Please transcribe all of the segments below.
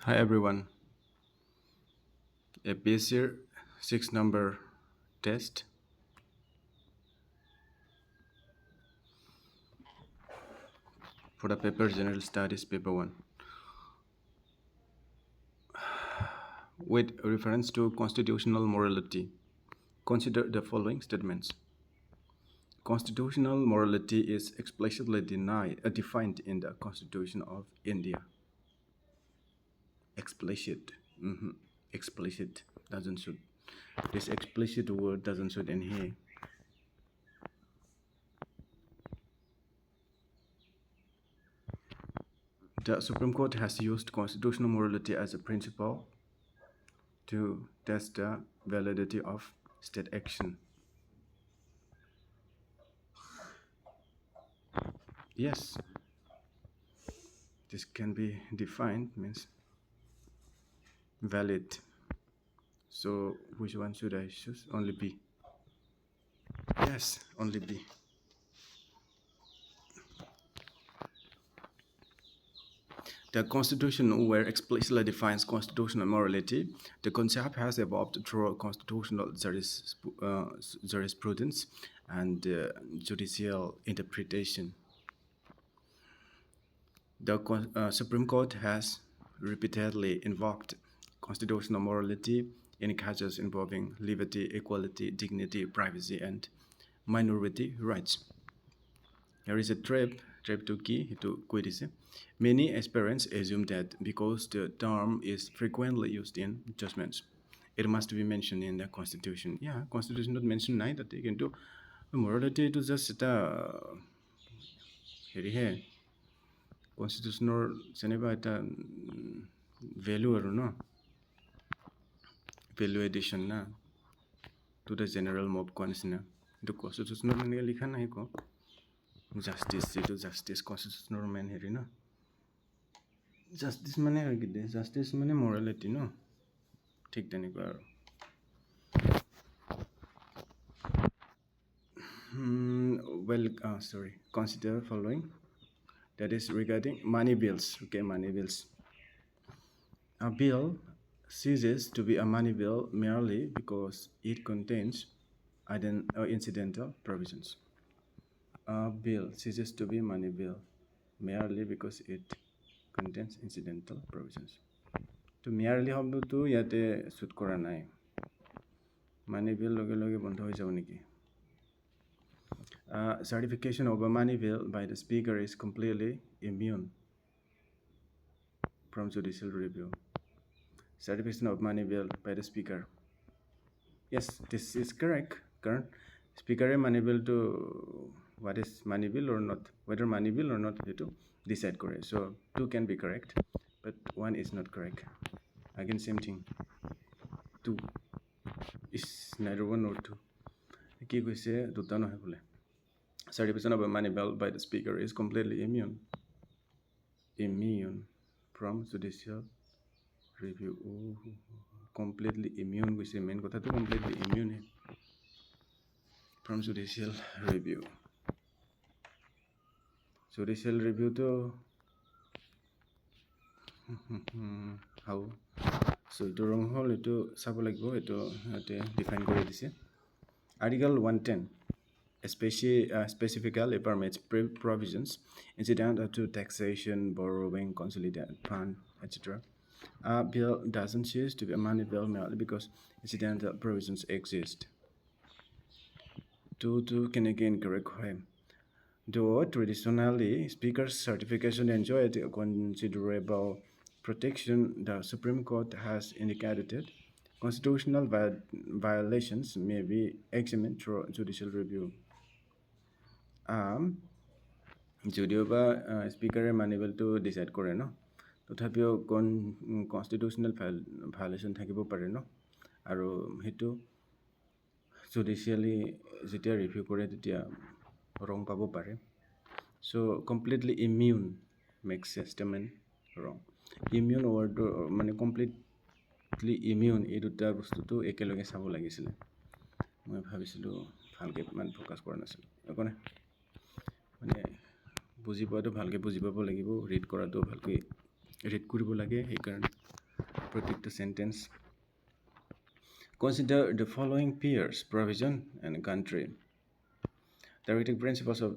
Hi everyone. Apsc 6 number test. For the paper General Studies paper 1. With reference to constitutional morality, consider the following statements. Constitutional morality is explicitly defined in the Constitution of India. Explicit. Explicit doesn't suit. This explicit word doesn't suit in here. The Supreme Court has used constitutional morality as a principle to test the validity of state action. Yes, this can be defined, means valid. So which one should I choose? Only B. Yes, only B. The Constitution, where explicitly defines constitutional morality, the concept has evolved through constitutional jurisprudence and judicial interpretation. The Supreme Court has repeatedly invoked constitutional morality in cases involving liberty, equality, dignity, privacy, and minority rights. Here is a trap to key to quit. Many aspirants assume that because the term is frequently used in judgments, it must be mentioned in the Constitution. Yeah, Constitution not mention that they can do morality to just here. Constitutional जेनेबा এটা value আৰু ন value addition না to the general mob কোৱা নিচিনা এইটো constitutional এনেকৈ লিখা নাই ক justice এইটো justice constitutional মেইন হেৰি ন justice মানে আৰু কি দে justice মানে morality ন ঠিক তেনেকুৱা আৰু consider following. That is regarding money bills. Okay, money bills. A bill ceases to be a money bill merely because it contains incidental provisions. A bill ceases to be a money bill merely because it contains incidental provisions. To merely শব্দটো ইয়াতে suit কৰা নাই money bill লগে লগে বন্ধ হৈ যাব নেকি certification of a money bill by the speaker is completely immune from judicial review. Certification of money bill by the speaker. Yes, this is correct. Current speaker money bill to what is money bill or not, whether money bill or not, to decide correct. So 2 can be correct, but 1 is not correct. Again, same thing. 2 is neither 1 nor 2. কি কৈছে দুটা নহয় বোলে certification of a money bill by the speaker is completely immune from judicial review. Completely immune কৈছে main কথাটো completely immune from judicial review. Judicial review to how so itu wrong hole itu চাব লাগিব itu ইয়াতে define কৰি দিছে Article 110 specifically permits provisions incidental to taxation, borrowing, consolidated fund, etc. A bill doesn't cease to be a money bill merely because incidental provisions exist. To can again correct him. Though traditionally speakers' certification enjoyed considerable protection, the Supreme Court has indicated constitutional violations may be examined through judicial review. যদিও বা স্পিকাৰে মানিবলটো decide কৰে ন তথাপিও constitutional ভায়োলেশ্যন থাকিব পাৰে ন আৰু হেতু judicially যেতিয়া review কৰে তেতিয়া ৰং পাব পাৰে so completely immune makes statement wrong immune word মানে কমপ্লিটলি ইমিউন এই দুটা বস্তুটো একেলগে চাব লাগিছিল মই ভাবিছিলো ভালকে মান ফোকাস কৰা নাছিল একনে মানে বুজি পোৱাটো ভালকে বুজি পাব লাগিব ৰিড কৰাটো ভালকে ৰিড কৰিব লাগে এই কাৰণে প্ৰত্যেকটো sentence. Consider the following peers, provision, and country. Directive principles of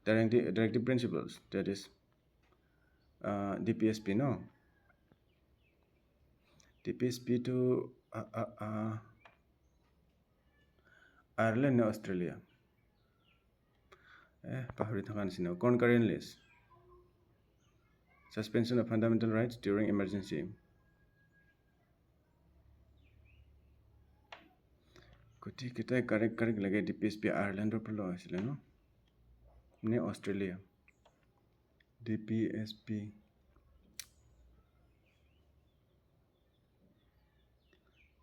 directive principles, that is DPSP, no? DPSP to Ireland, no, Australia. পাহৰি থকা নিচিনা. Concurrent list. Suspension of fundamental rights during emergency. গোটেইকেইটাই correct লাগে. DPSP আয়াৰলেণ্ডৰ পৰা লোৱা হৈছিলে ন নে অষ্ট্ৰেলিয়া? DPSP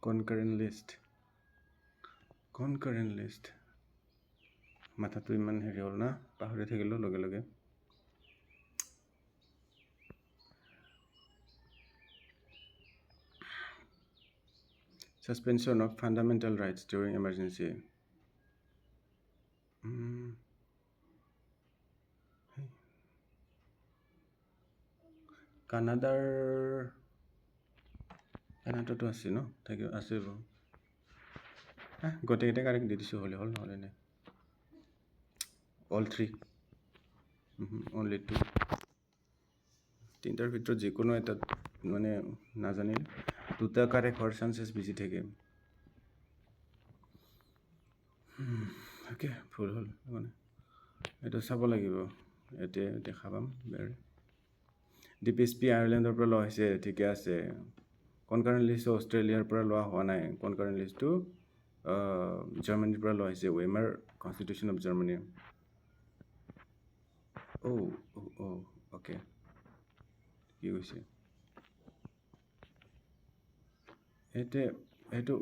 concurrent list মাথাটো ইমান হেৰি হ'ল না, পাহৰি থাকিলোঁ লগে লগে. Suspension of fundamental rights during emergency. কানাডাটো আছে ন, থাকিব আছে বাৰু. গোটেইকেইটা কাৰেক্ট দি দিছোঁ, হ'লে হ'ল নহ'লে নাই. All three. Only two. তিনিটাৰ ভিতৰত যিকোনো এটা মানে নাজানিল দুটা কাৰেক্ট হোৱাৰ চান্সেছ বেছি থাকে. অ'কে, ভুল হ'ল মানে এইটো চাব লাগিব, এতিয়া দেখা পাম. DPSP আয়াৰলেণ্ডৰ পৰা লোৱা হৈছে, ঠিকে আছে. কনকাৰেণ্ট লিষ্ট অষ্ট্ৰেলিয়াৰ পৰা লোৱা হোৱা নাই. কনকাৰেণ্ট লিষ্টটো জাৰ্মানীৰ পৰা লোৱা হৈছে, ৱেমাৰ কনষ্টিটিউশ্যন অফ জাৰ্মানী. অ'কে, কি কৈছে সেইটো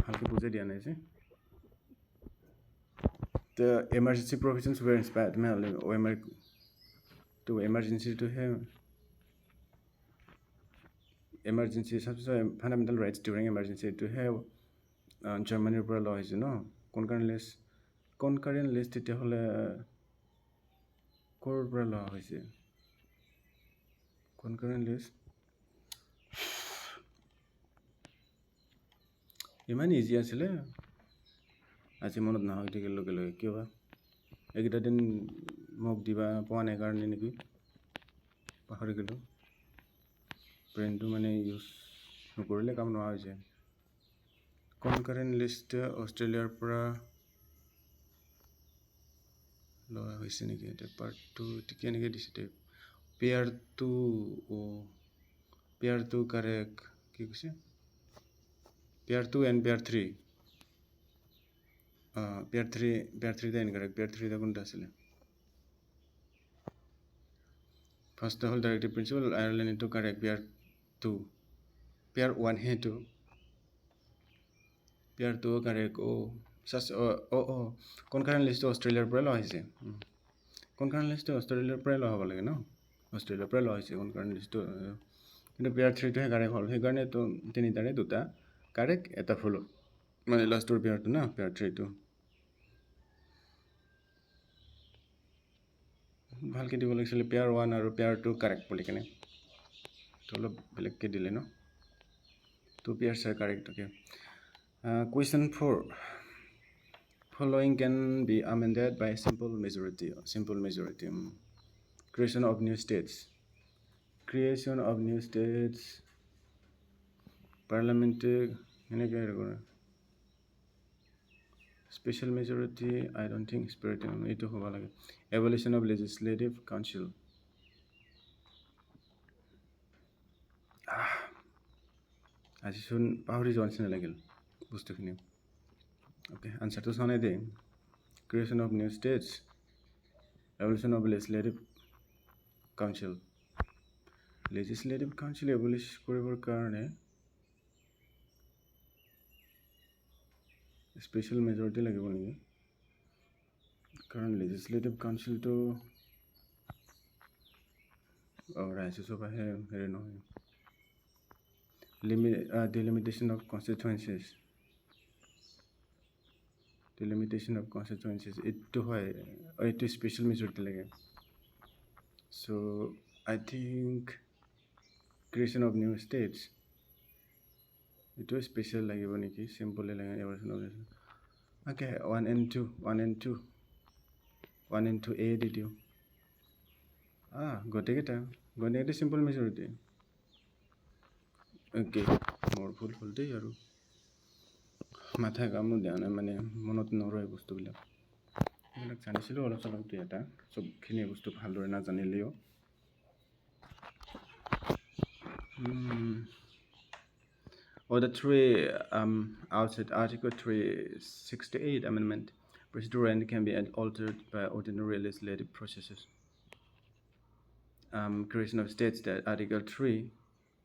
ভালকৈ বুজাই দিয়া নাই যে. The emergency provisions were inspired to emergency to have emergency fundamental rights during emergency to have Germanyৰ পৰা লোৱা হৈছে ন concurrent list তেতিয়াহ'লে ক'ৰ পৰা লোৱা হৈছে concurrent list? ইমান ইজি আছিলে, আজি মনত নহয় থাকিল লগে লগে, কিয় বা এইকেইটা দিন মোক দিবা পোৱা নাই কাৰণে নেকি, পাহৰি গ'লোঁ. ব্ৰেইনটো মানে ইউজ নকৰিলে কাম নোহোৱা হৈছে. কনকাৰেণ্ট লিষ্ট অষ্ট্ৰেলিয়াৰ পৰা লোৱা হৈছে নেকি? এতিয়া পাৰ্টটো কেনেকৈ দিছে? পেয়াৰ টু কাৰেক্ট, কি কৈছে? Pair 2 and pair 3. Pair 3 incorrect. Pair 3 কোনটা আছিলে? ফাৰ্ষ্ট হ'ল directive principle, Ireland into correct. Pair 2, pair 1 সেইটো, পেয়াৰ 2 কাৰেক্ট. কনকাৰেণ্ট লিষ্টটো অষ্ট্ৰেলিয়াৰ পৰা লোৱা হৈছে. কনকাৰেণ্ট লিষ্টটো অষ্ট্ৰেলিয়াৰ পৰাই লোৱা হ'ব লাগে ন, অষ্ট্ৰেলিয়াৰ পৰাই লোৱা হৈছে কনকাৰেণ্ট লিষ্টটো, কিন্তু পেয়াৰ 3টোহে কাৰেক্ট হ'ল. সেইকাৰণেতো তিনিটাৰে দুটা কাৰেক্ট, এটা ফুল, মানে লাষ্টৰ পেয়াৰটো না, পেয়াৰ 3টো ভালকৈ দিব লাগিছিলে. পেয়াৰ 1 আৰু পেয়াৰ 2 কাৰেক্ট বুলি কেনে অলপ বেলেগকৈ দিলে ন, 2 pairs are correct. Okay. Question 4. Following can be amended by simple majority. Creation of new states. Parliament special majority, I don't think spirit এইটো হ'ব লাগে. Abolition of legislative council. আজিচোন পাহৰি যোৱাৰ নিচিনা লাগিল বস্তুখিনি. অ'কে, আনচাৰটো চোৱা নাই দেই. Creation of new states, evolution of legislative council. Legislative council abolish কৰিবৰ কাৰণে স্পেচিয়েল মেজৰিটি লাগিব নেকি? কাৰণ লেজিছলেটিভ কাউঞ্চিলটো ৰাজ্যসভাহে হেৰি নহয়. Delimitation of constituencies. এইটো হয়, এইটো স্পেচিয়েল মেজৰিটি লাগে. So I think creation of new states. Itu special লাগিব নেকি simple লাগে evolution of nation. Okay, 1 and 2 1 and 2 1 and 2 A দি দিওঁ গোটেইকেইটা simple majority. Okay, মোৰ ভুল হ'ল দেই আৰু মাথা কামো দিয়া নাই মানে মনত নৰয় বস্তুবিলাক এইবিলাক জানিছিলোঁ অলপ চলপ দুই এটা চবখিনি বস্তু ভালদৰে নাজানিলেও or the three outside Article 368 amendment, procedure and can be altered by ordinary legislative processes. Creation of states, that Article 3,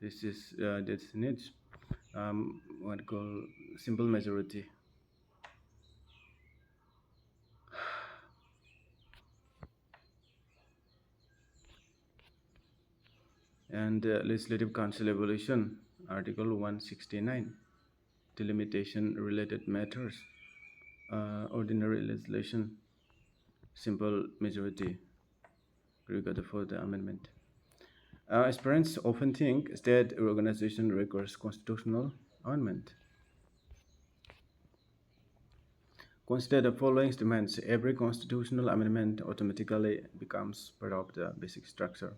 this is needs what call simple majority. And Legislative Council evolution, Article 169, delimitation related matters, ordinary legislation, simple majority. Regard for the amendment. Aspirants often think state organization requires constitutional amendment. Consider the following statements. Every constitutional amendment automatically becomes part of the basic structure.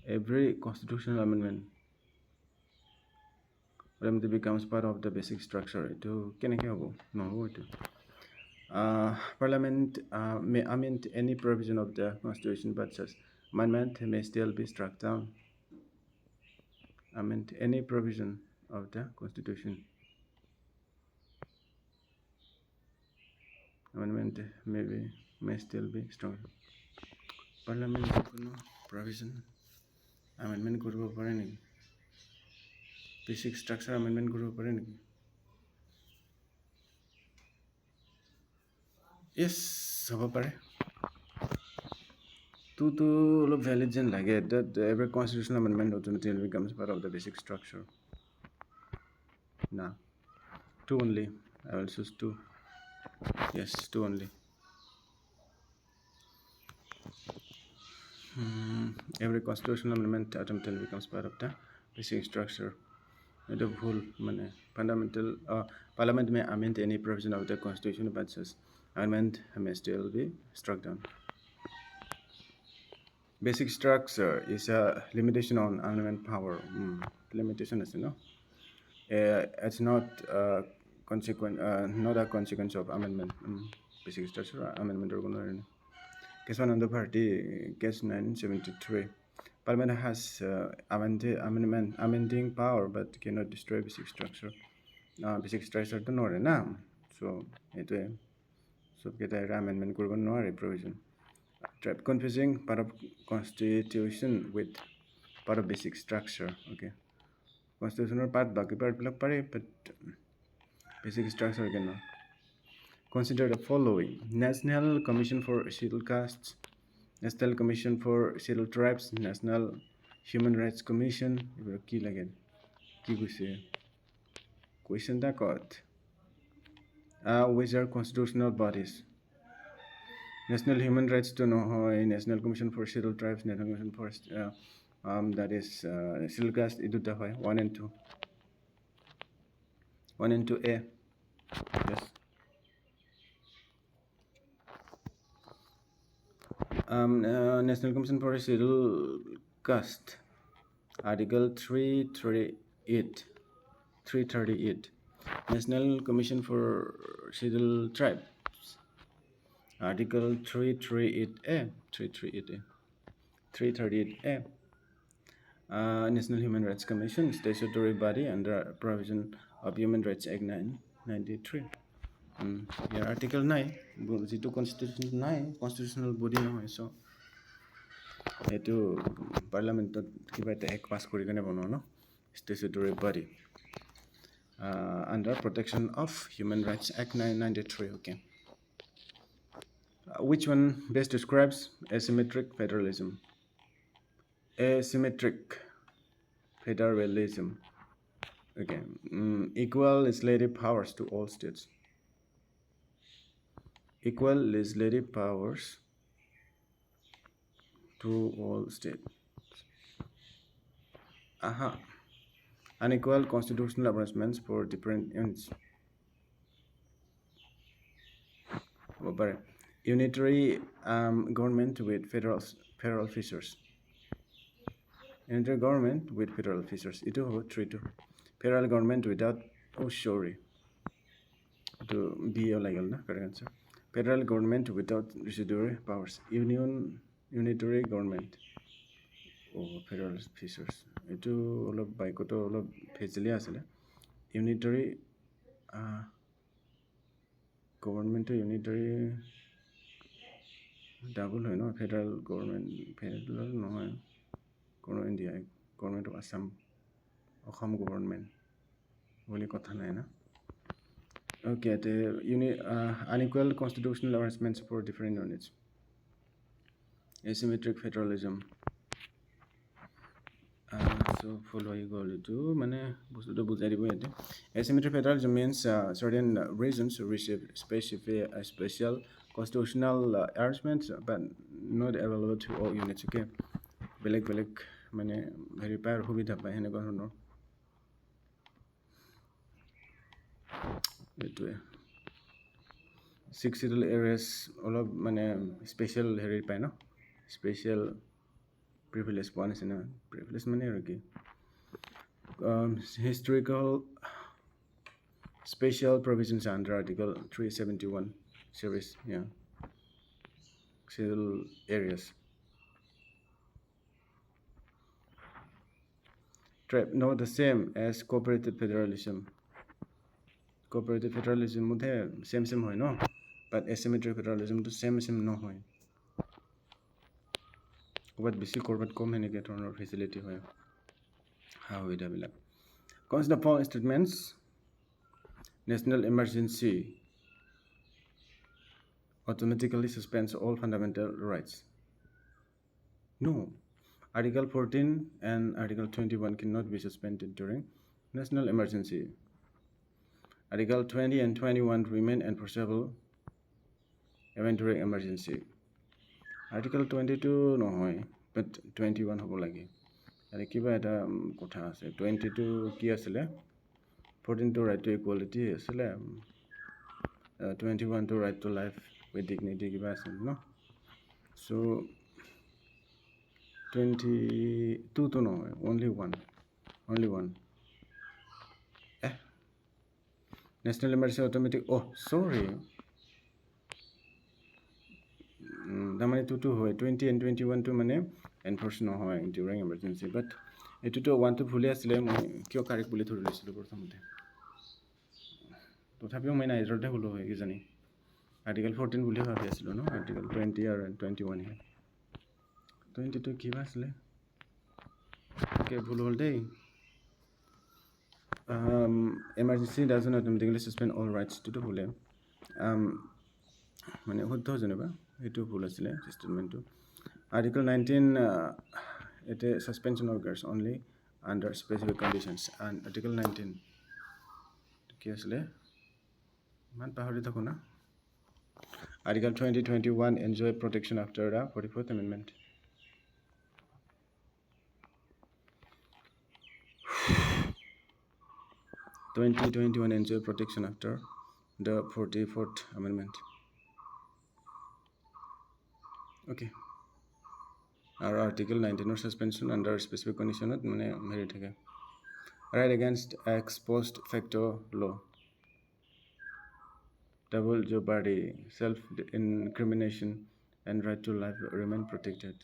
Every constitutional amendment becomes part of the basic structure. Itu keneke hobo? No, itu. Parliament may amend any provision of the Constitution, but such amendment may still be struck down. Amend any provision of the Constitution. Amendment may still be struck. Parliament কোনো provision amendment কৰিব পাৰে নেকি? Basic structure amendment কৰিব পাৰে নেকি? Yes, হ'ব পাৰে. To অলপ valid যেন লাগে that every constitutional amendment automatically becomes part of the basic structure. Nah, 2 only. I will choose 2. Yes, 2 only. Every constitutional amendment automatically becomes part of the basic structure. It's ভুল মানে fundamental Parliament may amend any provision of the Constitution, but such amendment may still be struck down. Basic structure is a limitation on amendment power. Limitation is it's not not a consequence of amendment. Basic structure amendment or case 1 on the party, case 973. Parliament has amending power but cannot destroy basic structure. Basic structure to know na. So it get amendment kurban no provision. Confusing part of constitution with part of basic structure. Okay. Constitutional part, baki part pare, but basic structure cannot. Consider the following: National Commission for Scheduled Castes, National Commission for Scheduled Tribes, National Human Rights Commission. Ki lage? Ki guise? Question da got. Which are constitutional bodies? National Human Rights to know National Commission for Scheduled Tribes, National Commission for that is Scheduled Caste. Idu ta hoy 1 and 2. 1 and 2A. Yes. National Commission for Scheduled Caste, Article 338. National Commission for Scheduled Tribes, Article 338A. National Human Rights Commission, statutory body under provision of Human Rights Act 1993. Here Article 9, যিটো Constitution 9, constitutional body নহয়, so এইটো পাৰ্লিয়ামেণ্টত কিবা এটা এক পাছ কৰি কেনে বনোৱা ন statutory body under protection of Human Rights Act 1993. Okay. Which one best describes asymmetric federalism? Asymmetric federalism. Okay. Equal legislative powers to all states. Equal legislative powers to all states. Aha. Unequal constitutional arrangements for different units. Unitary government with federal features. Unitary government with federal features. Itu ho 3-2. Federal government without. Oh, sorry. To be a legal, na? Correct answer. Federal government without residuary powers. Unitary government. Oh, federal features. Itu olop baikoto olop phejeli asile. Unitary government unitary double হয় ন federal government federal নহয় কোনো India government of Assam government বুলি কথা নাই না okay the unequal constitutional arrangements for different units asymmetric federalism so follow you go to মানে বস্তুটো বুজাই দিব ইয়াতে asymmetric federalism means certain regions receive special constitutional arrangements but not available to all units okay বেলেগ মানে হেৰি পায় সুবিধা পায় হেনেকুৱা ধৰণৰ এইটোৱে 6 little areas অলপ মানে স্পেশাল হেৰি পায় ন স্পেশাল privilege পোৱা নিচিনা privilege মানে আৰু কি historical special provisions under article 371 series civil areas not the same as cooperative federalism মধ্যে same হয় ন but asymmetric federalism to same ন হয় ক'বাত বেছি ক'বাত কম হেনেকে ধৰণৰ ফেচিলিটি হয় সুবিধাবিলাক consider the following statements national emergency automatically suspends all fundamental rights no article 14 and article 21 cannot be suspended during national emergency article 20 and 21 remain enforceable even during emergency article 22 নহয় but 21 হ'ব লাগে আৰু কিবা এটা কথা আছে 22 কি আছিলে 14 to right to equality আছিলে 21 to right to life with dignity কিবা আছে ন so 22 to নহয় only one national emergency automatic oh sorry তাৰমানে 22 হয় 20 and 21 to মানে enforce নহয় during emergency but এটোটো 1 to ভুলে আছিলে মই কিয় কাৰেক্ট বুলি ধৰি লৈছিলো প্ৰথমতে তথাপিও মই নাইজৰতে হলো হয় কি জানি আৰ্টিকেল 14 বুলি ভাবি আছিলো ন আৰ্টিকেল 20 আৰু 21 হে 22 কি আছিলে কে ভুল হল দেই emergency doesn't automatically suspend all rights to ভুলে মানে শুদ্ধ যেনিবা এটো ভুল আছিলে স্টেটমেন্টটো article 19 it is suspension occurs only under specific conditions and article 19 কি আছিলে মান পাহৰি থাকো না article 2021 enjoy protection after the 44th amendment enjoy protection after the 44th amendment okay our article 19 or suspension under specific condition মানে হেৰি থাকে right against ex post facto law double jeopardy self incrimination and right to life remain protected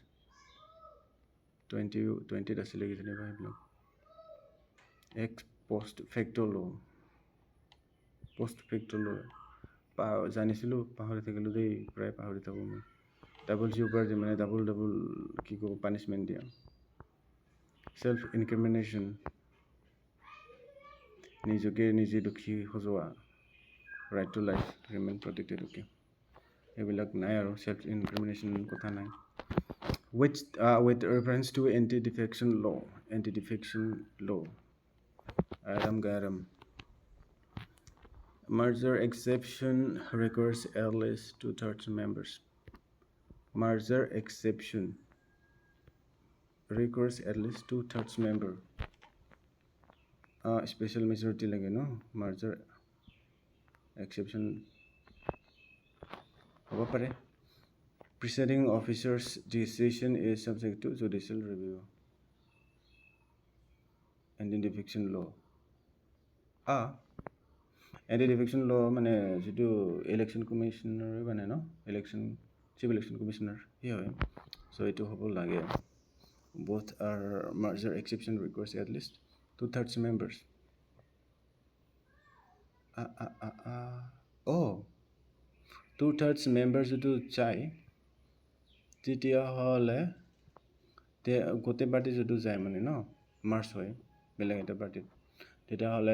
20 আছিলে কি জানি ভাবিলো ex post facto law জানিছিলো পাহৰি থাকিলো দেই প্ৰায় পাহৰি থাকো মই ডাবল জিঅপাৰ্ডি মানে ডাবল কি কো পানিশমেন্ট দিয়া সেলফ ইনক্ৰিমিনেশন নিজে দুখী হজোৱা right to life remain protected okay এবিলাক নাই আৰু self incrimination কথা নাই which with reference to anti defection law garam merger exception requires at least 2/3 members merger exception requires at least 2/3 member. Special majority lage no merger exception hobo pare. Presiding officer's decision is subject to judicial review. Anti-defection law. Anti-defection law mane jitu election commissioner bane no election chief election commissioner he hoy. So etu hobo lage. Both are merger exception requires at least 2/3 members. Oh, 2/3 members to chai. Titia hole te gote party jodu jai mane no march hoy beleg eta party teta hole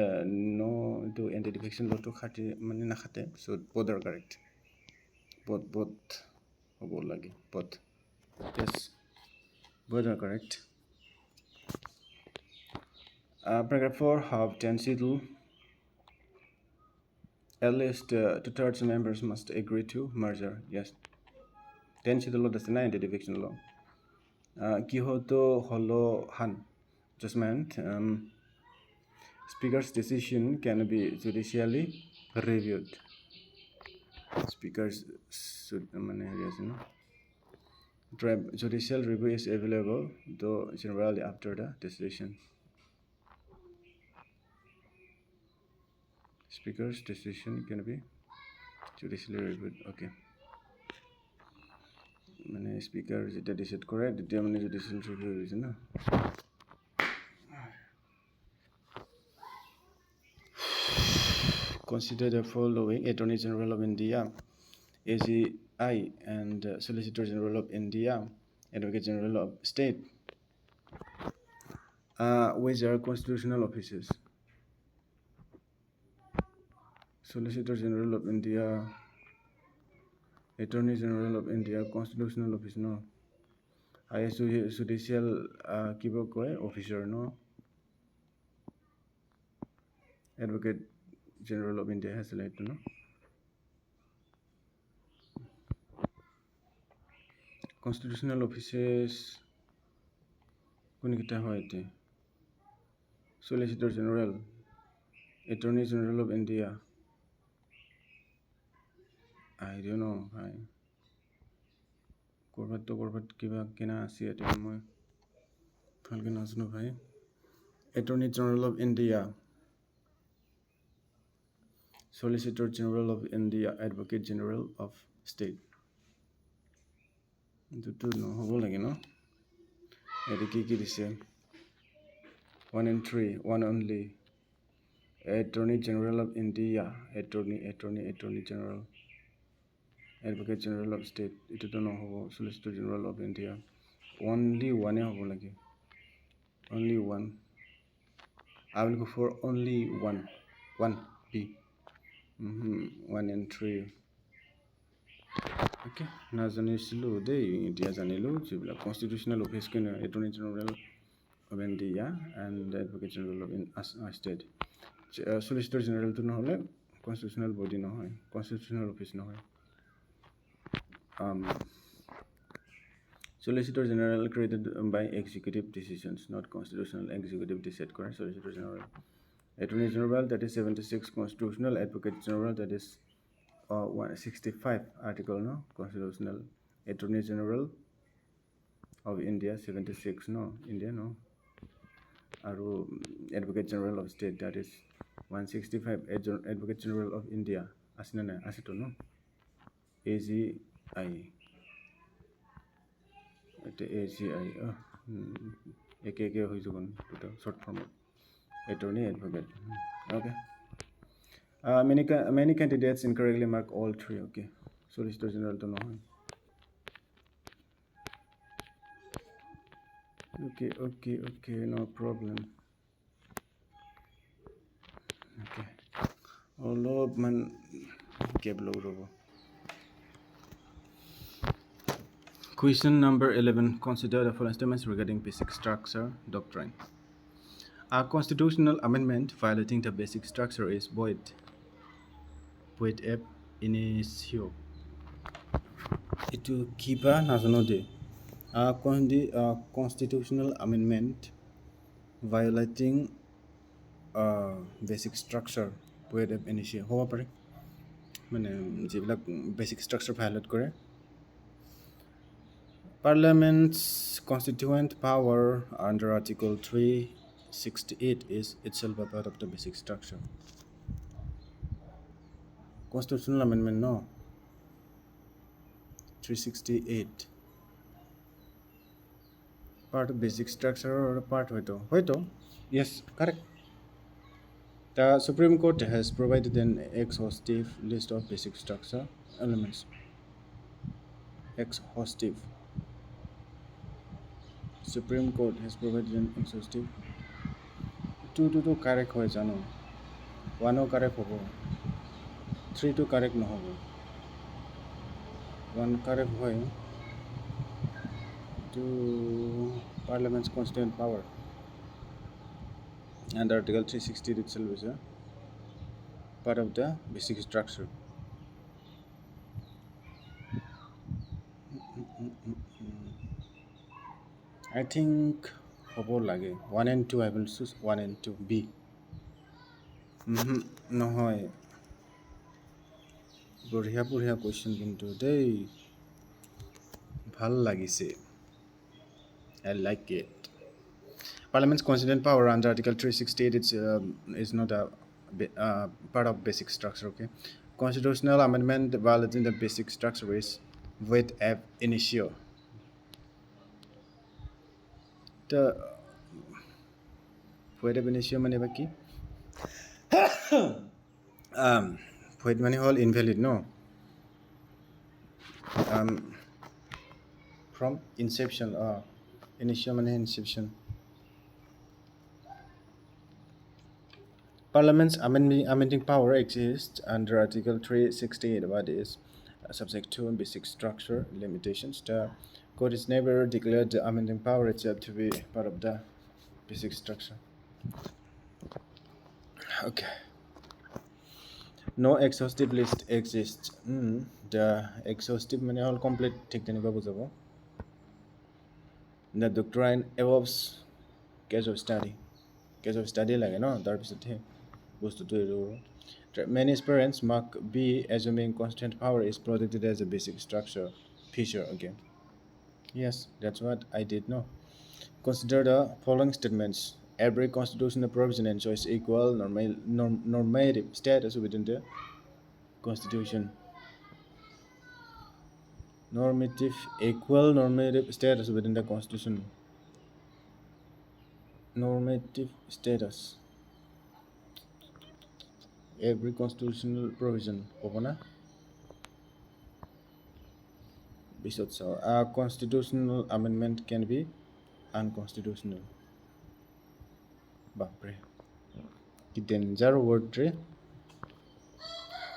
no to anti-defection law to khati mane na khate so both are correct both hobo lagi both yes both are correct. Paragraph 4 have 10 schedule. At least 2/3 members must agree to merger. Yes. 10 schedule law that's 9 anti-defection law. Kihoto holo han judgment. Speaker's decision can be judicially reviewed. Speakers should judicial review is available though generally after the decision. Speaker's decision can be judicially reviewed. Okay. Mane speaker jeta decide kore tetia mane judicial review hoise na. Consider the following: Attorney General of India, AGI, and Solicitor General of India, Advocate General of State, which are constitutional offices. Solicitor General of India, Attorney General of India, constitutional office no. Highest judicial kibo koi officer no. Advocate General of India has elected no. Constitutional offices kuni kita hoy te. Solicitor General, Attorney General of India. I don't know. Korbat kiba kena asi ate moi bhalke nazano bhai. Attorney General of India, Solicitor General of India, Advocate General of State. Dutu no hobo lage no. Edi ki dise 1 and 3 one only. Attorney General of India, Attorney General, Advocate General of State. Ito to no hobo. Solicitor General of India. Only one hobo lagi. Only one. I will go for only one. 1B. 1 and 3. Okay. Nazani silu de India zanilu. Jibla constitutional office kena Attorney General of India and Advocate General of State. Solicitor General to no hole constitutional body no hoy. Constitutional office no hoy. Solicitor General created by executive decisions, not constitutional. Executive decide correct. Solicitor General. Attorney General, that is 76 constitutional. Advocate General, that is 165 article no constitutional. Attorney General of India 76 no India no. Aru Advocate General of State, that is 165. Advocate General of India asina na asito no. AGI. AGI eke hoy jukon short form attorney advocate. Okay. Many candidates incorrectly mark all three. Okay. Solicitor General to know. Okay, no problem. Okay. All of man cable over. Question number 11. Consider the following statements regarding basic structure doctrine. A constitutional amendment violating the basic structure is void ab initio. Itu kiba nazano de Constitutional amendment violating basic structure with initiate হ'ব পাৰে মানে যিবিলাক basic structure violet কৰে Parliament's constituent power under Article 368 is itself a part of the basic structure. Constitutional amendment no 368 part of basic structure or a part hoito yes correct. The Supreme Court has provided an exhaustive list of basic structure elements. Exhaustive. Supreme Court has provided an exhaustive. Two correct hoy jano. One correct hobo. 3 to correct no hobo. One correct hoy. To Parliament's constituent power. And Article 360 itself is a part of the basic structure. I think hobo lage 1 and 2 I will choose 1 and 2 B. No hoy. Buriya question কিন্তু দেই ভাল লাগিছে I like it. Parliament's constituent power under Article 368 is not a part of basic structure. Okay, constitutional amendment violating the basic structure is with ab initio. The with ab initio mane baki with mane hall invalid no from inception initio mane inception. Parliament's amending power exists under Article 368, but is subject to basic structure limitations. The court is never declared the amending power itself to be part of the basic structure. Okay. No exhaustive list exists. The exhaustive means all complete. ठीक है निका बुझाबो. The doctrine involves case of study. Case of study লাগে no তাৰ পিছতে বস্তুটো এৰো many parents mark B assuming constituent power is protected as a basic structure feature again. Yes, that's what I did know. Consider the following statements. Every constitutional provision enjoys equal normative status within the Constitution. Equal normative status within the Constitution. Normative status. Every constitutional provision opona bisot so a constitutional amendment can be unconstitutional. Bapre ki danger word re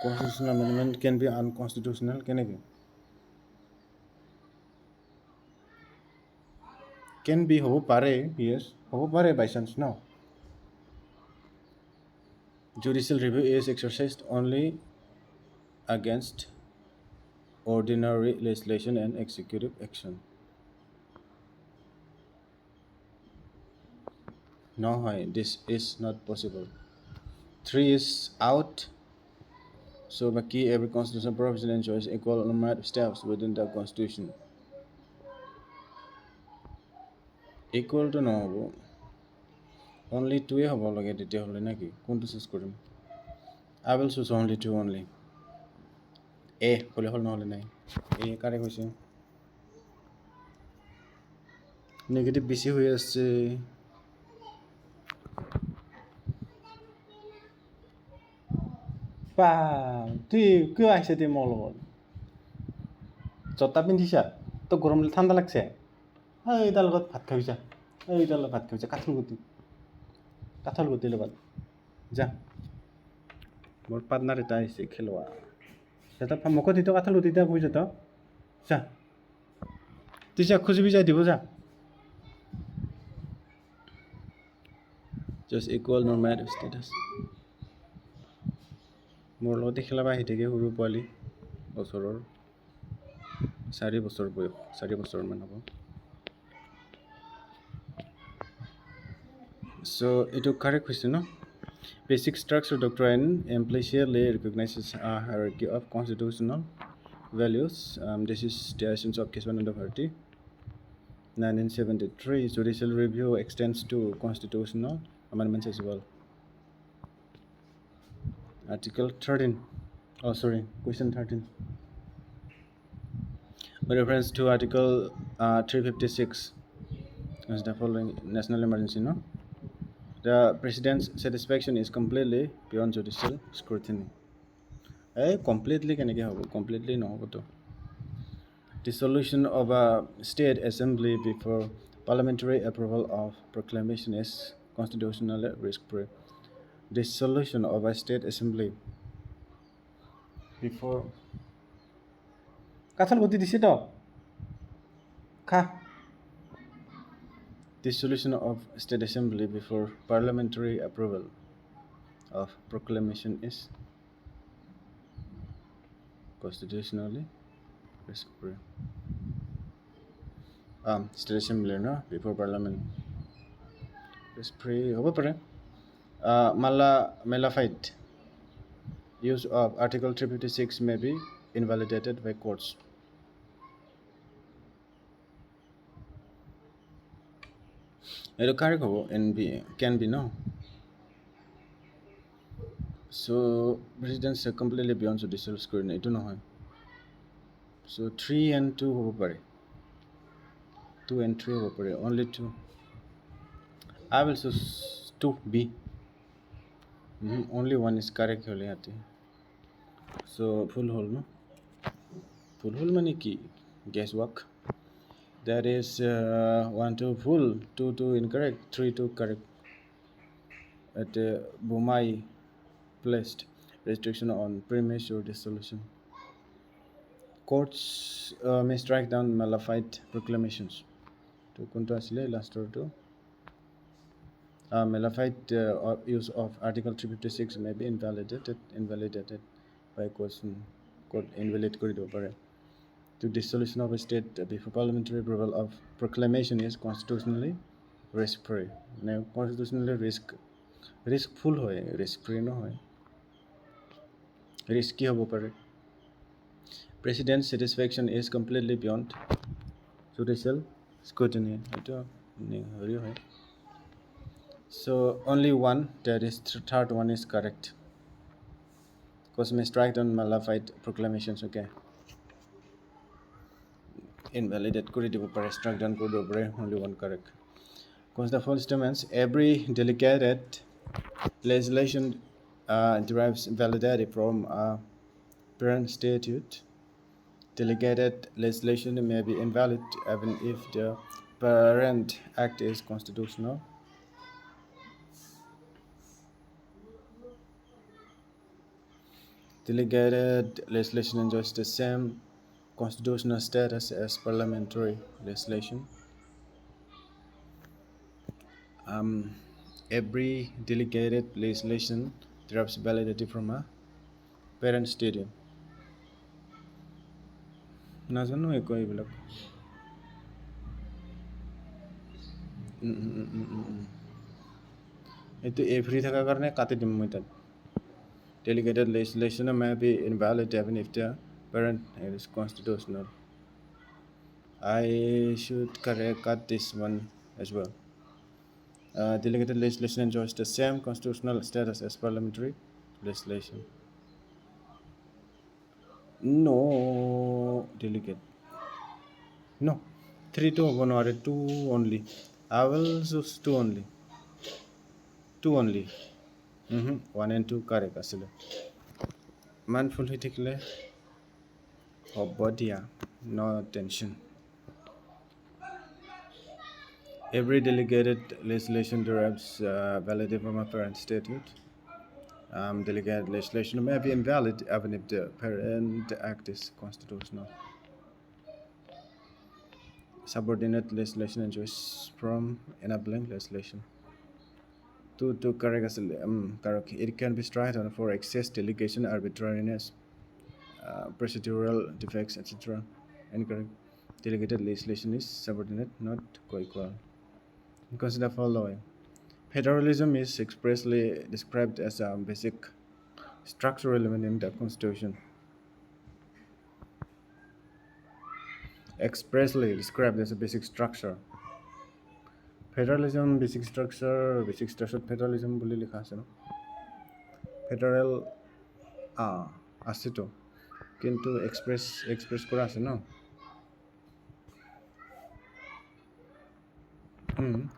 constitutional amendment can be unconstitutional kenege can be hobo pare yes hobo pare by chance no. Judicial review is exercised only against ordinary legislation and executive action. No, this is not possible. 3 is out. So, baki every constitutional provision enjoys equal normative status within the Constitution. Equal to no. Only 2 hobo lage dite hole naki kontu choose korim. I will choose only 2 only. A hole hol নহলে নাই A correct hoise negative বেশি হয়ে আসছে পা তুই কিয় আহিছে তুই মোৰ লগত জোতা পিন্ধিছা তো গৰম ঠাণ্ডা লাগছে এইটাৰ লগত ভাত খাবিছা এইটাৰ লগত ভাত খাবিছা কাঠল গুটি লগত যা মোৰ পাৰ্টনাৰ এটা আহিছে খেলোৱা সেটা মুখত দিতে কাঠল গুটি এটা বুঝে তো যা তুই যা খুঁজিবি যাই দিব যা just equal normative status মোৰ লগতে খেলাব আহি থাকে সৰু পোৱালি বছৰৰ 4 বছৰ বয়স 4 বছৰমান হ'ব So it a correct question, no? Basic structure doctrine implicitly recognizes a hierarchy of constitutional values. This is the essence of Case 130. 1973 judicial review extends to constitutional amendments as well. Article 13. Oh, sorry, question 13. By reference to Article 356 as the following national emergency, no? The president's satisfaction is completely beyond judicial scrutiny. Completely can completely no. Dissolution of a state assembly before parliamentary approval of proclamation is constitutionally risk-free. Dissolution of a state assembly before কাঁঠাল গতি দিছে তো খা Dissolution of state assembly before parliamentary approval of proclamation is constitutionally risk-free. State assembly no before parliament risk-free হ'ব পাৰে Malified use of Article 356 may be invalidated by courts. It can be no. So presidents are completely beyond judicial scrutiny. It no. So 3 and 2 হ'ব পাৰে 2 and 3 হ'ব পাৰে only 2. I will choose 2B. Only one is correct hole yate. So full hole no. Full hole mane ki guesswork. That is 1 2 full 2 2 incorrect 3 2 correct. At Bumai placed restriction on premature dissolution. Courts may strike down malified proclamations. To kuntu asile last or two. Malified use of Article 356 may be invalidated by court invalid kori pare. To dissolution of a state before parliamentary approval of proclamation is constitutionally risk-free. Now, constitutionally riskful hoy, risk-free no hoy. Risky hobo pare. President's satisfaction is completely beyond judicial scrutiny. So only one, that is third one is correct. Because may strike down malified proclamations, okay. Invalidate kuri dibo pare, strike down kuri dibo pare, only one correct. Because the full statements, every delegated legislation derives validity from a parent statute. Delegated legislation may be invalid even if the parent act is constitutional. Delegated legislation enjoys the same constitutional status as parliamentary legislation. Every delegated legislation derives validity from a parent statute. নাজানো একো এইবিলাক এইটো every থকাৰ কাৰণে কাটি দিম মই তাত Delegated legislation may be invalid even if the parent is constitutional. I should cut this one as well. Delegated legislation enjoys the same constitutional status as parliamentary legislation. No, delegate. No, 3 to 1 or 2 only. I will choose 2 only. 2 only. 1 and 2 correct asile. Mindful hitikle. Body, no tension. Every delegated legislation derives validity from a parent statute. Delegated legislation may be invalid even if the parent act is constitutional. Subordinate legislation enjoys from enabling legislation. To correct it can be struck down for excess delegation, arbitrariness, procedural defects, etc. Incorrect. Delegated legislation is subordinate, not co-equal. Consider following. Federalism is expressly described as a basic structural element in the Constitution. Expressly described as a basic structure. Federalism basic structure federalism বুলি লিখা আছে ন federal আছে তো কিন্তু express কৰা আছে ন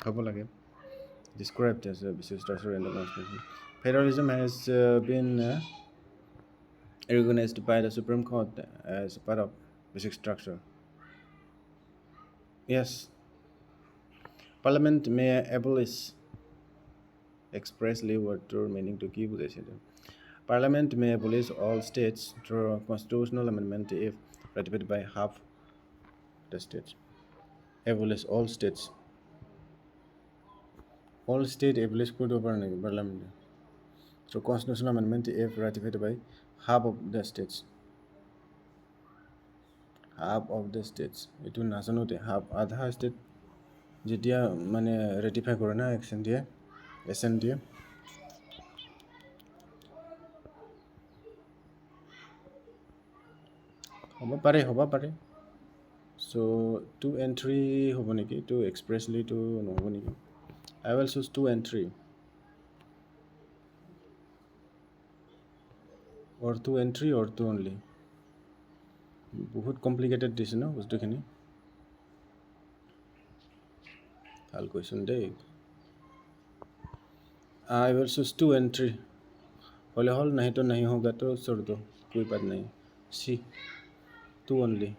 হ'ব লাগে described as a basic structure in the Constitution. Federalism has been recognized by the Supreme Court as part of basic structure. Yes, Parliament may abolish expressly what to meaning to give this. Parliament may abolish all states through constitutional amendment if ratified by half the states. Abolish all states. All state abolish could over Parliament. So constitutional amendment if ratified by half of the states. Half of the states. It will not know half other state. যেতিয়া মানে ratify কৰে না এসেন দিয়ে হ'ব পাৰে so two entry হ'ব নেকি to expressly to নহ'ব নেকি I will choose two entry or two entry or two only বহুত কমপ্লিকেটেড দিছে ন বস্তুখিনি ভাল question দেই I will choose two entry होले हॉल नहीं तो नहीं होगा तो छोड़ दो कोई बात नहीं सी two only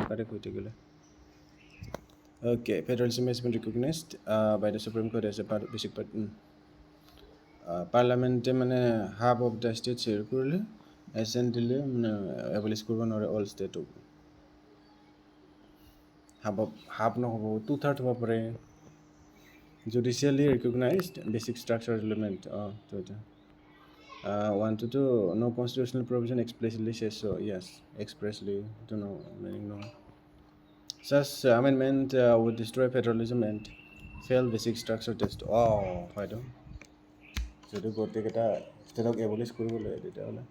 correct होते गले okay federalism has been recognized by the Supreme Court as a part basic part parliament মানে half of the states share করলে এসেন দিলে মানে abolish করব নরে all state half no হবো 2/3 হবো পরে judicially recognized basic structural element want to do no constitutional provision explicitly says so yes expressly don't know meaning no such amendment would destroy federalism and fail basic structure test I don't যদি গোটেইকেইটা ষ্টেটক এবলিছ কৰিব লাগে তেতিয়াহ'লে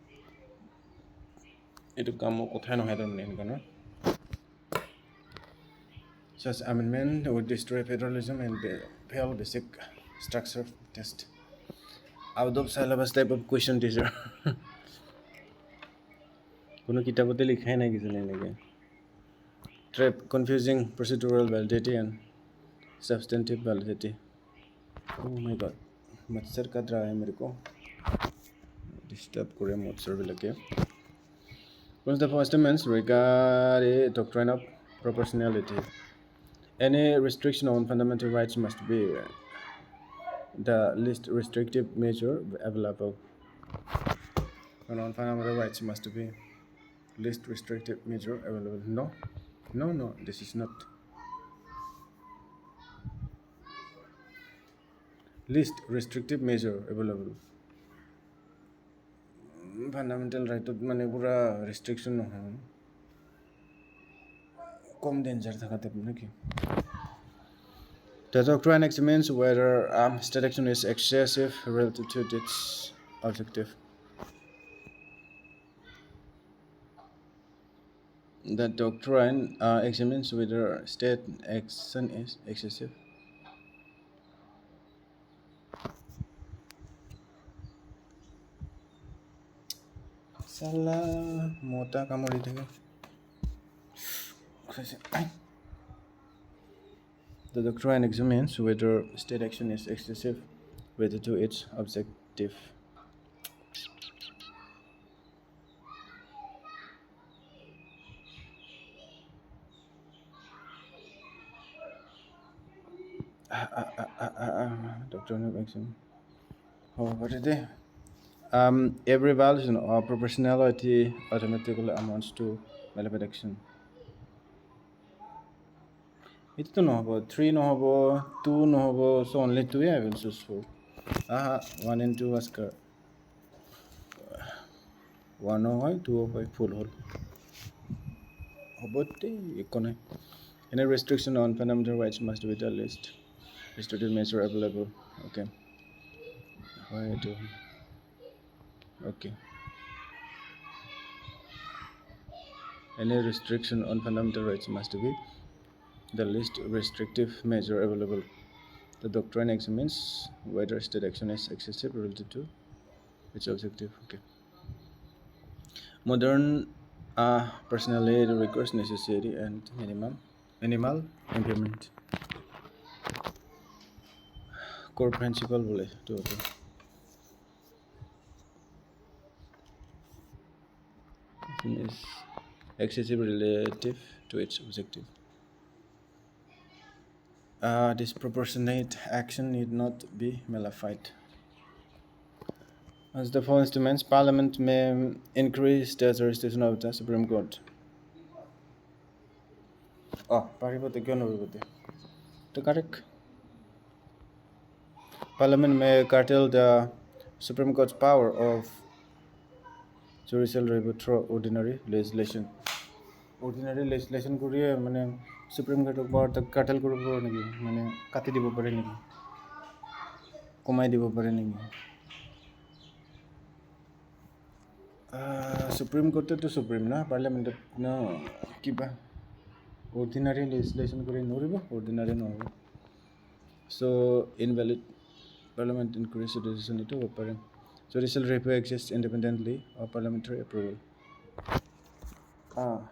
এইটো কাম কথাই নহয় তাৰমানে এনেকুৱা such amendment would destroy federalism and fail basic structure test out of syllabus type of question teacher কোনো কিতাপতে লিখাই নাই কিজানি এনেকৈ trap confusing procedural validity and substantive validity oh my god मच्छर काट रहा है मेरे को डिस्टर्ब करे मच्छर भी लगे What's the first amendment regarding doctrine of proportionality any restriction on fundamental rights must be the least restrictive measure available and on fundamental rights must be least restrictive measure available no this is not least restrictive measure available fundamental right মানে পুরা restriction নহয় কম danger থাকাতে নাকি The doctrine examines whether state action is excessive relative to its objective. The doctrine examines whether state action is excessive. Salah mota kamori thake. The doctrine examines whether state action is excessive relative to its objective. Doctrine of action. What is it? Every violation of proportionality automatically amounts to malevolent action. It's no hobo, 3 no hobo, 2 no hobo, so only 2 I will choose for. 1 and 2 was correct. 1 no hoy, 2 hoy, full hole. Hobo any restriction on fundamental rights must be the least restrictive measure available. Okay. Why do? Okay. Any restriction on fundamental rights must be the least restrictive measure available. The doctrine examines whether state action is excessive relative to its objective. Okay. Modern personally requires necessary and minimal impairment. Core principle বলে তো is excessive relative to its objective. Disproportionate action need not be nullified. As the following instruments, Parliament may increase the jurisdiction of the Supreme Court. Paribote kyo noribote? To correct. Parliament may curtail the Supreme Court's power of judicial review through ordinary legislation. Ordinary legislation kuriye mane Supreme Court power tak curtail koribo pare niki mane kati dibo pare niki komai dibo pare niki Supreme Court to Supreme na Parliament no kiba ordinary legislation kori noribo ordinary no so invalid Parliament increase decision ito pare judicial review exists independently of parliamentary approval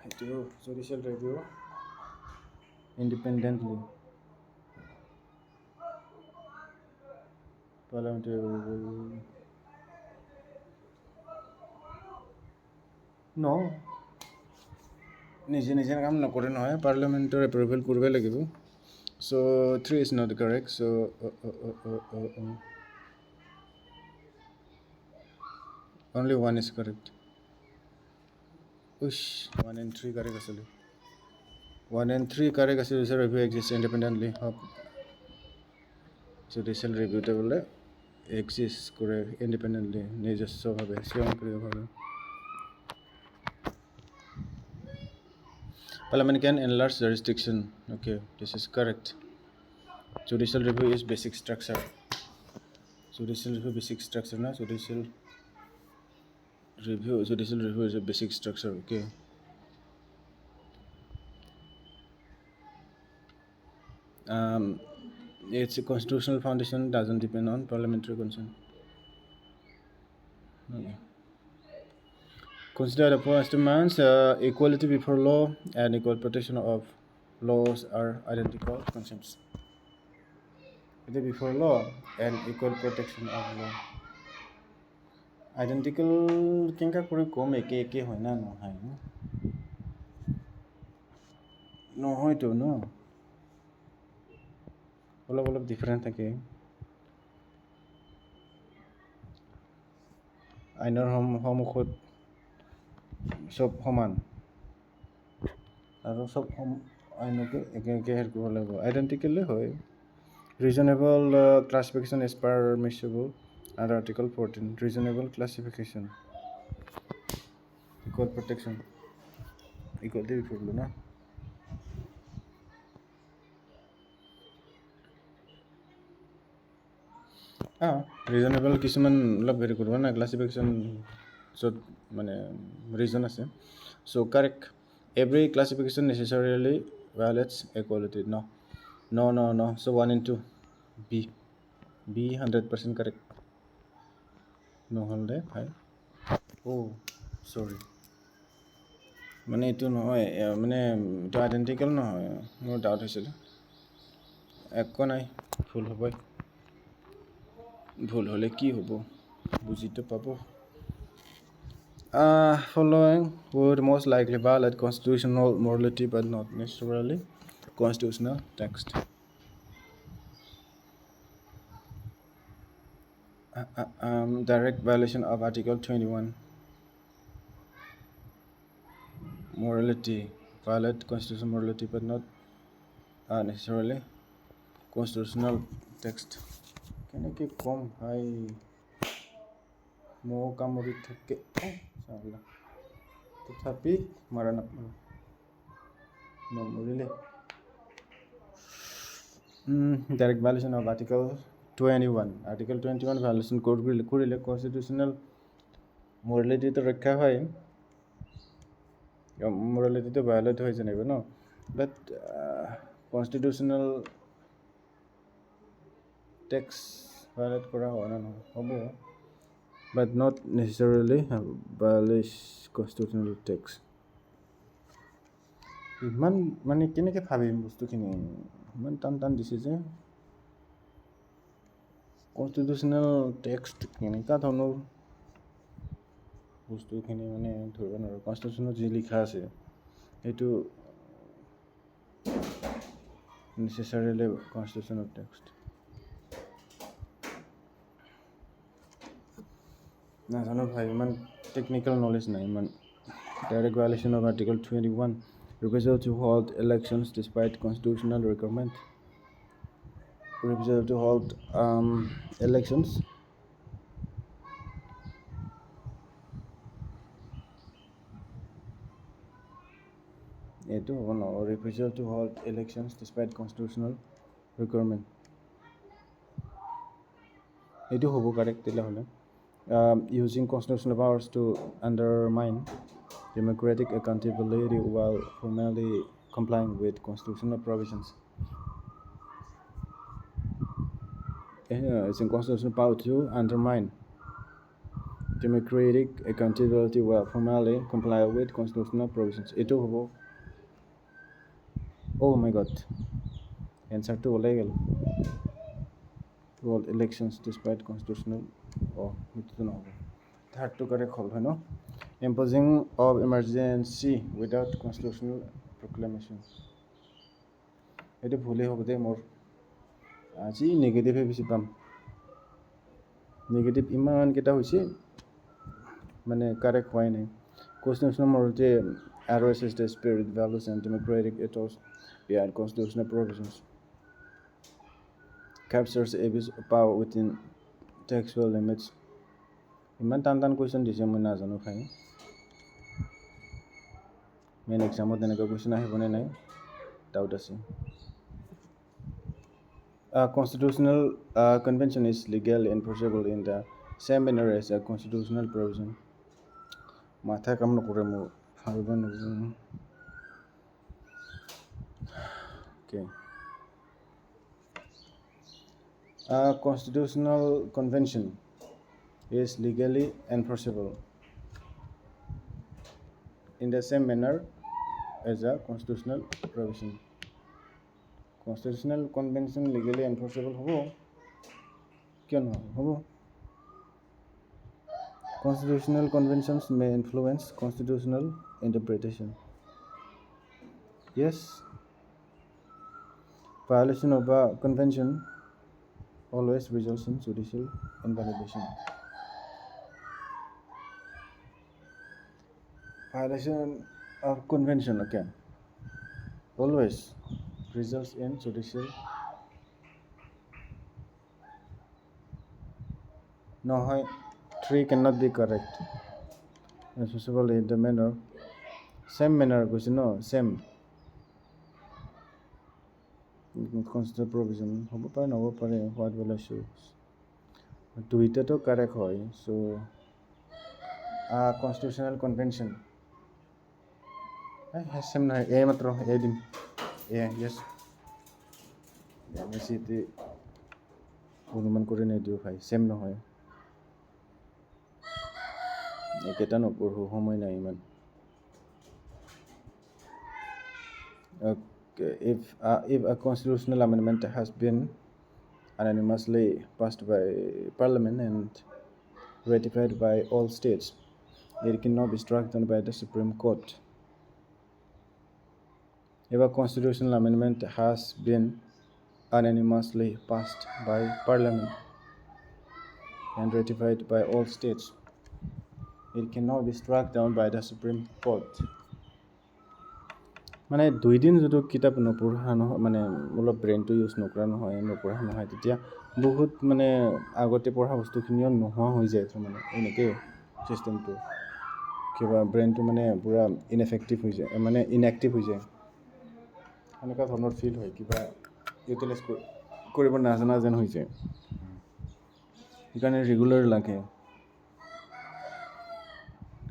ito judicial review independently parliamentary approval no নিজে নিজে কাম নকৰে নহয় পাৰ্লিয়ামেণ্টৰ approval কৰিব লাগিব so 3 is not correct so only 1 is correct 1 and 3 correct asile 1 and 3 correct asile judicial review exists independently of judicial review table exists কৰে independently নিজস্বভাৱে স্বয়ংক্ৰিয়ভাৱে Parliament can enlarge jurisdiction. Okay, this is correct. Judicial review is basic structure. Judicial review basic structure na judicial review is a basic structure. Okay. Its constitutional foundation doesn't depend on parliamentary consent. Okay. Consider the following instruments: equality before law and equal protection of laws are identical concepts. Equality before law and equal protection of law. Identical kinka kuri kom eke hoy na no hai no hoy to no olop different থাকে আইনৰ সন্মুখত সব সমান আৰু সব আইনকে একে হেৰ কৰিব লাগিব আইডেন্টিকেলি হয় reasonable classification is permissible under Article 14 reasonable classification equal protection equality before law na reasonable কিছুমান অলপ হেৰি কৰিব না classification য'ত মানে reason আছে so correct every classification necessarily violates equality no so 1 and 2 B 100% correct নহ'লে ভাই sorry মানে এইটো নহয় মানে এইটো আইডেন্টিকেল নহয় মোৰ ডাউট হৈছিল একো নাই ভুল হ'লে কি হ'ব বুজিটো পাব following would most likely violate constitutional morality but not necessarily constitutional text direct violation of Article 21 morality violate constitutional morality but not necessarily constitutional text কেনেকৈ কম ভাই মৌ কামুৰি থাকে তথাপি মাৰা নমৰিলে direct violation of Article 21 article 21 ভায়োলেশ্যন কৰিলে কনষ্টিটিউচনেল মৰেলিটিটো ৰক্ষা হয় মৰেলিটিটো ভায়োলেট হৈ জানিব ন বাট কনষ্টিটিউচনেল টেক্স ভায়োলেট কৰা হয় না নহয় হ'ব but not necessarily violate constitutional text ইমান মানে কেনেকৈ ভাবিম বস্তুখিনি ইমান টান দিছে যে কনষ্টিটিউচনেল টেক্সট কেনেকুৱা ধৰণৰ বস্তুখিনি মানে ধৰিব নোৱাৰোঁ কনষ্টিটিউচনত যি লিখা আছে সেইটো নেচেচাৰিলি কনষ্টিটিউচনেল টেক্সট নাজানো ভাই ইমান টেকনিকেল নলেজ নাই ইমান direct violation of Article 21 refusal to hold elections despite constitutional requirement refusal to hold elections এইটো হ'ব ন refusal to hold elections despite constitutional requirement এইটো হ'ব correct তেতিয়াহ'লে using constitutional powers to undermine democratic accountability while formally complying with constitutional provisions. It's in constitutional power to undermine democratic accountability while formally comply with constitutional provisions. Ito hobo. Oh my God. Answer to legal. To hold elections despite constitutional. Oh, ito na hobo. Third to correct hol hai no. Imposing of emergency without constitutional proclamation. Ito bhule hobo de more. আজি নেগেটিভে বেছি পাম negative ইমান কেইটা হৈছে মানে correct হোৱাই নাই constitutional morality addresses the spirit, values and democratic ethos behind constitutional provisions captures abuse of power within textual limits ইমান টান কুৱেশ্যন দিছে মই নাজানো ভাই মেইন এক্সামত এনেকুৱা কুৱেশ্যন আহিবনে নাই ডাউট আছে A constitutional convention is legally enforceable in the same manner as a constitutional provision. মাথা কাম নকৰে মোৰ ভাবিব নোৱাৰো Okay. A constitutional convention is legally enforceable in the same manner as a constitutional provision. Constitutional convention legally enforceable hobo kya no hobo constitutional conventions may influence constitutional interpretation yes violation of a convention always results in judicial invalidation violation of convention okay always results in judicial no 3 cannot be correct enforceable in the manner same manner question no same constitutional provision hobo pare no hobo pare what will I show duita to correct hoy so a constitutional convention same na a matro a dim yes আমি সিতে অনুমান কৰি নিদিও ভাই same নহয় একেটা নপঢ়ো সময় নাই ইমান if a constitutional amendment has been unanimously passed by parliament and ratified by all states it cannot be struck down by the Supreme Court if a constitutional amendment has been unanimously passed by parliament and ratified by all states it cannot be struck down by the Supreme Court মানে দুই দিন যদি কিতাপ নপঢ়া নহয় মানে অলপ ব্ৰেইনটো use নকৰা নহয় তেতিয়া বহুত মানে আগতে পঢ়া বস্তুখিনিও নোহোৱা হৈ যায় মানে এনেকৈ চিষ্টেমটো কিবা ব্ৰেইনটো মানে পুৰা ইনএফেক্টিভ হৈ যায় মানে ইনএক্টিভ হৈ যায় এনেকুৱা ধৰণৰ ফিল হয় কিবা ইউটিলাইজ কৰিব নাজানা যেন হৈ যায় এখানে ৰেগুলাৰ লাগে,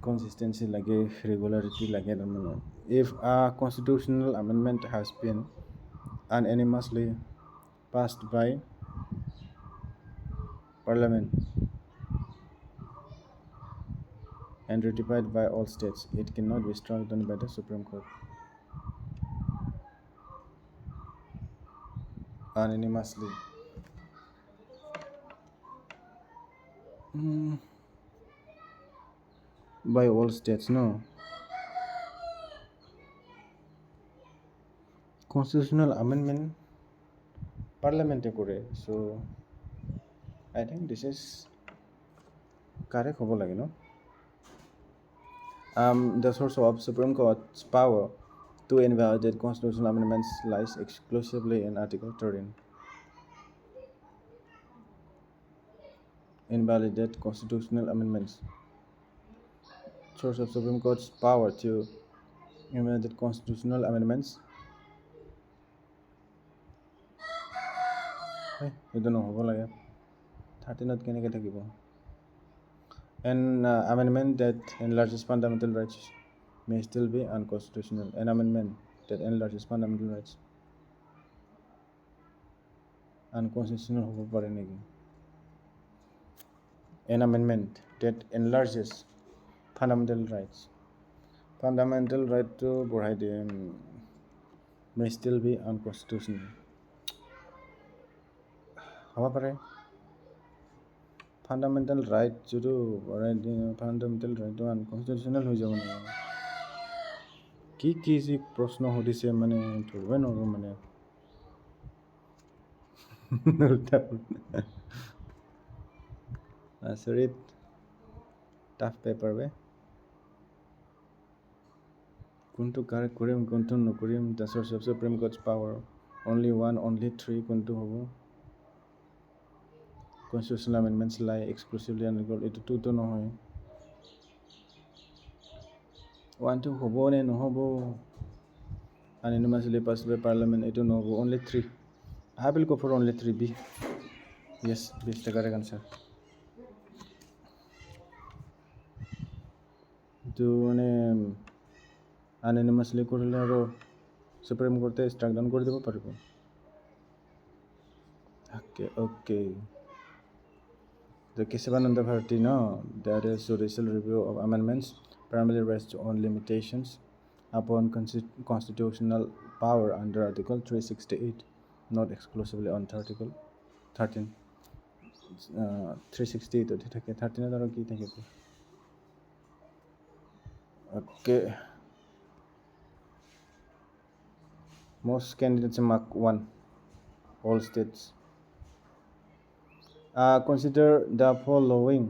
consistency লাগে, regularity লাগে তাৰমানে. If a constitutional amendment has been unanimously passed by Parliament and ratified by all states, it cannot be struck down by the Supreme Court. Unanimously. By all states, no. Constitutional amendment Parliament করে, so I think this is correct হ'ব লাগে, no? The source of Supreme Court's power to invalidate constitutional amendments lies exclusively in Article 13. Invalidate constitutional amendments. Source of Supreme Court's power to invalidate constitutional amendments. এইটো নহ'ব লাগে, 13ত কেনেকৈ থাকিব? An amendment that enlarges fundamental rights may still be unconstitutional. An amendment that enlarges fundamental rights unconstitutional হ'ব পাৰে নেকি? An amendment that enlarges fundamental rights. Fundamental right to বঢ়াই দিয়ে, may still be unconstitutional. হ'ব পাৰে। ফাণ্ডামেণ্টেল ৰাইট যিটো fundamental ৰাইটটো আনকনষ্টিটিউচনেল হৈ যাব নেকি? কি যি প্ৰশ্ন সুধিছে মানে ধৰিবই নোৱাৰোঁ মানে। আচৰিত টাফ পেপাৰ বে। কোনটো কাৰেক্ট কৰিম কোনটো নকৰিম? The source of supreme courts power, only one, only three, কোনটো হ'ব? Constitutional amendments lie exclusively on the এইটো টুটো নহয়। 1 2 হ'ব নে নহ'ব? Unanimously passed by Parliament, এইটো নহ'ব। Only 3. I will go for only 3B. Yes, B is the correct answer. এইটো মানে unanimously কৰিলে আৰু সুপ্ৰিম কোৰ্টে ষ্ট্ৰাইক ডাউন কৰি দিব পাৰিব। Okay. The Kesavananda Bharati, no, that is judicial review of amendments primarily rests on limitations upon constitutional power under Article 368, not exclusively on Article 13. 368 থাকে, 13 আৰু কি থাকে? Okay. Most candidates mark 1, all states. Consider the following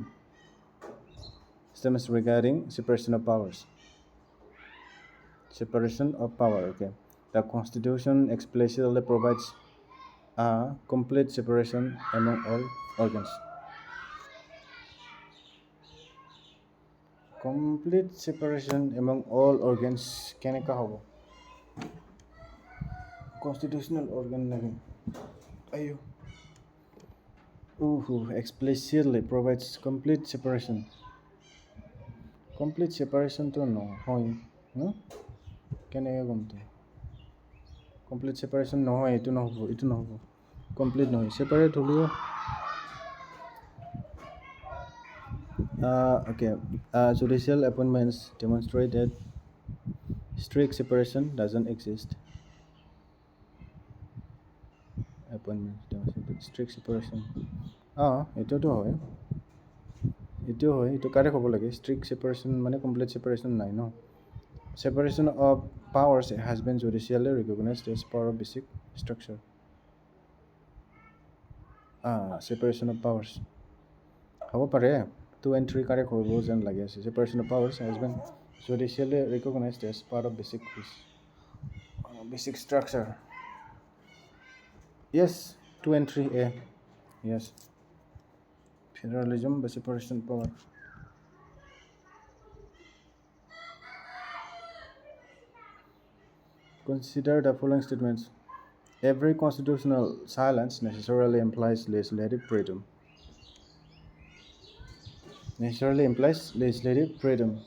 statements regarding separation of powers. Separation of power, okay. The Constitution explicitly provides a complete separation among all organs. Complete separation among all organs কেনেকা হ'ব? Constitutional organ নাকি? আয়ো explicitly provides complete separation. Complete separation to নহয়, no? কেনেকৈ গম তো? Complete separation নহয়, এইটো নহ'ব। Complete নহয়, separate হ'লেও okay. Judicial appointments demonstrate that strict separation doesn't exist. Appointments demonstrate strict separation. এইটোতো হয়, এইটো কাৰেক্ট হ'ব লাগে। strict separation মানে complete separation নাই, no? Separation of powers has been judicially recognized as part of basic structure. Separation of powers হ'ব পাৰে। 2 and 3 correct হ'ব যেন লাগি আছে। Separation of powers has been judicially recognized as part of basic structure. Yes, 2 and 3A. Yes. Federalism by separation of power. Consider the following statements. Every constitutional silence necessarily implies legislative freedom. necessarily implies legislative freedom.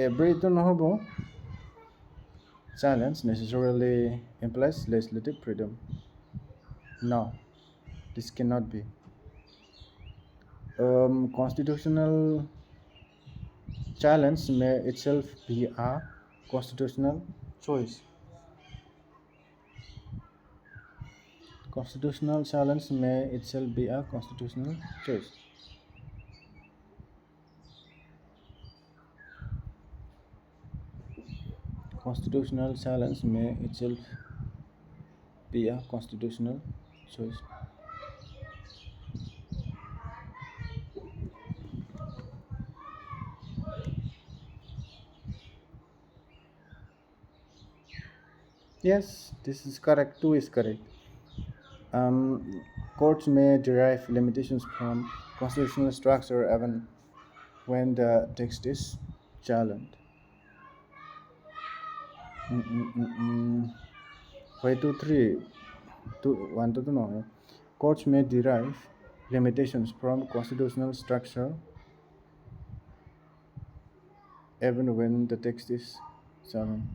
Every to নহ'ব challenge necessarily implies legislative freedom. No, this cannot be. Constitutional challenge may itself be a constitutional choice. Constitutional challenge may itself be a constitutional choice. Constitutional challenge may itself be a constitutional choice. Yes, this is correct. Two is correct. Courts may derive limitations from constitutional structure even when the text is challenged. Why two three? Two one to two no. Courts may derive limitations from constitutional structure even when the text is challenged.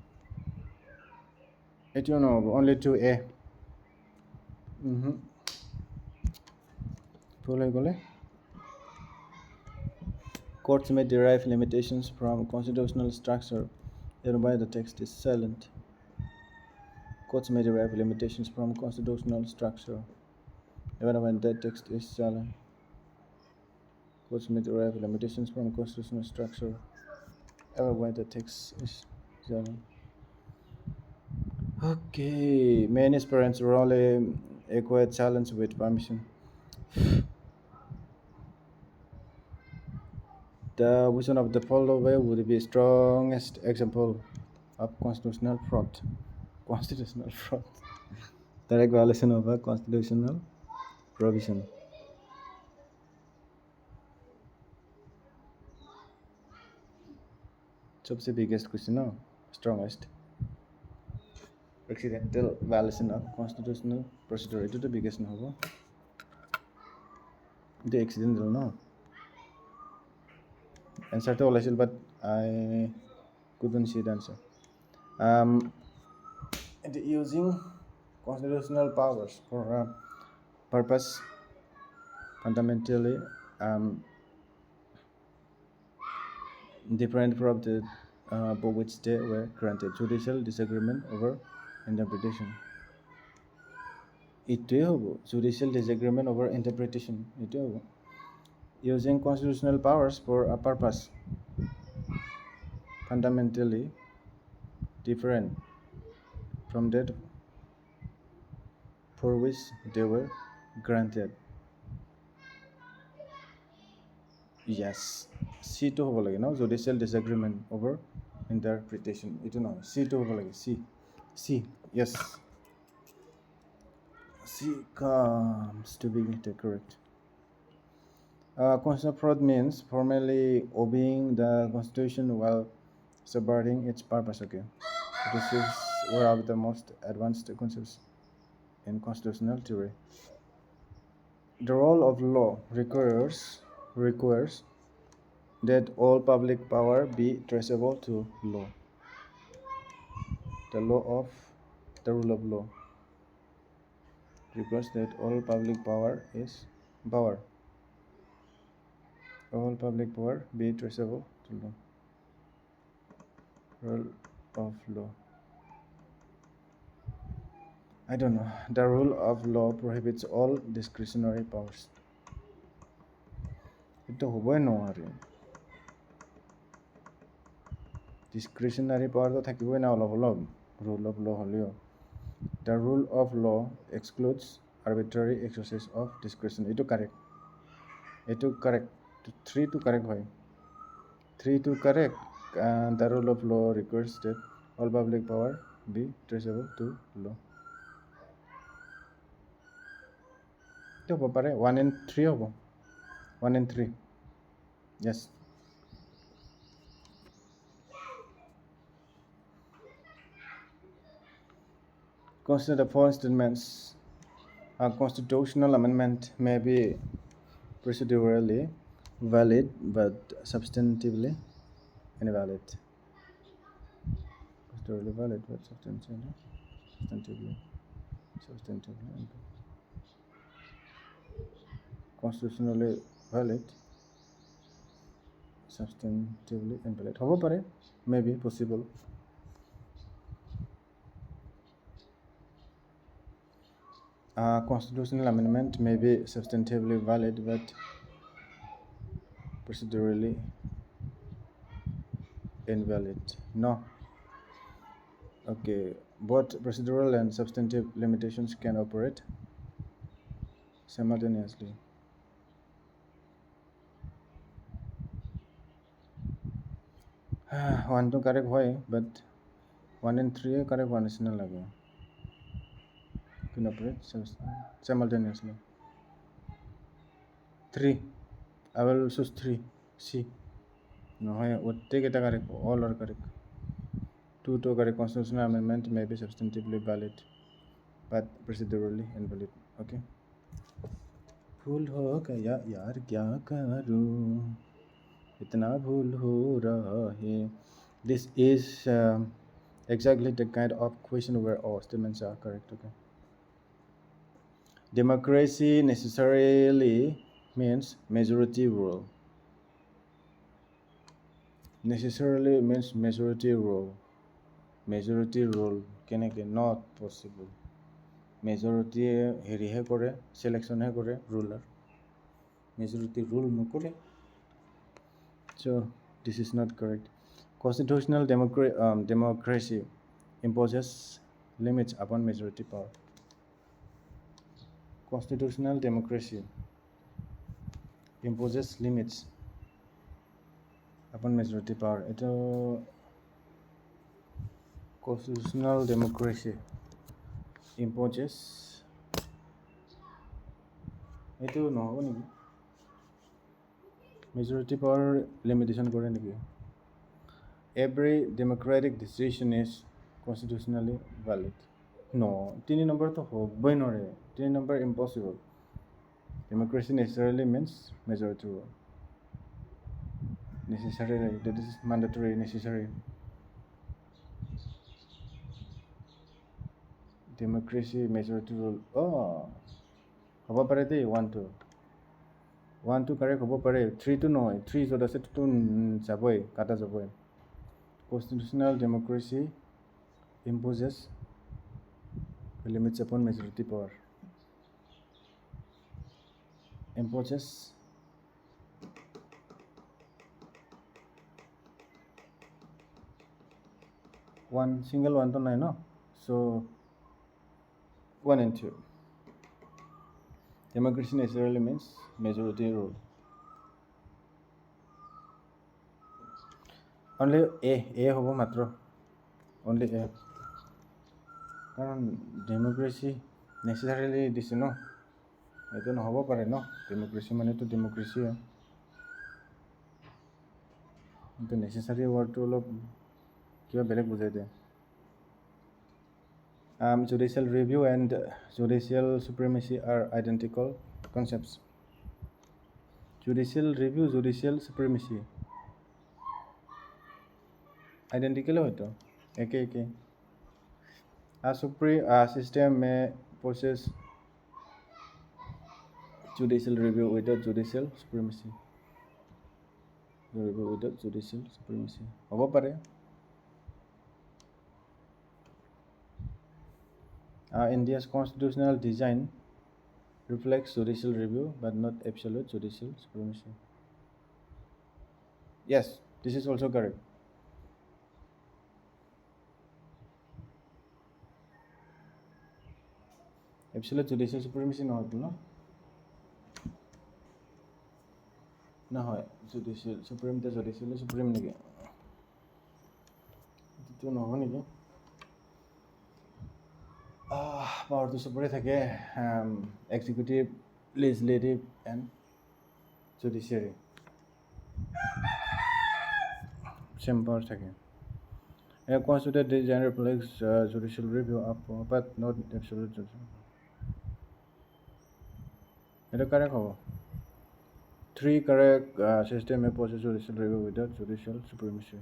It you know only two A. Follow gole. Courts may derive limitations from constitutional structure even when the text is silent. Courts may derive limitations from constitutional structure even when the text is silent. Courts may derive limitations from constitutional structure even when the text is silent. Okay, many parents rarely equate challenge with permission. The vision of the following would be strongest example of constitutional fraud. Constitutional fraud. Direct violation of a constitutional provision. सबसे biggest question हो strongest accidental violation of constitutional procedure itu the biggest নহ'ব the accidental no answer to ওলাইছিল but I couldn't see the answer and using constitutional powers for a purpose fundamentally different from the for which they were granted judicial disagreement over interpretation. It judicial disagreement over interpretation. Using constitutional powers for a purpose fundamentally different from that for which they were granted. Yes, C to হ'ব লাগে ন judicial disagreement over interpretation এইটো নহয় C to হ'ব লাগে C yes C comes to be the correct. Constitutional fraud means formally obeying the constitution while subverting its purpose. Okay, this is one of the most advanced concepts in constitutional theory. The role of law requires that all public power be traceable to law. The rule of law requires that all public power be traceable to law. Rule of law. I don't know. The rule of law prohibits all discretionary powers. Ito hoboi নোৱাৰে discretionary power to থাকিবই না অলপ rule of law হ'লেও the rule of law excludes arbitrary exercise of discretion. Ito correct 3 to correct হয় 3 to correct the rule of law requires that all public power be traceable to law. ito হ'ব পাৰে 1 and 3 হ'ব 1 and 3 yes. Consider the following statements A constitutional amendment may be procedurally valid but substantively invalid. Procedurally valid but substantively invalid. Constitutionally valid, substantively invalid. Hobo pare, maybe possible. A constitutional amendment may be substantively valid but procedurally invalid. No. Okay, both procedural and substantive limitations can operate simultaneously. One to correct why, but 1 and 3 correct one is not like can operate simultaneously. 3. I will choose 3. C. No, what take it correct? All are correct. 2 to correct constitutional amendment may be substantively valid but procedurally invalid. Okay. भूल हो गया यार क्या करूं इतना भूल हो रहा है. This is exactly the kind of question where all statements are correct. Okay. Democracy necessarily means majority rule. Necessarily means majority rule. Majority rule keneke not possible. Majority heri he kore selection he kore ruler. Majority rule no kore. So this is not correct. Constitutional democracy imposes limits upon majority power. Constitutional democracy imposes limits upon majority power. Ito constitutional democracy imposes ito নহব নেকি majority power limitation কৰে নেকি every democratic decision is constitutionally valid no 3 number to হবই নৰে 3 number impossible democracy necessarily means majority rule necessarily that is mandatory necessary democracy majority rule হ'ব পাৰে দেই 1 2 1 2 correct হ'ব পাৰে 3 to নহয় 3 যত আছে তো যাবই কাটা যাবই constitutional democracy imposes limits upon majority power imposes one single one to নাই no so 1 and 2 democracy necessarily means majority rule only a hobo matro only a karon democracy necessarily dise no eto no hobo pare no democracy mane to democracy hai to necessary word to olop kiba belek bujai de judicial review and judicial supremacy are identical concepts. Judicial review, judicial supremacy. Identical hoito. Eke. A system may possess judicial review without judicial supremacy. Review without judicial supremacy. Hobo pare. India's constitutional design reflects judicial review but not absolute judicial supremacy. Yes, this is also correct. Absolute judicial supremacy no no na hoy judicial supreme the judicial supreme niki to no ho niki power to support থাকে executive legislative and judiciary same power থাকে a constituted design reflects judicial review up but not absolute judicial এটা correct হ'ব 3 correct system may possess judicial review without judicial supremacy.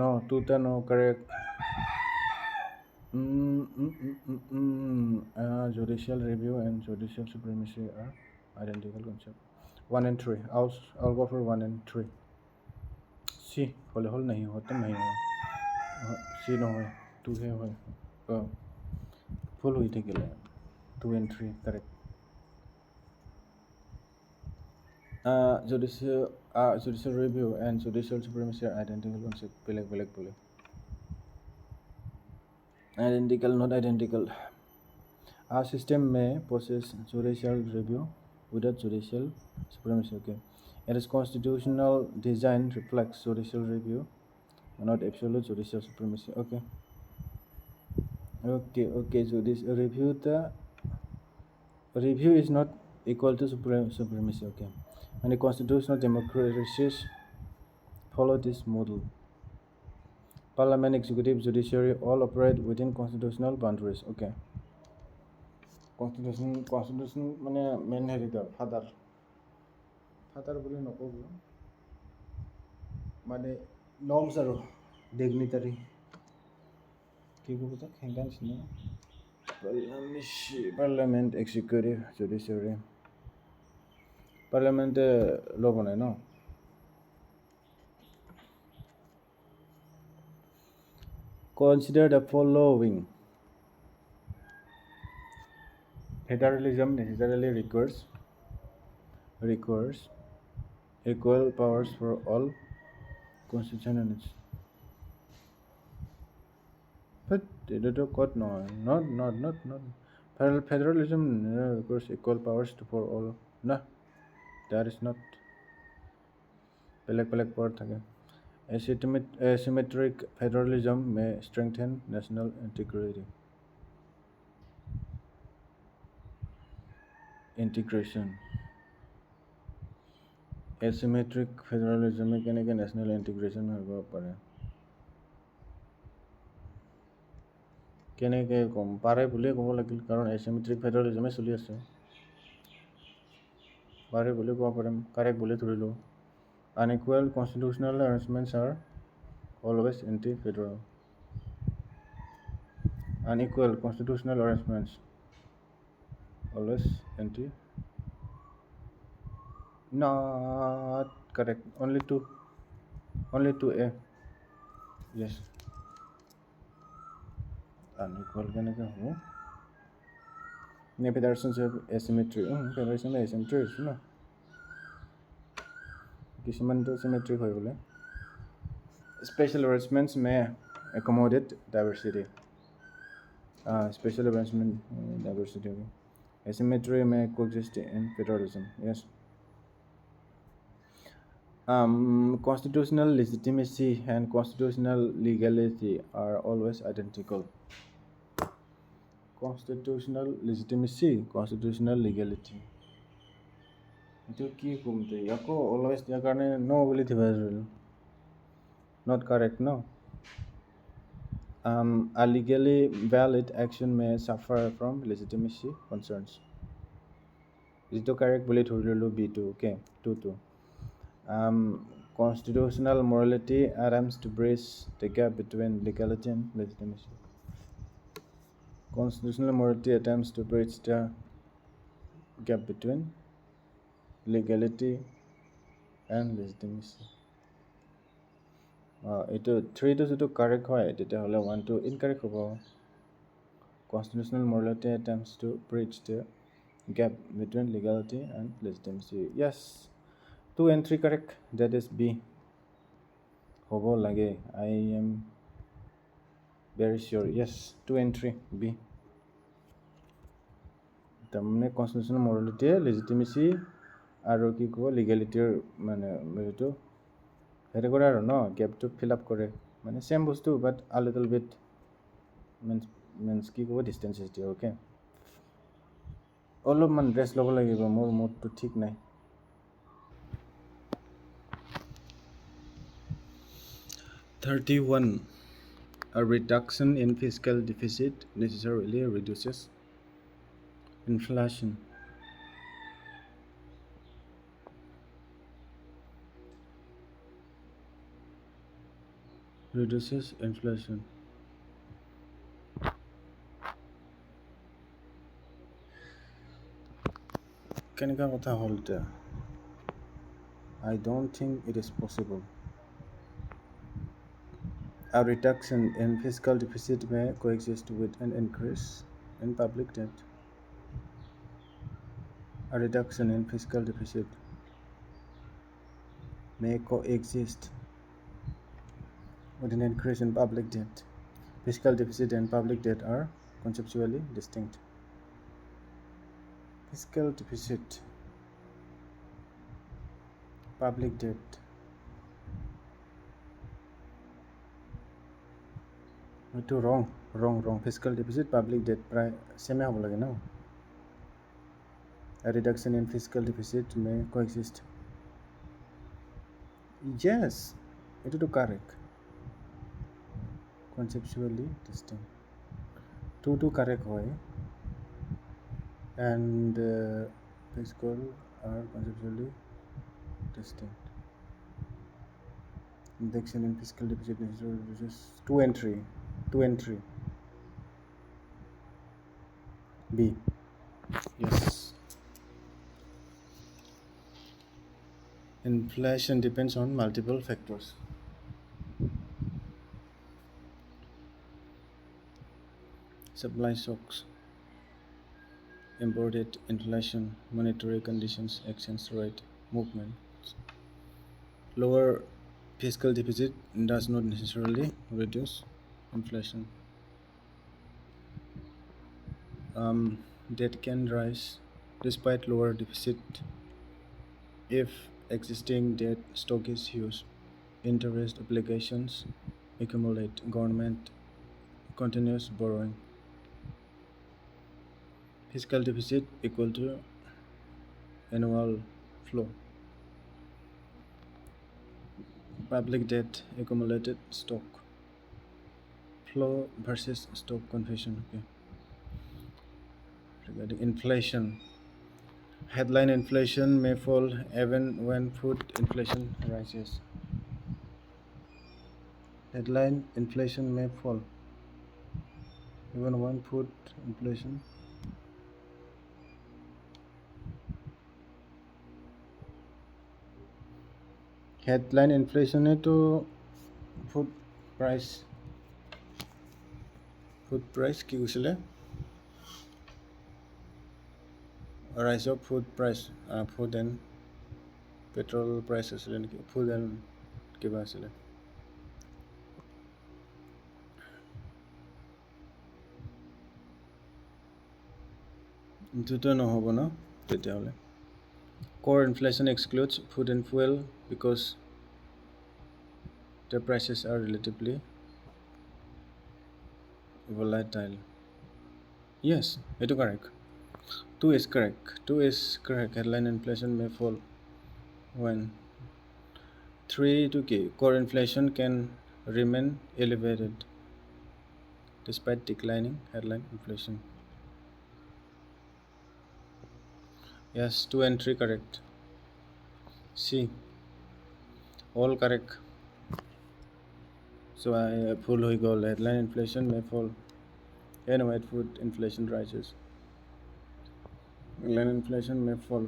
No, 2 no correct. Judicial review and judicial supremacy are identical concept. 1 and 3. I'll go for 1 and 3. C. Hole nahi hota nahi ho. C no hoy. 2 hai hoy. Full hui thakile. 2 and 3 correct. Judicial review and judicial supremacy are identical concept. Beleg. Identical, not identical. Our system may possess judicial review without judicial supremacy. Okay, it is constitutional design reflects judicial review, not absolute judicial supremacy. Okay. So this review is not equal to supremacy. Okay, and the constitutional democracies follow this model. Parliament, executive, judiciary all operate within constitutional boundaries. Okay. Constitution মানে main হেৰিটা father বুলি নক'ব মানে norms আৰু ডিগনিটাৰী কি ক'ব তাক সেনেকুৱা নিচিনা পাৰ্লামেণ্ট এক্সিকিউটিভ জুডিচিয়াৰী পাৰ্লামেণ্টে ল' বনায় ন Consider the following. Federalism necessarily requires equal powers for all constitutional units. But it is not. Federalism requires equal powers for all. No, that is not. Beleg power thake. Asymmetric federalism may strengthen national integration. Asymmetric federalism কেনেকৈ national integration হ'ব পাৰে কেনেকৈ ক'ম পাৰে বুলিয়ে ক'ব লাগিল কাৰণ asymmetric federalism চলি আছে পাৰে বুলি ক'ব পাৰিম কাৰেক্ট বুলি ধৰিলোঁ unequal constitutional arrangements are always anti-federal unequal constitutional arrangements always anti not correct only two A yes unequal কেনেকৈ হ'ব নে ফেডাৰেশ্যন asymmetry ফেডাৰেশ্যন asymmetry হৈছে ন কিছুমানটো symmetric হৈ বোলে special arrangements may accommodate diversity special arrangement diversity asymmetry may coexist in federalism yes constitutional legitimacy and constitutional legality are always identical constitutional legitimacy constitutional legality এইটো কি ক'ম তই আকৌ always দিয়াৰ কাৰণে ন বুলি ধৰিব ধৰিলোঁ not correct no a legally valid action may suffer from legitimacy concerns যিটো correct বুলি ধৰি ল'লোঁ B2 okay 2 constitutional morality attempts to bridge the gap between legality and legitimacy constitutional morality attempts to bridge the gap between legality and legitimacy এইটো 3 টো যদি correct হয় তেতিয়াহ'লে 1 টো ইনকাৰেক্ট হ'ব constitutional morality attempts to bridge the gap between legality and legitimacy yes 2 and 3 correct that is B হ'ব লাগে I am very sure yes 2 and 3 B তাৰমানে constitutional morality legitimacy আৰু কি ক'ব legality মানে এইটো হেৰি কৰে আৰু ন গেপটো ফিল আপ কৰে মানে সেম বস্তু বাট আ লিটল বিট মিন্স কি ক'ব ডিষ্টেঞ্চ দিয়ে অ'কে অলপমান ৰেষ্ট ল'ব লাগিব মোৰ মুডটো ঠিক নাই 31 A reduction in fiscal deficit necessarily reduces inflation. Reduces inflation. কেনেকুৱা কথা হ'ল এতিয়া? I don't think it is possible. A reduction in fiscal deficit may coexist with an increase in public debt. A reduction in fiscal deficit may coexist with an increase in public debt. Fiscal deficit and public debt are conceptually distinct. Fiscal deficit, public debt. Itu wrong. Fiscal deficit, public debt প্ৰায় same হ'ব লাগে ন? A reduction in fiscal deficit may coexist. Yes, এটোতো correct. Conceptually distinct. Two correct হয়. And fiscal are conceptually distinct. Reduction in fiscal deficit is two entry. B. Yes. Inflation depends on multiple factors. Supply shocks, imported inflation, monetary conditions, exchange rate movements. Lower fiscal deficit does not necessarily reduce inflation. Debt can rise despite lower deficit if existing debt stock is used. Interest obligations accumulate. Government continues borrowing. Fiscal deficit equal to annual flow. Public debt accumulated stock. Flow versus stock confusion. Okay. Regarding inflation, headline inflation may fall even when food inflation rises. Headline inflation may fall even when food inflation headline inflation to food price কি কৈছিলে? Rise of food price, food and petrol price আছিলে নেকি? Food and কিবা আছিলে? এইটোতো নহ'ব ন তেতিয়াহ'লে? Core inflation excludes food and fuel because the prices are relatively volatile. Yes, it's correct. 2 is correct. Headline inflation may fall when 3 to K. Core inflation can remain elevated despite declining headline inflation. Yes, 2 and 3 correct. C, all correct. So I full hoi gol. Headline inflation may fall anyway food inflation rises. Headline inflation may fall.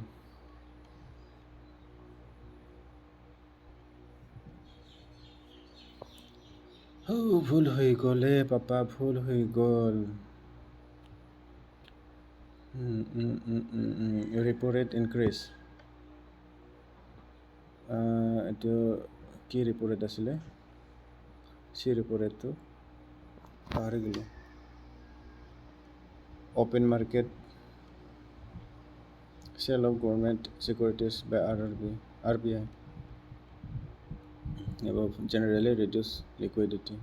ভুল হয়ে গ'লে papa ভুল হয়ে গ'ল repo rate increase এইটো কি repo rate আছিলে C repo rate তো পাহৰি গ'লো open market sale of government securities by RBI above generally reduce liquidity.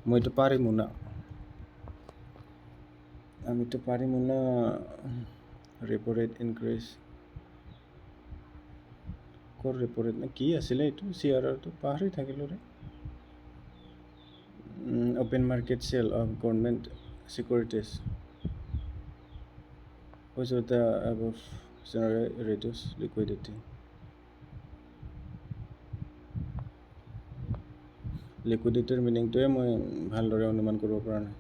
মইতো পাৰিমো না আমিতো পাৰিমো না repo rate increase কৰ ৰেপ ৰেট নে কি আছিলে এইটো CRRটো পাহৰি থাকিলোঁ ৰে open market sale of government securities was the above scenario reduce liquidity লিকুইডিটিৰ মিনিংটোৱে মই ভালদৰে অনুমান কৰিব পৰা নাই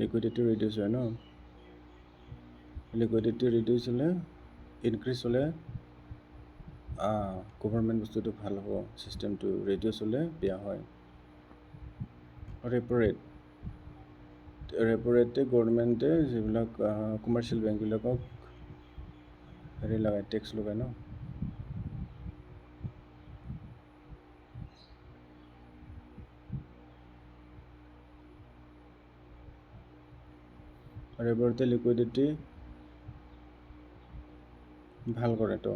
লিকুইডিটি ৰিডিউচ হয় ন লিকুইডিটি ৰিডিউচ হ'লে ইনক্ৰিজ হ'লে গভৰ্ণমেণ্ট বস্তুটো ভাল হ'ব চিষ্টেমটো ৰিডিউচ হ'লে বেয়া হয় ৰেপ ৰেটে গভৰ্ণমেণ্টে যিবিলাক কমাৰ্চিয়েল বেংকবিলাকক হেৰি লগায় টেক্স লগায় ন ৰেপতে লিকুইডিটি ভাল কৰে তো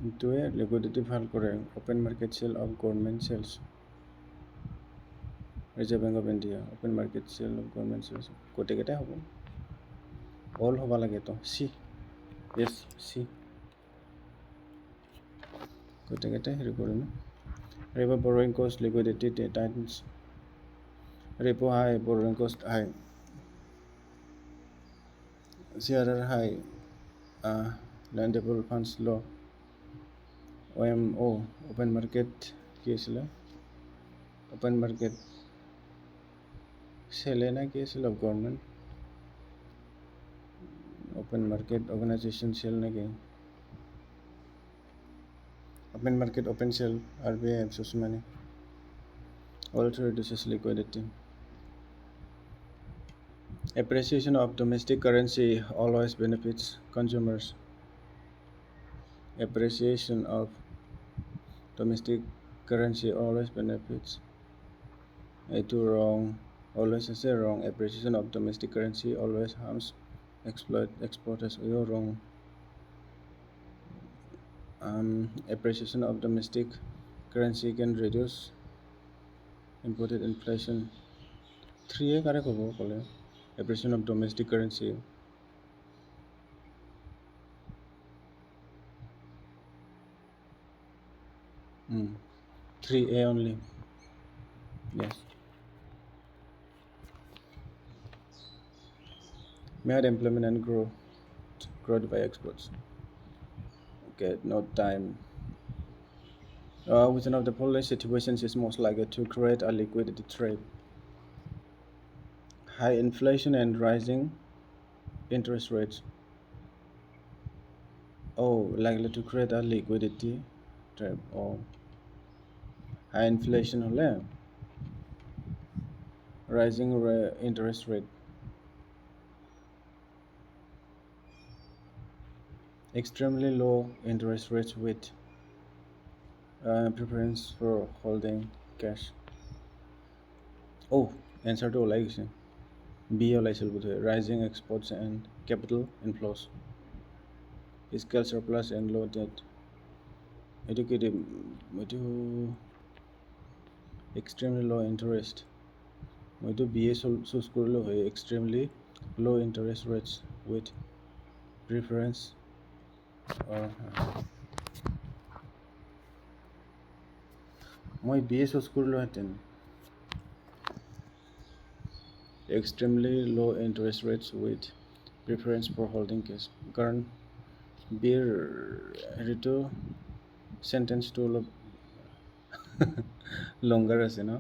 এইটোৱে লিকুইডিটি ভাল কৰে open market sale of government sells Reserve Bank of India open market sale of government sells গোটেইকেইটাই হ'ব অল হ'ব লাগে তো চি গোটেইকেইটাই হেৰি কৰিম ৰেপ বৰোয়িং কষ্ট লিকুইডিটি টাইমছ ৰেপ হাই বৰোয়িং কষ্ট হাই CRR high, lendable funds low, OMO, open market কি আছিলে open market sale না কি আছিলে of government open market organization sale নাকি open market open sale RBI absorbs money also reduces liquidity appreciation of domestic currency always benefits consumers appreciation of domestic currency always benefits এইটো wrong always আছে wrong appreciation of domestic currency always harms exporters you're wrong appreciation of domestic currency can reduce imported inflation 3 correct hobo kole appreciation of domestic currency 3A only yes made employment and growth by exports okay no time which one of the following situations is most likely to create a liquidity trap high inflation and rising interest rates likely to create a liquidity trap high inflation hole rising interest rate extremely low interest rates with preference for holding cash answer to ওলাই গৈছে B ওলাইছিল বোধহয় rising exports and capital inflows fiscal surplus and low debt এইটো কি দিম এইটো extremely low interest মইতো BA choose কৰিলোঁ হয় extremely low interest rates with preference মই BA চুজ কৰিলোঁ হেঁতেন extremely low interest rates with preference for holding cash কাৰণ BA হেৰিটো চেণ্টেন্সটো অলপ longer আছে ন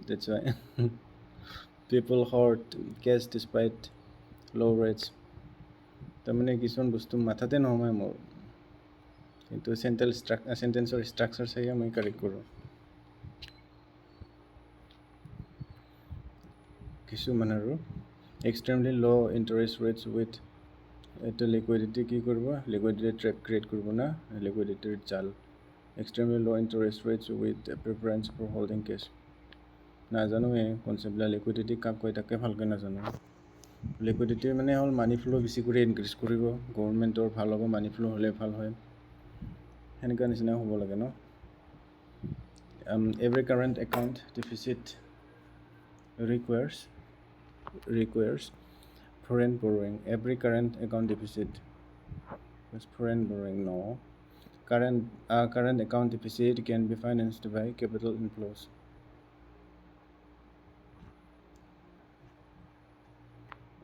that's why people hoard cash despite low rates তাৰমানে কিছুমান বস্তু মাথাতে নহয় মোৰ কিন্তু চেণ্টেন্সৰ ষ্ট্ৰাকচাৰ চাইয়ে মই কাৰেক্ট কৰোঁ কিছুমান আৰু extremely low interest rates with এটা লিকুইডিটি কি কৰিব লিকুইডিটি ট্ৰেপ ক্ৰিয়েট কৰিব না লিকুইডিটিৰ জাল extremely low interest rates with preference for holding cash নাজানো কনচেপ্টবিলাক লিকুইডিটি কাক কয় তাকে ভালকৈ নাজানো লিকুইডিটি মানে হ'ল মানি ফ্ল' বেছি কৰি ইনক্ৰিজ কৰিব গভৰ্ণমেণ্টৰ ভাল হ'ব মানি ফ্ল' হ'লে ভাল হয় সেনেকুৱা নিচিনা হ'ব লাগে ন every current account deficit requires Foreign borrowing. Every current account deficit. Was foreign borrowing? No. Current account deficit can be financed by capital inflows.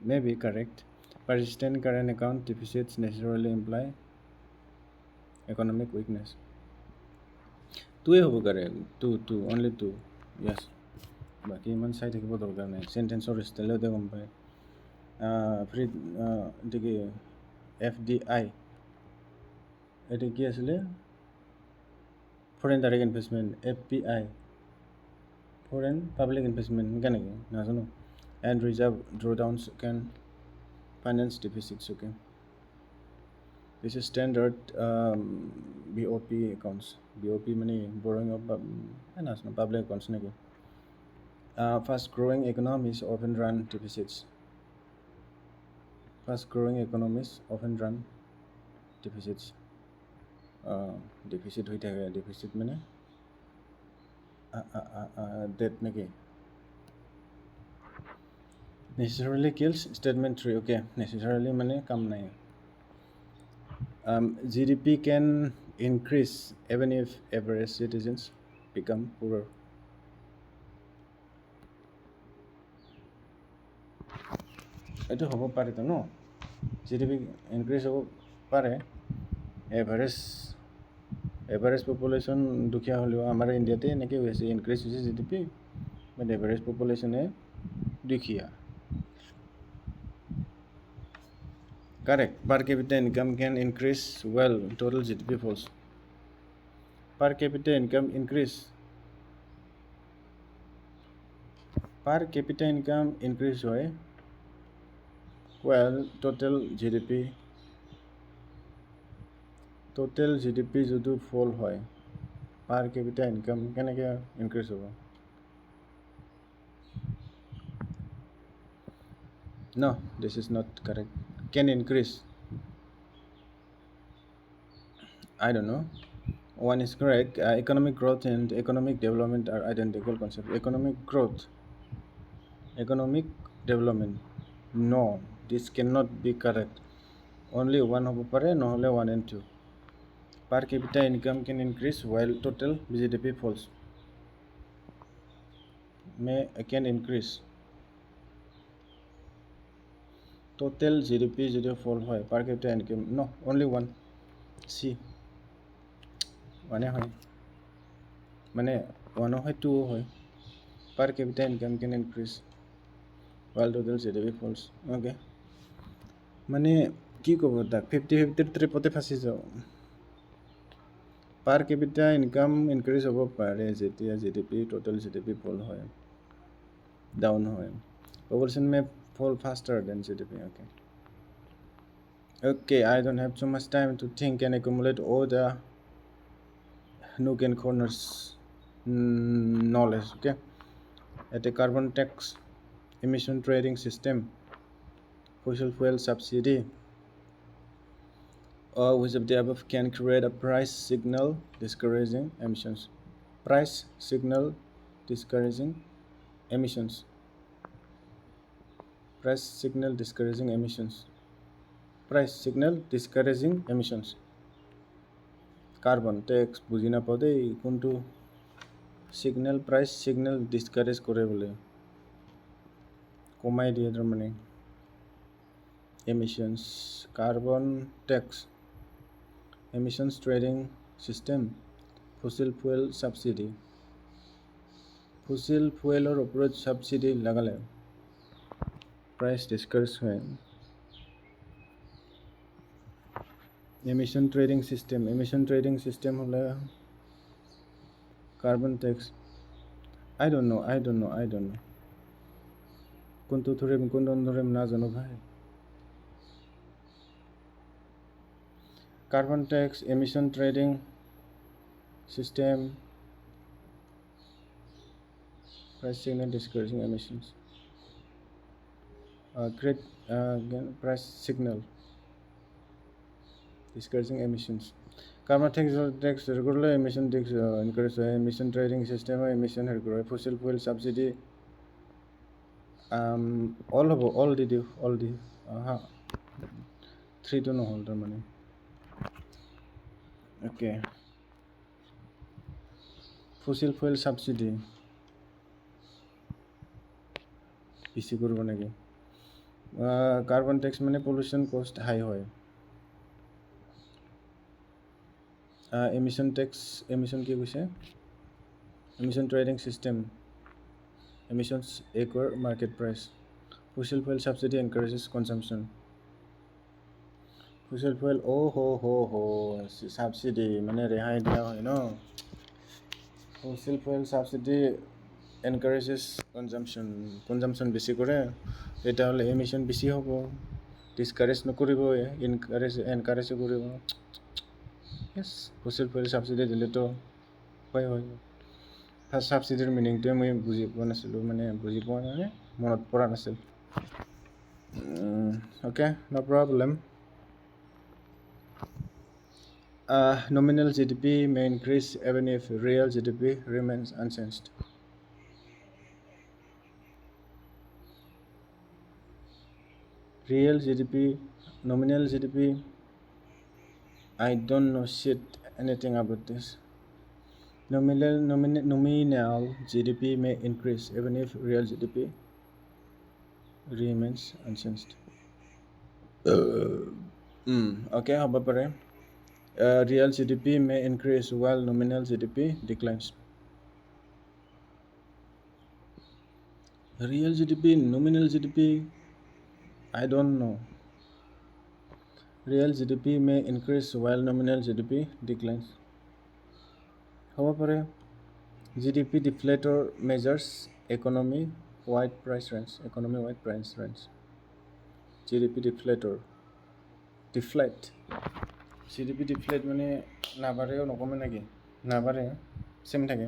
Maybe correct. Persistent current account deficits necessarily imply economic weakness. Two hobo kare. Two. Only two. Yes. বাকী ইমান চাই থাকিব দৰকাৰ নাই চেণ্টেঞ্চৰ ষ্টাইলতে গম পায় free এইটো কি FDI এইটো কি আছিলে foreign direct investment FPI foreign public investment কেনেকৈ নাজানো and reserve drawdowns can finance deficits okay this is standard BOP accounts BOP মানে বৰয়িং অফ নাজানো পাব্লিক একাউণ্টছ নেকি fast-growing economies often run deficits. Fast-growing economies often run deficits. Deficit হৈ থাকে deficit মানে debt নেকি necessarily kills statement 3 okay necessarily মানে কাম নাই GDP can increase even if average citizens become poorer. এইটো হ'ব পাৰেতো ন GDP ইনক্ৰিজ হ'ব পাৰে এভাৰেজ পপুলেশ্যন দুখীয়া হ'লেও আমাৰ ইণ্ডিয়াতে এনেকৈ হৈ আছে ইনক্ৰিজ হৈছে GDP বাট এভাৰেজ পপুলেশ্যনে দুখীয়া কাৰেক্ট পাৰ কেপিটা ইনকাম কেন ইনক্ৰিজ ৱেল টোটেল GDP ফলছ পাৰ কেপিটা ইনকাম ইনক্ৰিজ পাৰ কেপিটা ইনকাম ইনক্ৰিজ হয় well total GDP যদি ফল হয় পাৰ কেপিটা ইনকাম কেনেকৈ ইনক্ৰিজ হ'ব no this is not correct can increase I don't know one is correct economic growth and economic development are identical concepts economic development no this cannot be correct only one হ'ব পাৰে নহ'লে 1 and 2 per capita income can increase while total GDP falls can increase total GDP যদি fall হয় per capita income no only one C 1 হয় মানে 1 হয় 2 হয় per capita income can increase while total GDP falls okay মানে কি ক'ব তাক 50-50 ট্ৰিপতে ফাঁচি যাওঁ পাৰ কেপিটা ইনকাম ইনক্ৰিজ হ'ব পাৰে যেতিয়া GDP total GDP ফল হয় ডাউন হয় population May fall faster than GDP okay I don't have so much time to think and accumulate all the nook and corners knowledge okay at a carbon tax emission trading system fossil fuel subsidy or which of the above can create a price signal discouraging emissions price signal discouraging emissions price signal discouraging emissions carbon tax বুজি নাপাওঁ দেই কোনটো price signal discourage কৰে বোলে কমাই দিয়ে তাৰমানে emissions carbon tax emissions trading system fossil fuel subsidy fossil fuelৰ ওপৰত subsidy লাগালে price discourage হয় emission trading system হলে carbon tax I don't know কোনটো ধৰিম নাজানো ভাই carbon tax emission trading system price signal discouraging emissions create again price signal discouraging emissions carbon tax regular emission tax encourage emission trading system emission fossil fuel subsidy all হ'ব all দি দিওঁ all দি হা 3টো নহ'ল তাৰমানে okay fossil fuel subsidy বেশি করব নাকি carbon tax মানে pollution কস্ট হাই হয় এমিশন ট্যাক্স এমিশন কি কৈছে emission trading system emissions occur market price fossil fuel subsidy encourages consumption fossil fuel হো সাবসিডি মানে রেহাই দিয়া হয় ন fossil fuel subsidy encourages consumption বেশি করে এটা হলে এমিশন বেশি হ'ব ডিসকারেজ নকৰিব এনকাৰেজ কৰিব ইয়েছ ফসিল ফুয়েল সাবসিডি দিলেতো হয় ফাৰ্ষ্ট সাবসিডিৰ মিনিংটোৱে মই বুজি পোৱা নাছিলোঁ মানে মনত পৰা নাছিল okay no' problem nominal GDP may increase even if real GDP remains unchanged. Real GDP, nominal GDP, I don't know anything about this. Nominal GDP may increase even if real GDP remains unchanged. Okay, হ'ব পাৰে real GDP may increase while nominal GDP declines. Real GDP, nominal GDP, I don't know. Real GDP may increase while nominal GDP declines. However, GDP deflator measures economy-wide price range. GDP deflator. Deflate. GDP deflate মানে নাবাঢ়েও নকমে নেকি নাবাঢ়ে same থাকে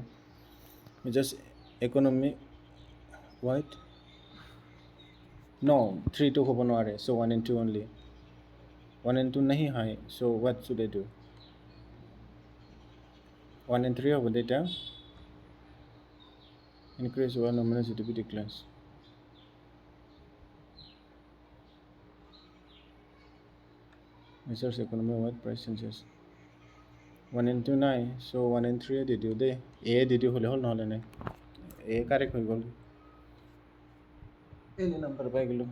just economy wide no 3 হ'ব নোৱাৰে so 1 and 2 only 1 and 2 nahi hai so what should I do 1 and 3 হ'ব data increase while nominal GDP declines measures economy wide price changes 1 and 2 নাই so 1 and 3 দি দিও দে a দি দিও হলে হল নহলে নাই a correct হৈ গল এই নাম্বার পাই গেল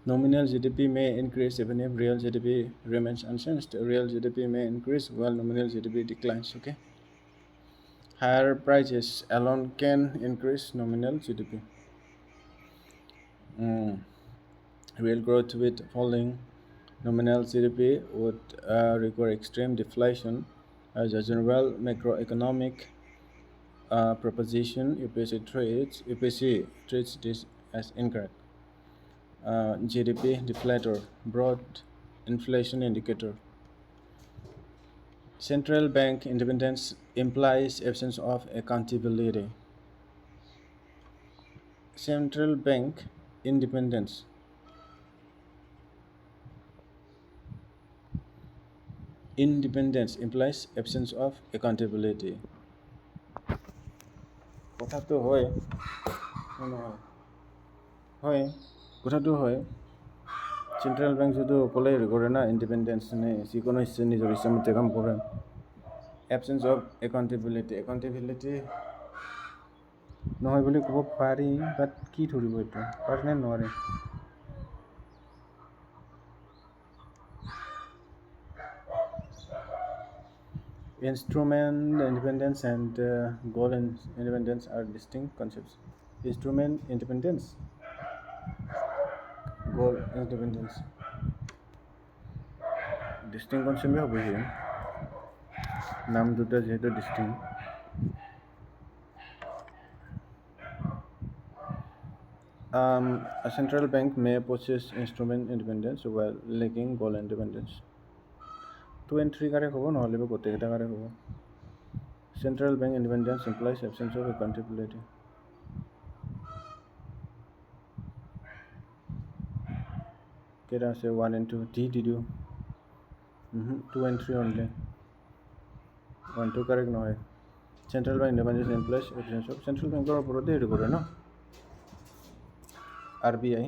Nominal GDP may increase even if real GDP remains unchanged. Real GDP may increase while nominal GDP declines. Okay. Higher prices alone can increase nominal GDP. Real growth with falling nominal GDP would require extreme deflation as a general macroeconomic proposition. UPSC treats this as incorrect. GDP deflator, broad inflation indicator. Central bank independence implies absence of accountability. Central bank independence implies absence of accountability. কথাটো হয় কথাটো হয় central bank যদি অকলে হেৰি কৰে না independence নে যিকোনো ইচ্ছা নিজৰ ইচ্ছামতে কাম কৰে এবচেঞ্চ অফ একাউণ্টেবিলিটি নহয় বুলি ক'ব পাৰি বাট কি ধৰিব এইটো পাৰি নে নোৱাৰে Instrument independence and goal independence are distinct concepts. Instrument independence, goal independence. Distinct concept भी होगी ये. नाम दूसरा जेतो distinct. A central bank may possess instrument independence while lacking goal independence. 2 and 3 কারে হবো নহলে গোটেইটা কারে হবো Central bank independence implies absence of accountability. Keda say 1 and 2 did you 2 and 3 only 1 2 correct no hai Central bank independence in place efficiency of central bank or operate it no RBI.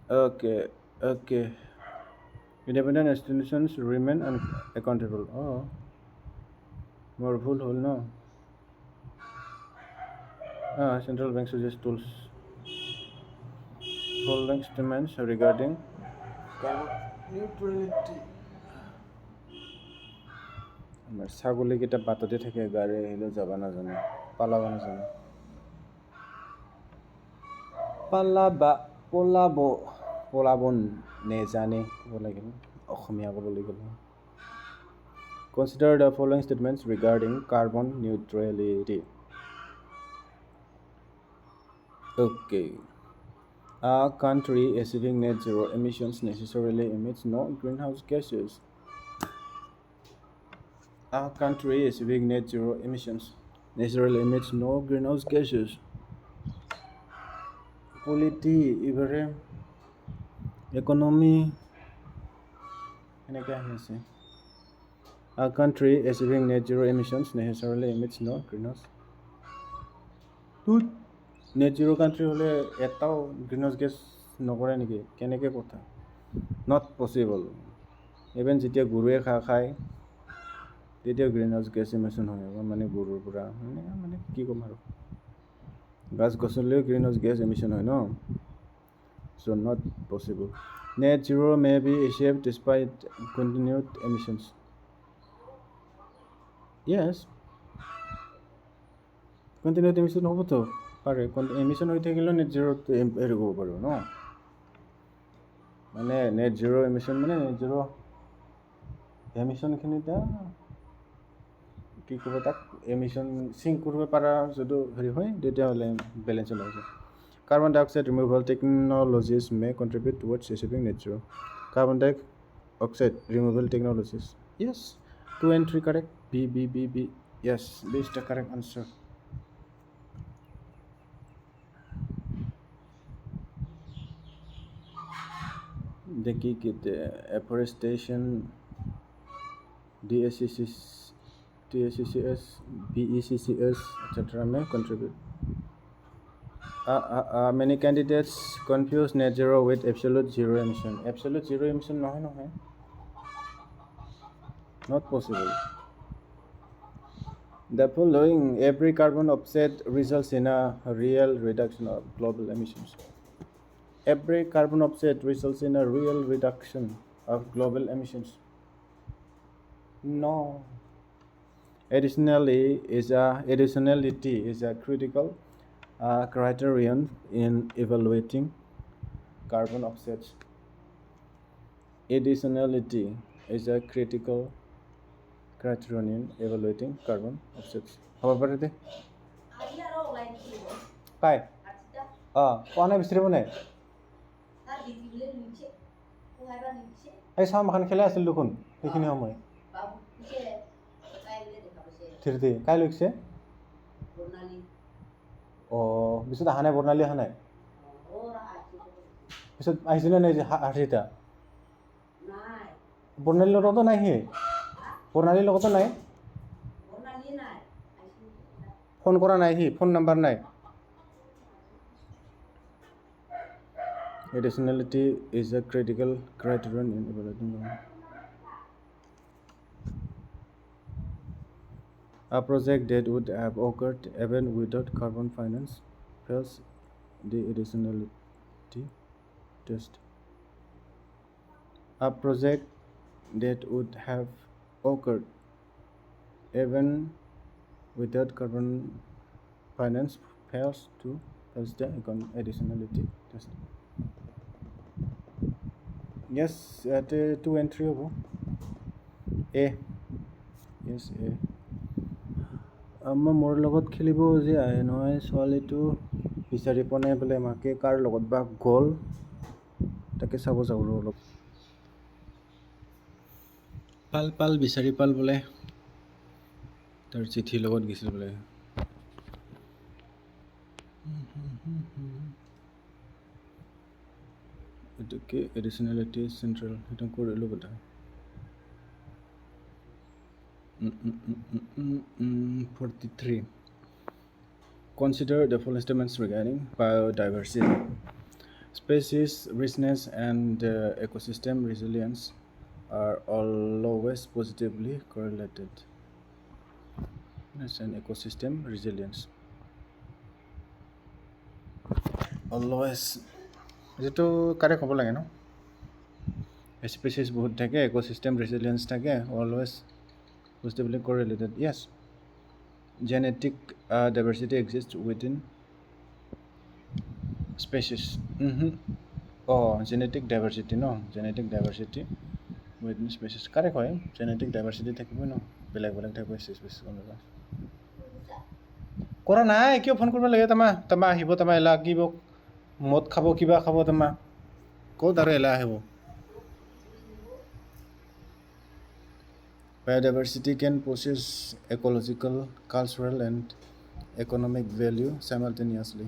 Okay. Independent institutions remain accountable. Oh, more full hole no. Central bank suggests tools. Following statements regarding carbon neutrality. আমাৰ ছাগলীকেইটা বাটতে থাকে গাড়ী আহিলেও যাব নাজানে পালাব নাজানে পলাব নেজানে ক'ব লাগিব অসমীয়া ক'ব লাগিব Consider the following statements regarding carbon neutrality. Okay. A country achieving net zero emissions necessarily emits no greenhouse gases. A country achieving net zero emissions necessarily emits no greenhouse gases. Polity, ইবাৰে economy এনেকৈ আহি আছে A country achieving net zero emissions necessarily emits no greenhouse. Net zero country হ'লে এটাও greenhouse gas নকৰে নেকি কেনেকৈ কথা Not possible. Even যেতিয়া গৰুৱে খায় তেতিয়া greenhouse gas emission হয় মানে গৰুৰ পৰা মানে কি ক'ম আৰু গাছ গছলৈও greenhouse gas emission হয় no So not possible. Net zero may be achieved despite continued emissions. Yes. Continued emission হ'ব তো পাৰে emission হৈ থাকিলেও net zero হেৰি কৰিব পাৰিব ন মানে net zero emission মানে net zero emissionখিনিটা কি ক'ব তাক emission সিঙ্ক কৰিব পাৰা যদি হেৰি হয় তেতিয়াহ'লে বেলেঞ্চ হৈ যায় Carbon dioxide removal technologies may contribute towards achieving net zero. Carbon dioxide removal technologies. Yes. 2 and 3 correct. B. Yes, B is the correct answer. The key afforestation, DSCCS, BECCS, etc. may contribute. Many candidates confuse net zero with absolute zero emission. Absolute zero emission no. Not possible. The following every carbon offset results in a real reduction of global emissions. Every carbon offset results in a real reduction of global emissions. No. Additionality is a critical criterion in evaluating carbon offsets. Additionality is a critical criterion in evaluating carbon offsets. How about it? Kai? Kau nak bisri mana? Ay sama makan khela asil dukun. Dekini hamai. Thirti. Kai lukse? Oh, bisut ahane Bornali ahane. Bisut aisina nahi harita. Bornali logo to nahi. Bornali logo to nahi. Phone kora nahi. Phone number nahi. Additionality is a critical criterion in evaluating. A project that would have occurred even without carbon finance fails the additionality test. A project that would have occurred even without carbon finance fails the additionality test. Yes, at 2 and 3 over. A. Yes, A. মোৰ লগত খেলিব যে আহে নহয় ছোৱালীটো বিচাৰি পোৱা নাই বোলে মাকে কাৰ লগত বা গ'ল তাকে চাব যাব অলপ পাল বিচাৰি পাল বোলে তাৰ চিঠি লগত গৈছিল বোলে এটোকে এডিশনালিটি সেন্ট্ৰাল এটা কৰিলো কথা 43. Consider the following statements regarding biodiversity. Species richness and ecosystem resilience are always positively correlated. That's an ecosystem resilience. Always. যেটো কাৰে ক'ব লাগে ন species বহুত থাকে ecosystem resilience থাকে always positively correlated. Yes. Genetic diversity exists within species. Genetic diversity no genetic diversity within species correct হয় genetic diversity থাকিবই ন বেলেগ বেলেগ থাকিব species অনুযায়ী কৰা নাই কিয় ফোন কৰিব লাগে তামা আহিব তামা এলা কিব মদ খাব কিবা খাব তামা ক'ত আৰু এলা আহিব Biodiversity can possess ecological, cultural, and economic value simultaneously.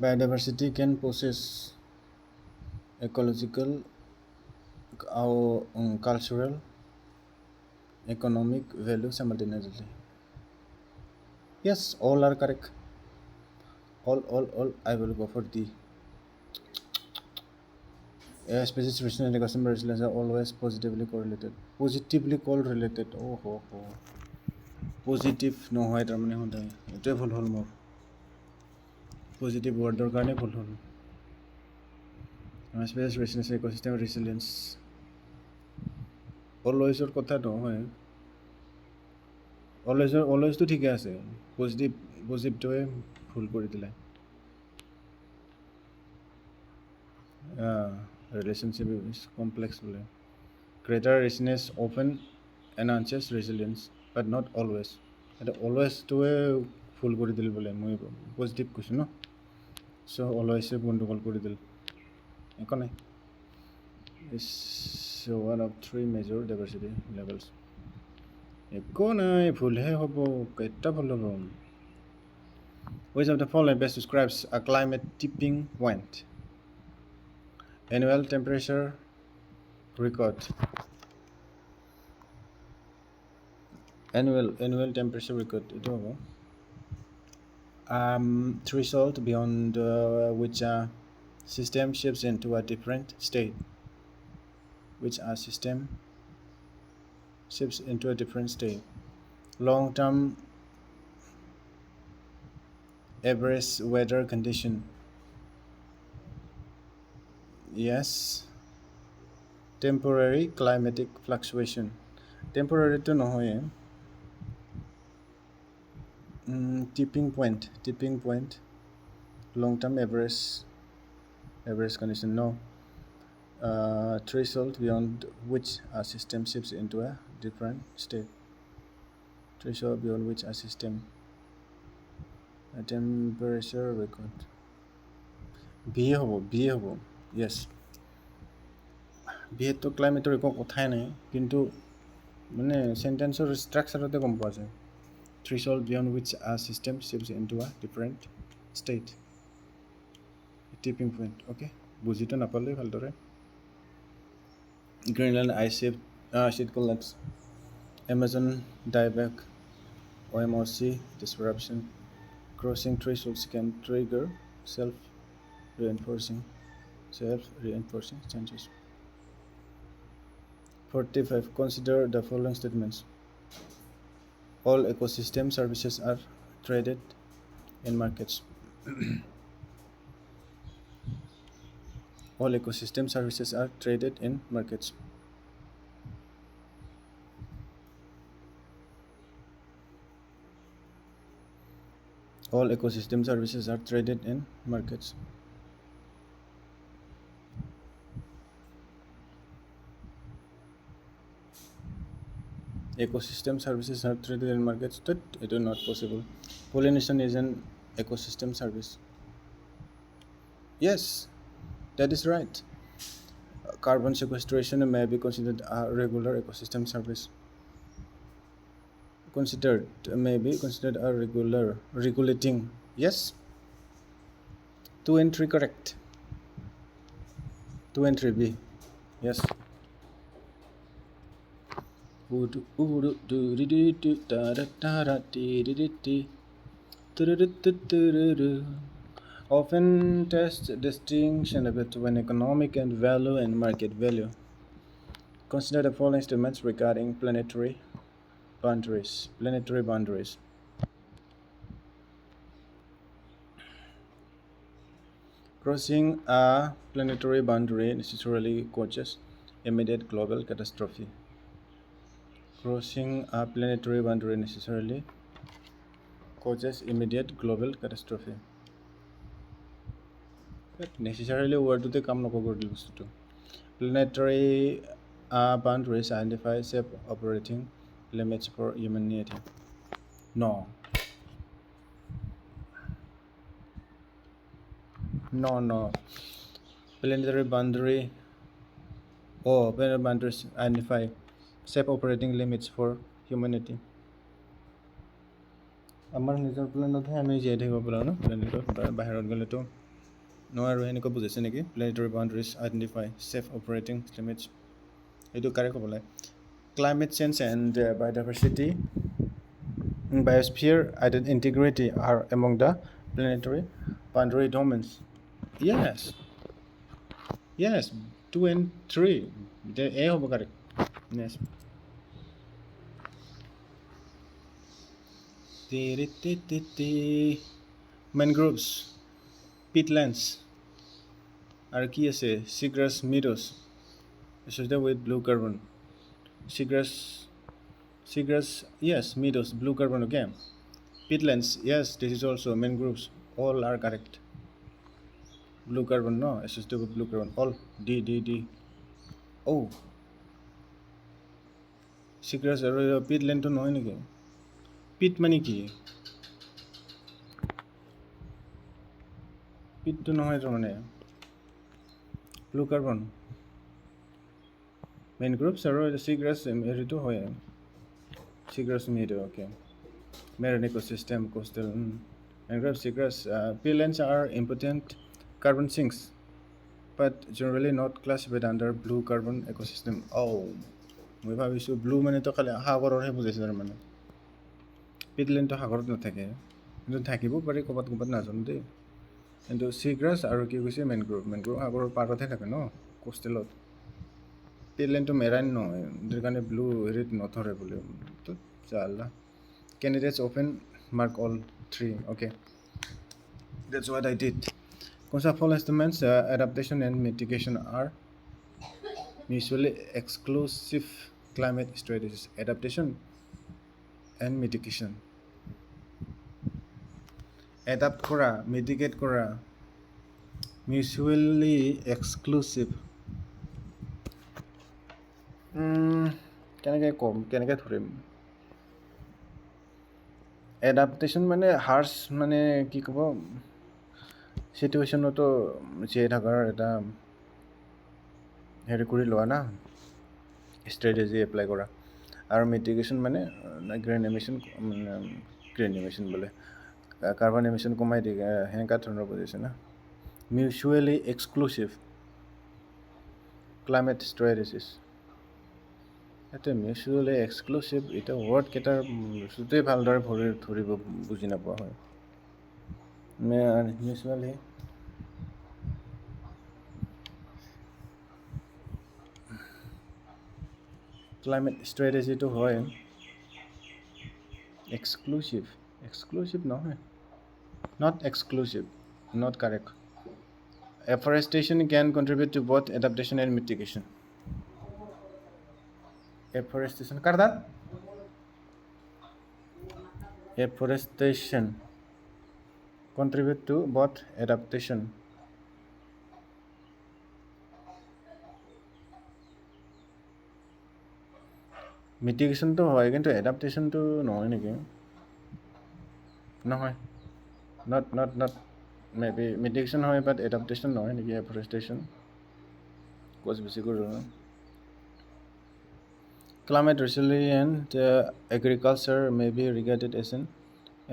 Biodiversity can possess ecological, cultural, economic value simultaneously. Yes, all are correct. All. I will go for D. Species richness and ecosystem resilience are always positively correlated. Positively correlated. Oh. Positive no হয় তাৰমানে সদায় এটোৱে ভুল হ'ল মোৰ positive ৱৰ্ডৰ কাৰণে ভুল হ'ল স্পেচিছ ৰিচনেছ ইক'চিষ্টেম ৰিচিলিয়েঞ্চ অলৱেজৰ কথা নহয় অলৱেজটো ঠিকে আছে পজিটিভটোৱে ভুল কৰি দিলে ৰিলেশ্যনশ্বিপ ইজ কমপ্লেক্স বোলে greater richness often enhances resilience but not always এটা অলৱেজটোৱে ফুল কৰি দিল বোলে মই পজিটিভ কৈছোঁ ন চ' অলৱেজে গণ্ডগোল কৰি দিল একো নাই is one of 3 major diversity levels একো নাই ভুলহে হ'ব কেইটা ভুল হ'ব Which of the following best describes a climate tipping point? Annual temperature record. Annual temperature record. Threshold beyond which a system shifts into a different state. Which a system shifts into a different state. Long-term average weather condition. Yes. Temporary climatic fluctuation. Temporary to নহয় tipping point long-term average condition no threshold beyond which a system shifts into a different state threshold beyond which a system a temperature record B হব yes B তো ক্লাইমেটৰ একো কথাই নাই কিন্তু মানে সেন্টেন্সৰ স্ট্ৰাকচাৰতে গম পোৱা যায় threshold beyond which a system shifts into a different state tipping point okay বুজিটো নাপালে ভালদৰে Greenland ice sheet collapse Amazon dieback OMOC disruption crossing thresholds can trigger self-reinforcing changes 45 Consider the following statements All ecosystem services are traded in markets. All ecosystem services are traded in markets. All ecosystem services are traded in markets. Ecosystem services are traded in markets that it is not possible. Pollination is an ecosystem service. Yes, that is right. Carbon sequestration may be considered a regular ecosystem service. May be considered a regular regulating. Yes. 2 and 3 correct. 2 and 3 B. Yes. Often test distinction between economic and value and market value. Consider the following statements regarding planetary boundaries. Planetary boundaries. Crossing a planetary boundary necessarily causes immediate global catastrophe. Crossing a planetary boundary necessarily causes immediate global catastrophe. But necessarily wordটোতে কাম নকৰিব বস্তুটো. Planetary boundaries identify safe operating limits for humanity. No. No. Planetary boundaries identify safe operating limits for humanity. আমাৰ নিজৰ প্লেনেটহে আমি জীয়াই থাকিব পাৰোঁ ন প্লেনেটত বাহিৰত গ'লেতো নোৱাৰোঁ এনেকুৱা বুজাইছে নেকি planetary boundaries identify safe operating limits এইটো কাৰেক্ট হ'ব লাগে climate change and biodiversity biosphere integrity are among the planetary boundary domains. Yes 2 and 3 A হ'ব correct. Yes. Mangroves, peatlands, আৰু কি আছে seagrass meadows associated with blue carbon. Seagrass, yes, meadows, blue carbon, okay. Peatlands, yes, this is also mangroves, all are correct. Blue carbon, no, associated with blue carbon, all D. Oh, seagrass আৰু peatlandটো নহয় নেকি peat মানে কি peatটো নহয় তো মানে blue carbon mangroves আৰু seagrass হেৰিটো হয় seagrass meadow, okay. Marine ecosystem, coastal mangrove, seagrass. Peatlands are important carbon sinks, but generally not classified under blue carbon ecosystem. Oh, মই ভাবিছোঁ ব্লু মানেতো খালি সাগৰৰহে বুজাইছে তাৰ মানে পিটলেণ্ডটো সাগৰত নাথাকে কিন্তু থাকিব পাৰি ক'ৰবাত নাজানো দেই কিন্তু চিগ্ৰাছ আৰু কি কৈছে মেনগ্ৰোভ সাগৰৰ পাৰতহে থাকে ন কোষ্টেলত পিটলেণ্ডটো মেৰাইন নহয় তাৰ কাৰণে ব্লু হেৰিত নধৰে বুলি চালা candidates often mark all 3. Okay, that's what I did. Conceptual estimates, adaptation and mitigation are mutually exclusive climate strategies. Adaptation and mitigation. Adapt kora, mitigate kora. Mutually exclusive. কেনেকৈ ধৰিম এডাপ্টেশ্যন মানে হাৰ্ছ মানে কি ক'ব চিটুৱেশ্যনতো জীয়াই থকাৰ এটা হেৰি কৰি লোৱা না ষ্ট্ৰেটেজি এপ্লাই কৰা আৰু মিটিগেশ্যন মানে গ্ৰীণ এমিশ্যন বোলে কাৰ্বন এমিশ্যন কমাই দিয়ে সেনেকুৱা ধৰণৰ বুজিছে না মিউচুৱেলি এক্সক্লুচিভ ক্লাইমেট ষ্ট্ৰেটেজিছ এইটো মিউচুৱেলি এক্সক্লুচিভ এতিয়া ৱৰ্ডকেইটাৰ বস্তুটোৱেই ভালদৰে ধৰিব বুজি নাপোৱা হয় মিউচুৱেলি ক্লাইমেট ষ্ট্ৰেটেজিটো হয় এক্সক্লুচিভ নহয় not exclusive, not correct. Afforestation can contribute to both adaptation and mitigation. Afforestation contribute to both adaptation. Mitigation to হয় কিন্তু adaptation to নহয় নেকি নহয় not maybe mitigation হয় but adaptation নহয় নেকি afforestation কোচ বেছি কৰি climate resilient agriculture may be regarded as an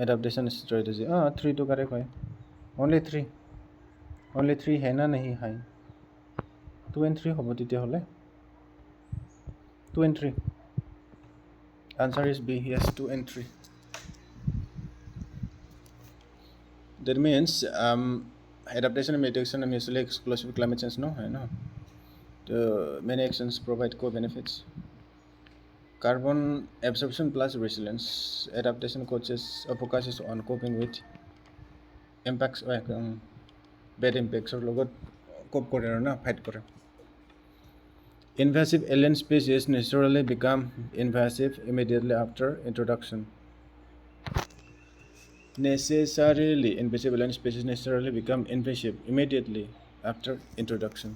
adaptation strategy 3 to correct হয় only 3 है ना नहीं है 2 and 3 হ'ব তেতিয়া হ'লে 2 and 3. Answer is B. Yes, 2 and 3. That means adaptation and mitigation are mutually exclusive climate change. No, I know. The many actions provide co-benefits. Carbon absorption plus resilience. Adaptation focuses on coping with impacts bad impacts or লগত cope করে আৰু না fight কৰে. Invasive alien species necessarily become invasive immediately after introduction. Necessarily invasive alien species necessarily become invasive immediately after introduction.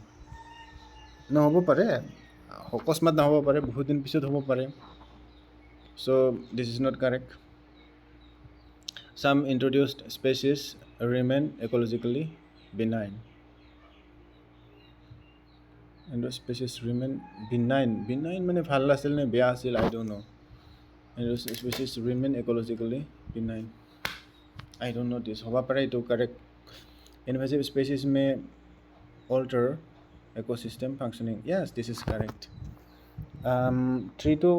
নহ'ব পাৰে অকস্মাত নহ'ব পাৰে বহুত দিন পিছত হ'ব পাৰে. So this is not correct. Some introduced species remain ecologically benign. And those species remain benign. Benign মানে ভাল আছিল নে বেয়া আছিল I don't know. And those species remain ecologically benign. I don't know this. होगा पड़े तो correct. Invasive species may alter ecosystem functioning. Yes, this is correct. 3 to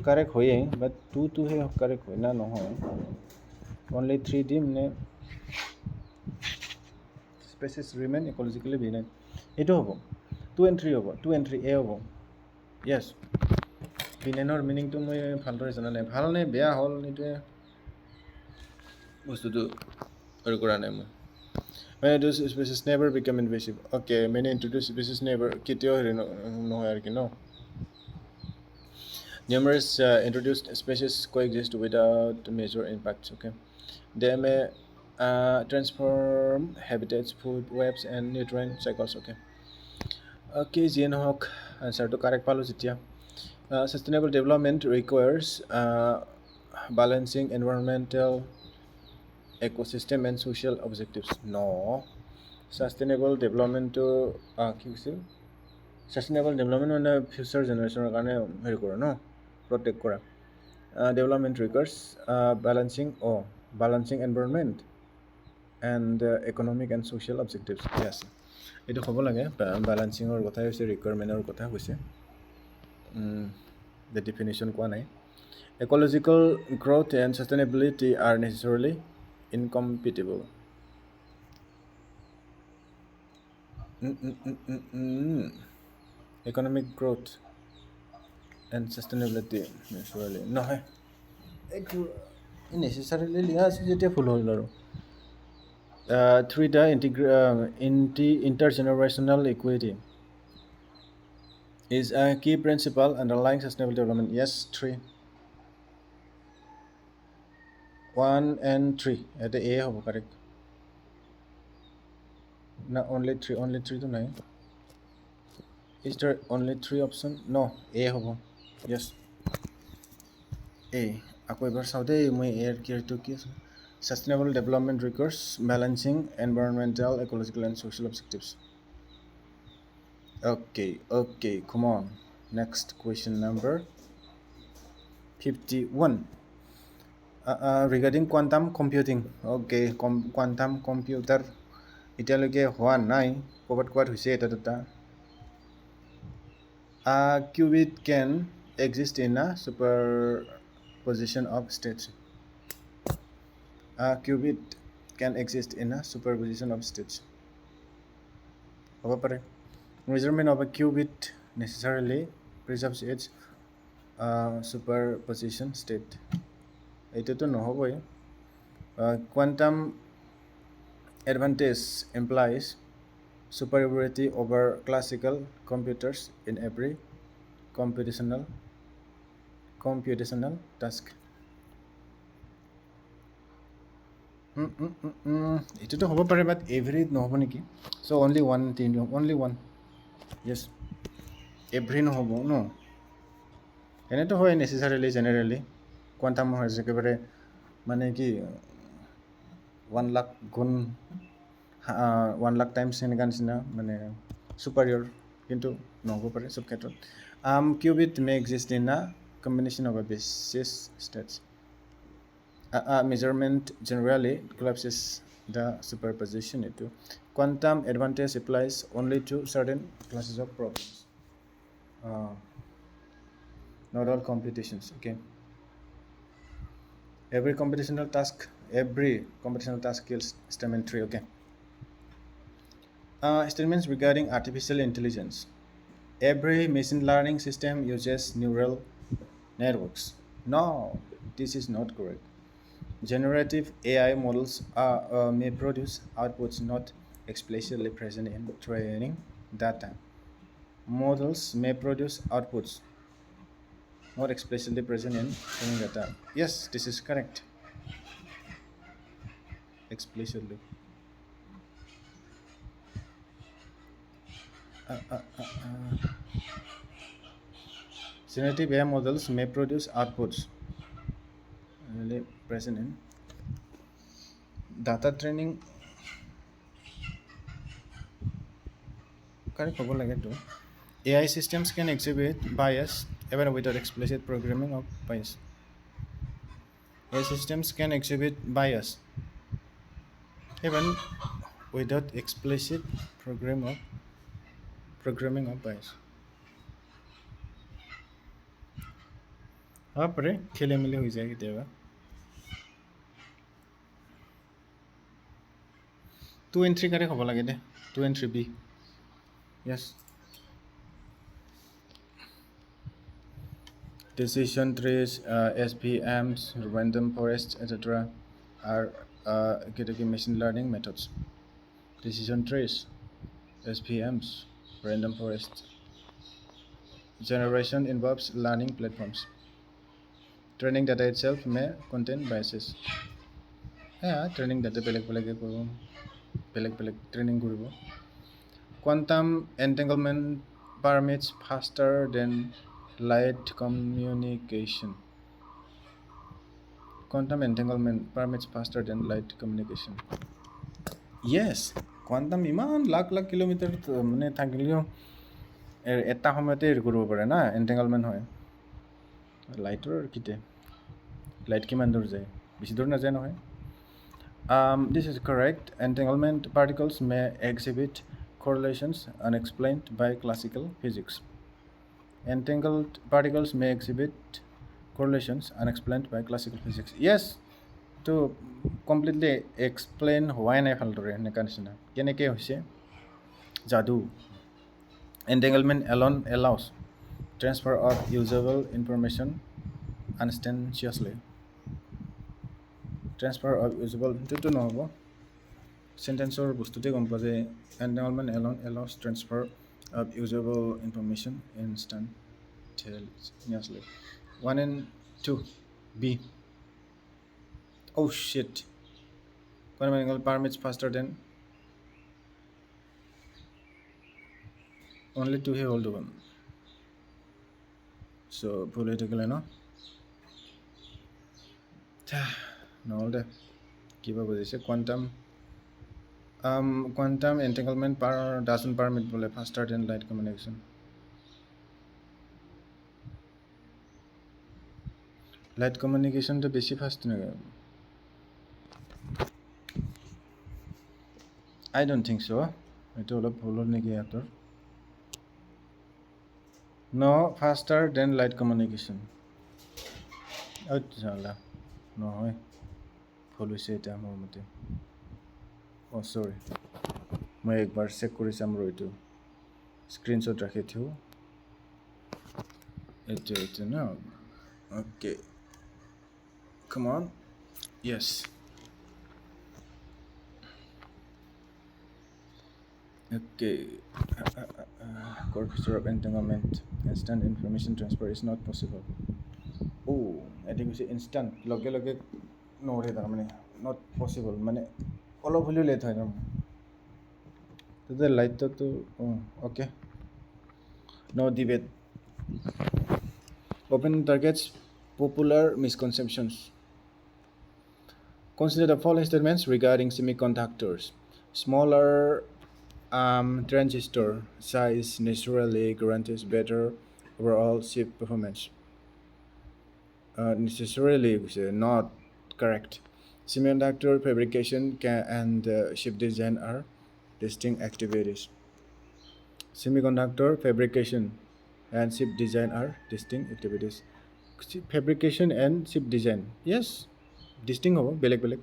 correct होए but 2 to है correct होए ना নহয়. Only 3D ने species remain ecologically benign. এইটো হ'ব 2 and 3 হ'ব 2 and 3 A হ'ব. Yes. Benign meaning to মই ভালদৰে জানা নাই ভাল নে বেয়া হ'ল এইটোৱে বস্তুটো আৰু কৰা নাই মই. Many introduced species never become invasive. Okay, many introduced species never কেতিয়াও হেৰি নহয় আৰু কি ন. Numerous introduced species coexist without major impacts. Okay, they may transform habitats, food webs, and nutrient cycles. Okay, যিয়ে নহওক answerটো correct পালোঁ যেতিয়া. Sustainable development requires balancing environmental, ecosystem, and social objectives. No, sustainable development to কি কৈছিল sustainable development মানে future generation কাৰণে হেৰি কৰা ন protect কৰা. Development requires balancing environment and economic and social objectives. Yes, এইটো হ'ব লাগে balancingৰ কথা হৈছে requirementৰ কথা হৈছে the definition কোৱা নাই. Ecological growth and sustainability are necessarily incompatible. Economic growth and sustainability necessarily নহয় এইটো necessarily লিখা আছে যেতিয়া ফুল হ'ল আৰু 3 the intergenerational equity is a key principle underlying sustainable development. Yes, 3 1 and 3 at the A হ'ব correct. No, only 3 to 9. Is there only 3 option? No, A হ'ব. Yes, A. আকৌ এবাৰ চাওঁ দেই মই এৰ কিটো কি আছে. Sustainable development requires balancing environmental, ecological, and social objectives. Okay, come on. Next question number 51. Regarding quantum computing. Okay, quantum computer এতিয়ালৈকে হোৱা নাই ক'ৰবাত হৈছে এটা দুটা. A qubit can exist in a superposition of states. A qubit can exist in a superposition of states. হ'ব পাৰে. Measurement of a qubit necessarily preserves its superposition state. এইটোতো নহ'বই. Quantum advantage implies superiority over classical computers in every computational task. এইটোতো হ'ব পাৰে বাট every নহ'ব নেকি. So only one. Yes, every নহ'ব ন এনেতো হয় নেচেচাৰিলি জেনেৰেলি কোৱাণ্টাম হয় একেবাৰে মানে কি 1 লাখ গুণ 1 লাখ টাইমছ এনেকুৱা নিচিনা মানে superior কিন্তু নহ'ব পাৰে চব ক্ষেত্ৰত. Qubit may exist in a combination of a basis states. Measurement generally collapses the superposition into. Quantum advantage applies only to certain classes of problems. not all competitions. Okay, every computational task kills statement 3. Okay, statements regarding artificial intelligence. Every machine learning system uses neural networks. No, this is not correct. Generative AI models may produce outputs not explicitly present in training data. Models may produce outputs not explicitly present in training data. Yes, this is correct. Explicitly. Generative AI models may produce outputs really present in data training. Correct. AI systems can exhibit bias even without explicit programming of bias. AI systems can exhibit bias even without explicit programming of bias. Apre খেলেমেলি হৈ যায় কেতিয়াবা 2 and 3 correct হ'ব লাগে দে 2 and 3B. Yes. Decision trees, SVMs, random forests, etc. are machine learning methods. Decision trees, SVMs, random forests. Generation involves learning platforms. Training data itself may contain biases. Yeah, training data beleg training koribo. Quantum entanglement permits faster than light communication. Quantum entanglement permits faster than light communication. Yes, quantum ইমান lakh lakh kilometre মানে থাকিলেও এটা সময়তে হেৰি কৰিব পাৰে না এণ্টেংগলমেণ্ট হয় লাইটৰ কিতে লাইট কিমান দূৰ যায় বেছি দূৰ নাযায় নহয় This is correct. Entanglement particles may exhibit correlations unexplained by classical physics. Entangled particles may exhibit correlations unexplained by classical physics. Yes, to completely explain why নাই ভালদৰে এনেকুৱা নিচিনা কেনেকৈ হৈছে যাদু Entanglement alone allows transfer of usable information instantaneously. Transfer of usable to নহ'ব sentenceৰ বস্তুতে গম পোৱা যায় entanglement alone allows transfer of usable information instantaneously. 1 and 2 B. Oh shit. Quantum entanglement permits faster than only 2 here hold one. So political no নহ'লে কিবা বুজিছে quantum entanglement doesn't permit বোলে faster than light communication. Light communication to বেছি fast নেকি I don't think so. এইটো অলপ ভুল হ'ল নেকি ইয়াতৰ No faster than light communication. আচ্ছা নহয় ভুল হৈছে এটা মোৰ মতে সৰি মই একবাৰ চেক কৰি চাম ৰ এইটো স্ক্ৰীনশ্বট ৰাখি থওঁ এইটো ন Okay, come on. Yes. Okay. Core feature of entanglement. Instant information transfer is not possible. Oh, I think we say instant. Loge no re tarmane not possible. Mane অলপ হলেও লেট হয় না তো লাইট তো okay. No debate. Open targets popular misconceptions. Consider the following statements regarding semiconductors. Smaller transistor size naturally guarantees better overall chip performance. Necessarily not correct. Semiconductor fabrication and chip design are distinct activities. Semiconductor fabrication and ship design are distinct activities. Fabrication and ship design, yes, distinct hobo beleg beleg.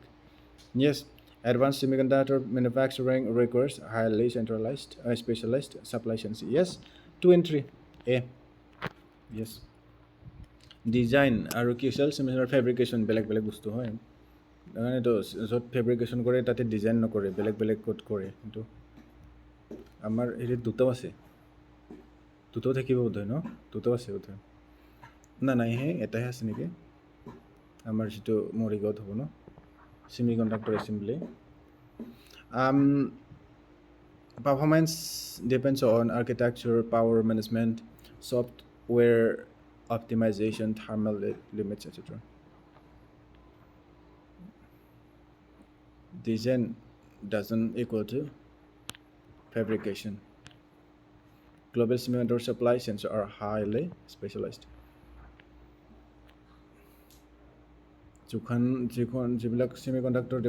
Yes, advanced semiconductor manufacturing requires highly centralized, specialized supply chains. Yes, 2 and 3. A. Yes. Design আৰু কি হৈছিল similar fabrication বেলেগ বেলেগ বস্তু হয় কাৰণেতো য'ত fabrication কৰে তাতে ডিজাইন নকৰে বেলেগ বেলেগ ক'ত কৰে কিন্তু আমাৰ হেৰিত দুটাও আছে দুটাও থাকিব বোধহয় ন দুটাও আছে বোধহয় নাই এটাহে আছে নেকি আমাৰ যিটো মৰিগাঁৱত হ'ব ন semiconductor assembly performance depends on architecture power management software optimization thermal limits etc design doesn't equal to fabrication. Global semiconductor supply chains are highly specialized. যিবিলাক semiconductor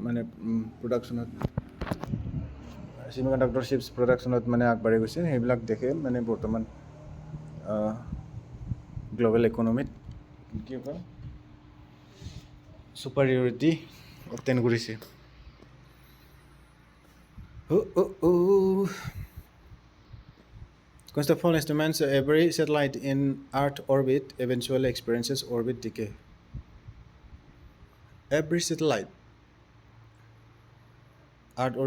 মানে প্ৰডাকশ্যনত semiconductor chips প্ৰডাকশ্যনত মানে আগবাঢ়ি গৈছে সেইবিলাক দেখে মানে বৰ্তমান গ্ল'বেল ইকনমিত কি কয় superiority obtain কৰিছে Because the phone estimates every satellite in Earth orbit eventually experiences orbit decay. Every satellite, Earth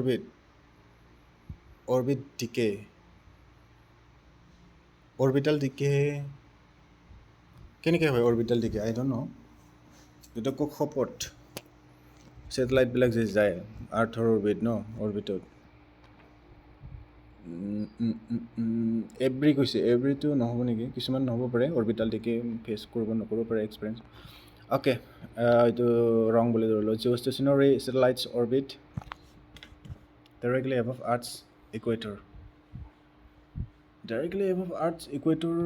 orbit decay. Orbital decay. কেনেকৈ হয় orbital decay? I don't know. এটা কক্ষপথ ছেটেলাইটবিলাক যে যায় আৰ্থৰ অৰ্বিট ন অৰ্বিটত এভৰি কৈছে এভৰিটো নহ'ব নেকি কিছুমান নহ'ব পাৰে অৰ্বিটাল ডিকে ফেচ কৰিব নকৰিব পাৰে এক্সপিৰিয়েঞ্চ অ'কে এইটো ৰং বুলি ধৰিলোঁ geostationary satellites orbit directly above Earth's equator. Directly above Earth's equator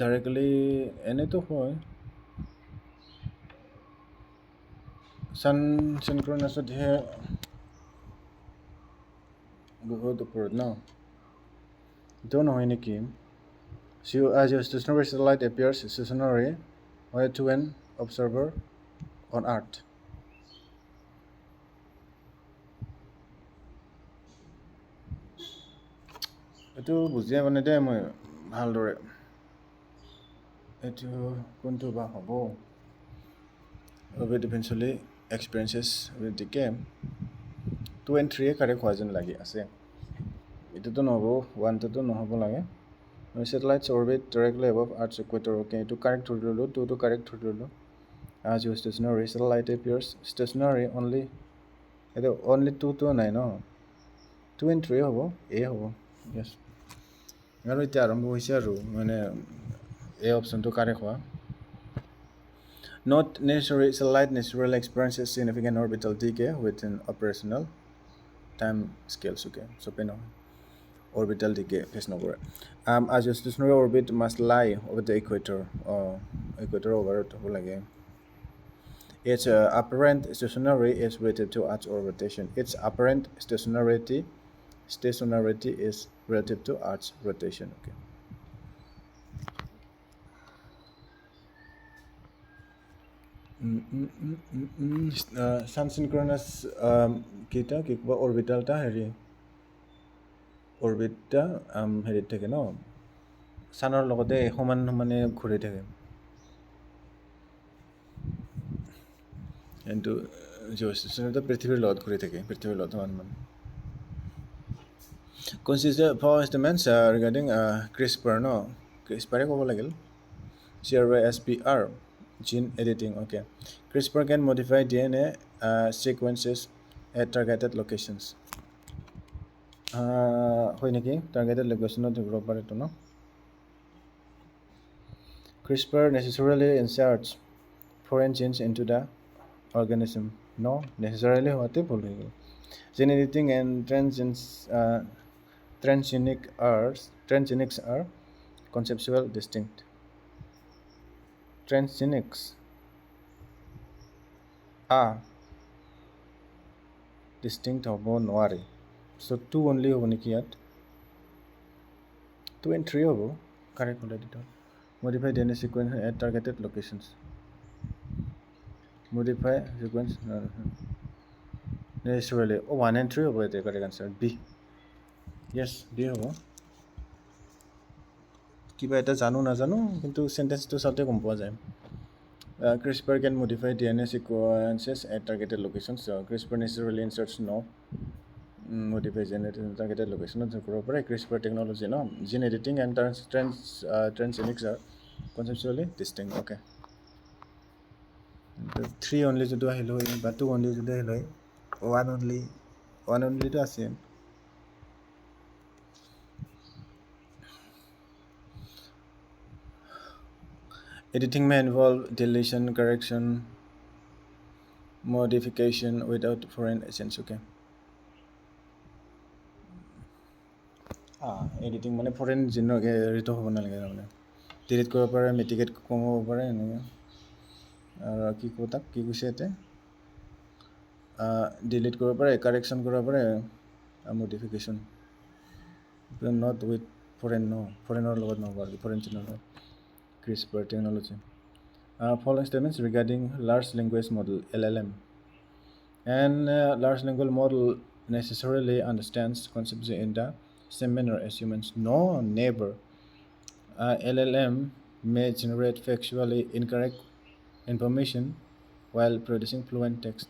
directly এনেতো হয় sun synchronously বহুত ওপৰত ন এইটো নহয় নেকি as a stationary satellite appears stationary to an observer on Earth এইটো বুজিয়ে মানে দে মই ভালদৰে এইটো কোনটো বা হ'ব orbit eventually experiences with decay 2 and 3 correct হোৱা যেন লাগি আছে এইটোতো নহ'ব 1টোতো নহ'ব লাগে satellites orbit directly above Earth's equator okay এইটো কাৰেক্ট ধৰি ল'লোঁ 2টো কাৰেক্ট ধৰি ল'লোঁ as your stationary satellite appears stationary only এইটো only 2টো নাই ন 2 and 3 হ'ব A হ'ব yes আৰু এতিয়া আৰম্ভ হৈছে আৰু মানে এই অপশ্যনটো কাৰেক্ট হোৱা Not necessary satellite naturally experiences significant orbital decay within operational time scales okay so peno orbital decay face nokore as a stationary orbit must lie over the equator equator over to lage its apparent stationary is relative to Earth's rotation its apparent stationarity is relative to Earth's rotation okay sun synchronous kita কিবা অৰবিটালটা হেৰি অৰবিটটা হেৰিত থাকে ন ছানৰ লগতে সমান সমানে ঘূৰি থাকে কিন্তু জিঅ'ষ্টেচনটো পৃথিৱীৰ লগত ঘূৰি থাকে পৃথিৱীৰ লগত সমান Consider for estimates regarding CRISPR no CRISPR ক'ব লাগিল CRISPR gene editing okay CRISPR can modify DNA sequences at targeted locations হয় নেকি targeted locationত দিব পাৰে তো ন CRISPR necessarily inserts foreign genes into the organism no necessarily হোৱাতে ভুল হৈ গ'ল gene editing and transgenics are conceptual distinct transgenics distinct হ'ব নোৱাৰে so 2 only হ'ব নেকি ইয়াত 2 and 3 হ'ব correct হ'লে তেতিয়া modify DNA sequence at targeted locations modify sequence necessarily 1 and 3 হ'ব এতিয়া correct answer B yes B হ'ব কিবা এটা জানো নাজানো কিন্তু সেন্টেন্সটো চাওঁতে গম পোৱা যায় CRISPR can modify DNA sequences at targeted locations so CRISPR necessarily inserts no modify gene targeted location কৰিব পাৰে CRISPR technology no gene editing and transgenics are conceptually distinct okay 3 only যদি আহিল হয় বা 2 only যদি আহিল হয় 1 only তো আছে editing may involve deletion correction modification without foreign agents okay editing মানে ফৰেন জিনৰ হেৰিটো হ'ব নালাগে মানে ডিলিট কৰিব পাৰে মিটিগেট কমাব পাৰে এনেকৈ আৰু কি ক'ব তাক কি কৈছে ইয়াতে ডিলিট কৰিব পাৰে কাৰেকশ্যন কৰিব পাৰে মডিফিকেশ্যন নট উইথ ফৰেনৰ লগত নহ'ব আৰু ফৰেন জিনৰ লগত CRISPR technology following statements regarding large language model LLM and large language model necessarily understands concepts in the same manner as humans no never LLM may generate factually incorrect information while producing fluent text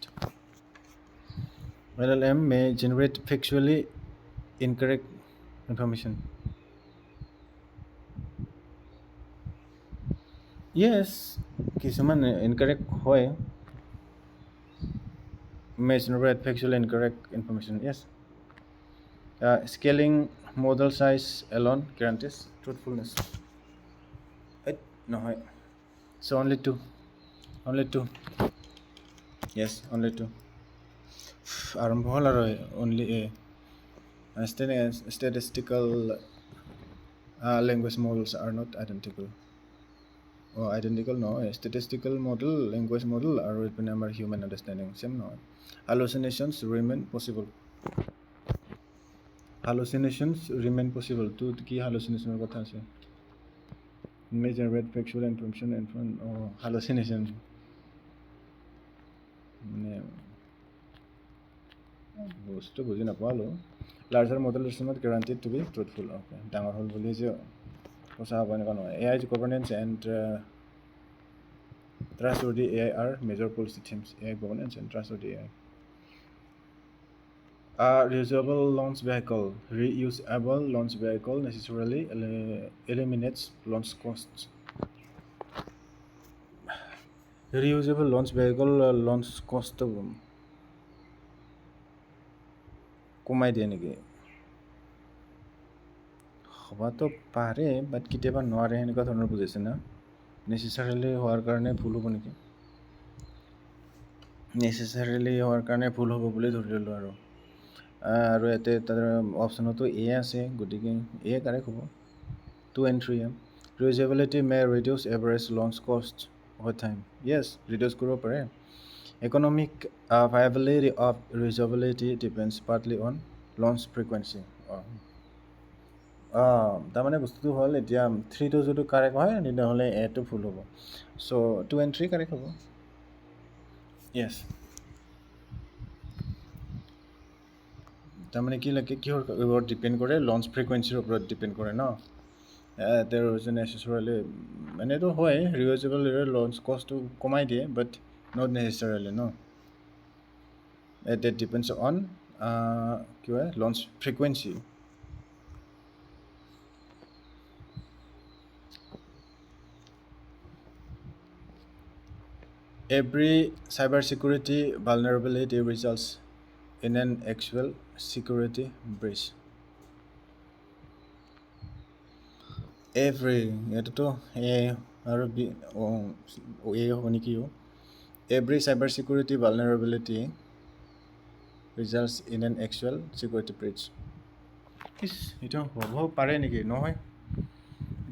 LLM may generate factually incorrect information yes কিছুমান incorrect হয় may generate factually incorrect information yes scaling model size alone guarantees truthfulness no so only two yes only two আৰম্ভ হ'ল আৰু only a statistical language models are not identical identical no statistical model language model আৰু ইপিনে আমাৰ human understanding same নহয় hallucinations remain possible তো কি hallucinationৰ কথা আছে may generate factual information and hallucination মানে বস্তু বুজি নাপালোঁ larger model is not guaranteed to be truthful okay ডাঙৰ হ'ল বুলি যে সঁচা হ'ব এনেকুৱা নহয় AI governance and trustworthy AI are major policy themes AI governance and trustworthy AI reusable launch vehicle necessarily eliminates launch costs reusable launch vehicle launch cost কমাই দিয়ে নেকি হ'বাতো পাৰে বাট কেতিয়াবা নোৱাৰে এনেকুৱা ধৰণৰ বুজাইছে না নেচেচাৰিলি হোৱাৰ কাৰণে ভুল হ'ব নেকি নেচেচাৰিলি হোৱাৰ কাৰণে ভুল হ'ব বুলি ধৰি ল'লোঁ আৰু ইয়াতে তাৰ অপশ্যনতো এ আছে গতিকে এ কাৰেক্ট হ'ব 2 and 3 reusability may reduce average launch cost over time yes reduce কৰিব পাৰে economic viability of reusability depends partly on launch frequency তাৰমানে বস্তুটো হ'ল এতিয়া 3টো যদি কাৰেক্ট হয় তেতিয়াহ'লে এটো ফুল হ'ব চ' 2 and 3 কাৰেক্ট হ'ব yes তাৰমানে কি লাগে কিহৰ ওপৰত ডিপেণ্ড কৰে লঞ্চ ফ্ৰিকুৱেঞ্চিৰ ওপৰত ডিপেণ্ড কৰে ন there is necessarily এনেতো হয় reusable launch cost কমাই দিয়ে but not necessarily no that depends on কি হয় launch frequency every cybersecurity vulnerability results in an actual security breach every এটাতো এ আৰু বি এ হ'ব নেকি every cybersecurity vulnerability results in an actual security breach এটা হ'ব পাৰে নেকি নহয়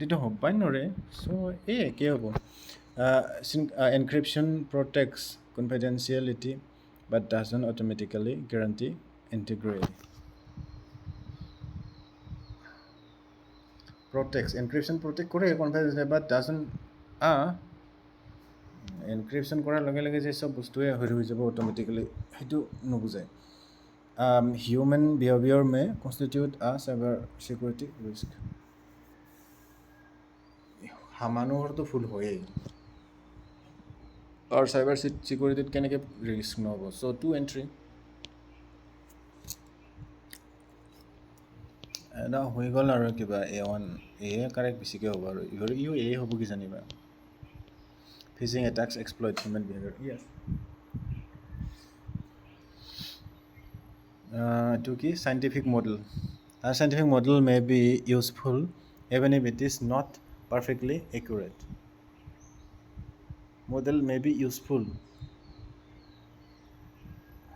এটো হ'বাই নৰে সো এই একে হ'ব encryption protects confidentiality but doesn't automatically guarantee integrity protects encryption protect কৰে confidential but doesn't encryption কৰাৰ লগে লগে যে সব বস্তুৱে হৈ যাব অটোমেটিক্যালি সেইটো নুবুজায় human behavior may constitute a cyber security risk মানুহৰতো ফুল হয়েই আৰু cyber security কেনেকৈ risk নহ'ব so two entry এটা হৈ গ'ল আৰু কিবা A1 A কাৰেক্ট বেছিকৈ হ'ব আৰু ইউ A হ'ব কি জানিবা phishing attacks exploit human behavior yes to key scientific model a scientific model may be useful even if it is not perfectly accurate model may be useful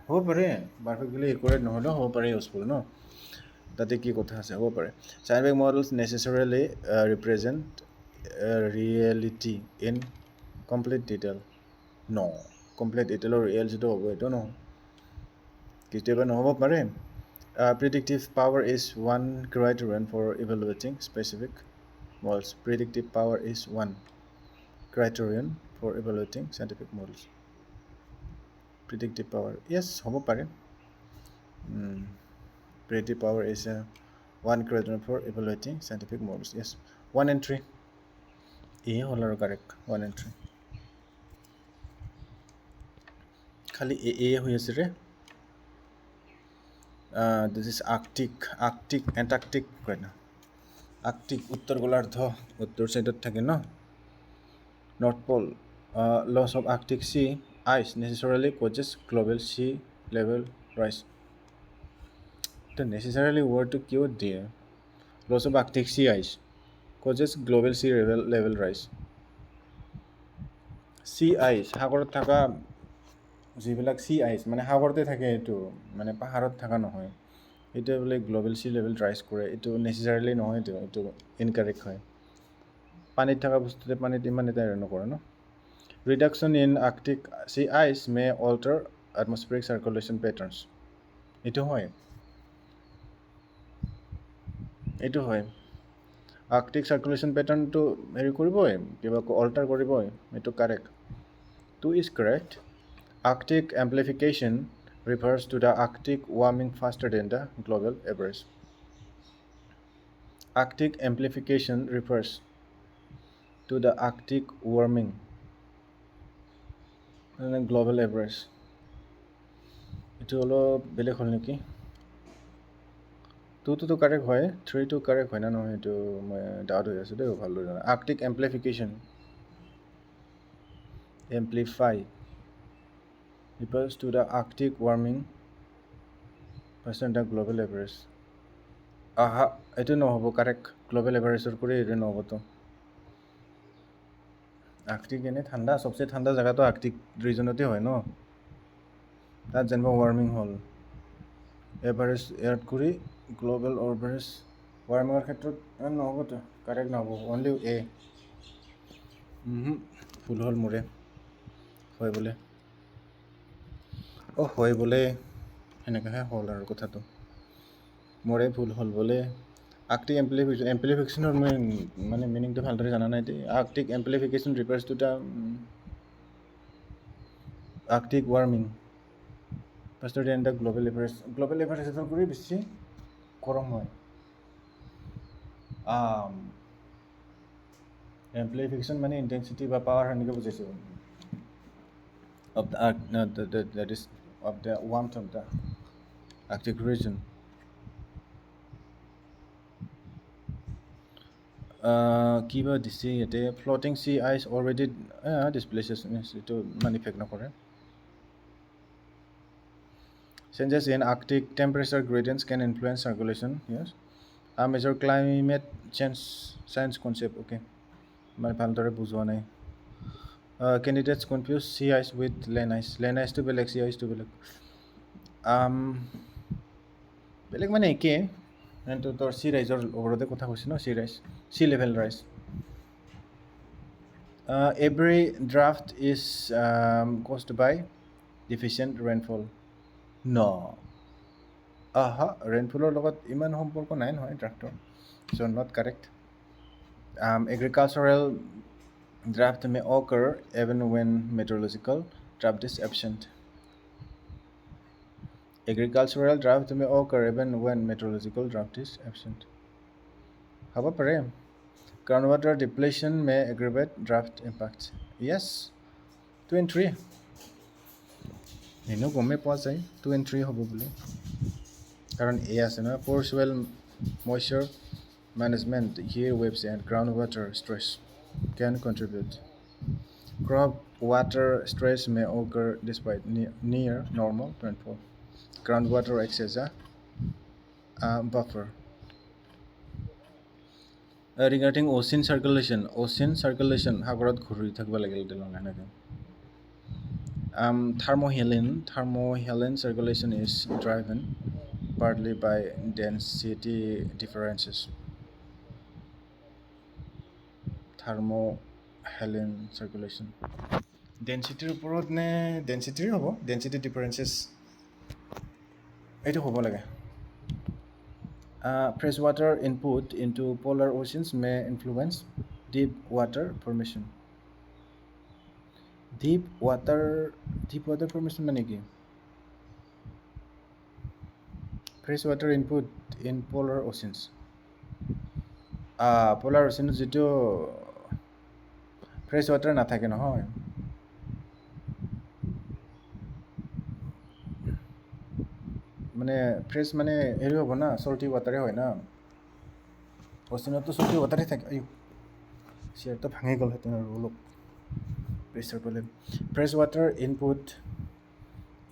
হ'ব পাৰে perfectly accurate নহ'লেও হ'ব পাৰে useful ন তাতে কি কথা আছে হ'ব পাৰে scientific models necessarily represent reality in complete detail no complete detail or reality to হ'ব এটো নহয় কেতিয়াবা নহ'ব পাৰে predictive power is one criterion for evaluating specific models predictive power is one criterion for evaluating scientific models predictive power yes হ'ব পাৰে predictive power is one criterion for evaluating scientific models yes one entry হ'ল আৰু correct one entry খালি A হৈ আছে ৰে this is Arctic Antarctic কয় না Arctic উত্তৰ গোলাৰ্ধ উত্তৰ সাইডত থাকে ন North Pole loss of Arctic sea ice necessarily causes global sea level rise the necessarily word to কিয় দিয়ে loss of Arctic sea ice causes global sea level rise sea ice সাগৰত থকা যিবিলাক sea ice মানে সাগৰতে থাকে এইটো মানে পাহাৰত থকা নহয় এটা বোলে গ্লোবাল সি লেভেল ৰাইজ কৰে এইটো নেসেসাৰিলি নহয় এইটো ইনকাৰেক্ট হয় পানীত থকা বস্তুতে পানীত ইমান এটা নকৰে ন reduction in Arctic sea ice may alter atmospheric circulation patterns এইটো হয় আৰ্কটিক সাৰ্কুলেশ্যন পেটাৰ্নটো হেৰি কৰিবই কিবা অল্টাৰ কৰিবই এইটো correct two is correct Arctic amplification refers to the Arctic warming faster than the global average. Arctic amplification refers to the Arctic warming than the global average. It is বেলেগ হল নেকি 2 to correct হয় 3 to correct হয় না নহয় এটো মই doubt হৈ আছে দেই ভালো জানা Arctic amplification amplify refers to the Arctic warming faster than the global average. এইটো নহ'ব কাৰেক্ট গ্লোবাল এভাৰেজৰ কৰি এইটো নহ'ব তো আৰ্কটিক এনে ঠাণ্ডা সবচে ঠাণ্ডা জায়গাটো আৰ্কটিক ৰিজনতে হয় ন তাত যেনিবা ৱাৰ্মিং হ'ল এভাৰেজ এয়াৰত কৰি গ্লোবাল এভাৰেজ ৱাৰ্মিঙৰ ক্ষেত্ৰত নহ'ব তো কাৰেক্ট নহ'ব অনলি এ ফুল হ'ল মোৰে হয় বোলে হয় বোলে সেনেকৈহে হ'ল আৰু কথাটো মোৰে ভুল হ'ল বোলে আৰ্কটিক এম্প্লিফিকেশ্যনৰ মই মানে মিনিংটো ভালদৰে জানা নাই Arctic amplification refers to the Arctic warming faster than the global এভাৰেজৰ কৰি বেছি গৰম হয় এম্প্লিফিকেশ্যন মানে ইণ্টেনচিটি বা পাৱাৰ সেনেকৈ বুজাইছে of the that is of the warmth of the Arctic region কিবা দিছে ইয়াতে floating sea ice already displaces এইটো মানে ইফেক্ট নকৰে changes in Arctic temperature gradients can influence circulation yes a major climate change science concept okay মানে ভালদৰে বুজোৱা নাই candidates confuse sea ice with land ice to বেলেগ sea ice to বেলেগ বেলেগ মানে একে কিন্তু তোৰ sea rise ওপৰতে কথা কৈছে ন sea level rise every draft is caused by deficient rainfall no rainfallৰ লগত ইমান সম্পৰ্ক নাই নহয় ড্ৰাফটৰ so not correct Agricultural drought may occur even when meteorological drought is absent. Agricultural drought may occur even when meteorological drought is absent. How about Parim? Groundwater depletion may aggravate drought impacts. Yes, 2 and 3. এনেও গমেই পোৱা যায় 2 and 3 হ'ব বুলি কাৰণ এই আছে নহয় poor soil moisture management here waves and groundwater stress can contribute. Crop water stress may occur despite near normal rainfall. Groundwater acts as a buffer. Regarding ocean circulation সাগৰত ঘূৰি থাকিব লাগিল তেনেকৈ thermohaline circulation is driven partly by density differences. Thermohaline circulation density ওপৰত নে density হ'ব density differences এইটো হ'ব লাগে freshwater input into polar oceans may influence deep water formation. Deep water formation মানে কি freshwater input in polar oceans polar oceans যেটো fresh water নাথাকে নহয় মানে ফ্ৰেছ মানে হেৰি হ'ব না সল্টি ৱাটাৰে হয় না অচিনতো সল্টি ৱাটাৰে থাকে আয়ো চেয়াৰটো ভাঙি গ'লহেঁতেন আৰু অলপ pressure problem fresh water input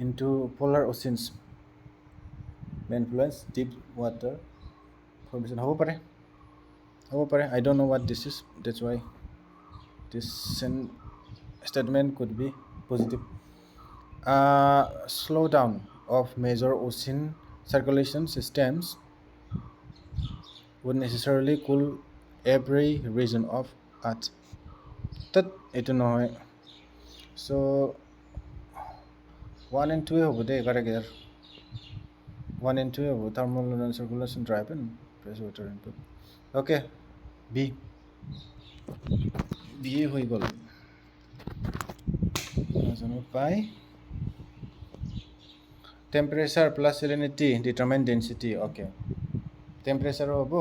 into polar oceans may influence deep water formation হ'ব পাৰে I don't know what this is, that's why this statement could be positive. Slowdown of major ocean circulation systems would necessarily cool every region of Earth. That ito নহয় so 1 and 2 হ'ব দেই একেবাৰে 1 and 2 হ'ব thermal circulation drive and freshwater input. Okay, B হৈ গ'ল by temperature plus salinity determine density. Okay, temperature হ'ব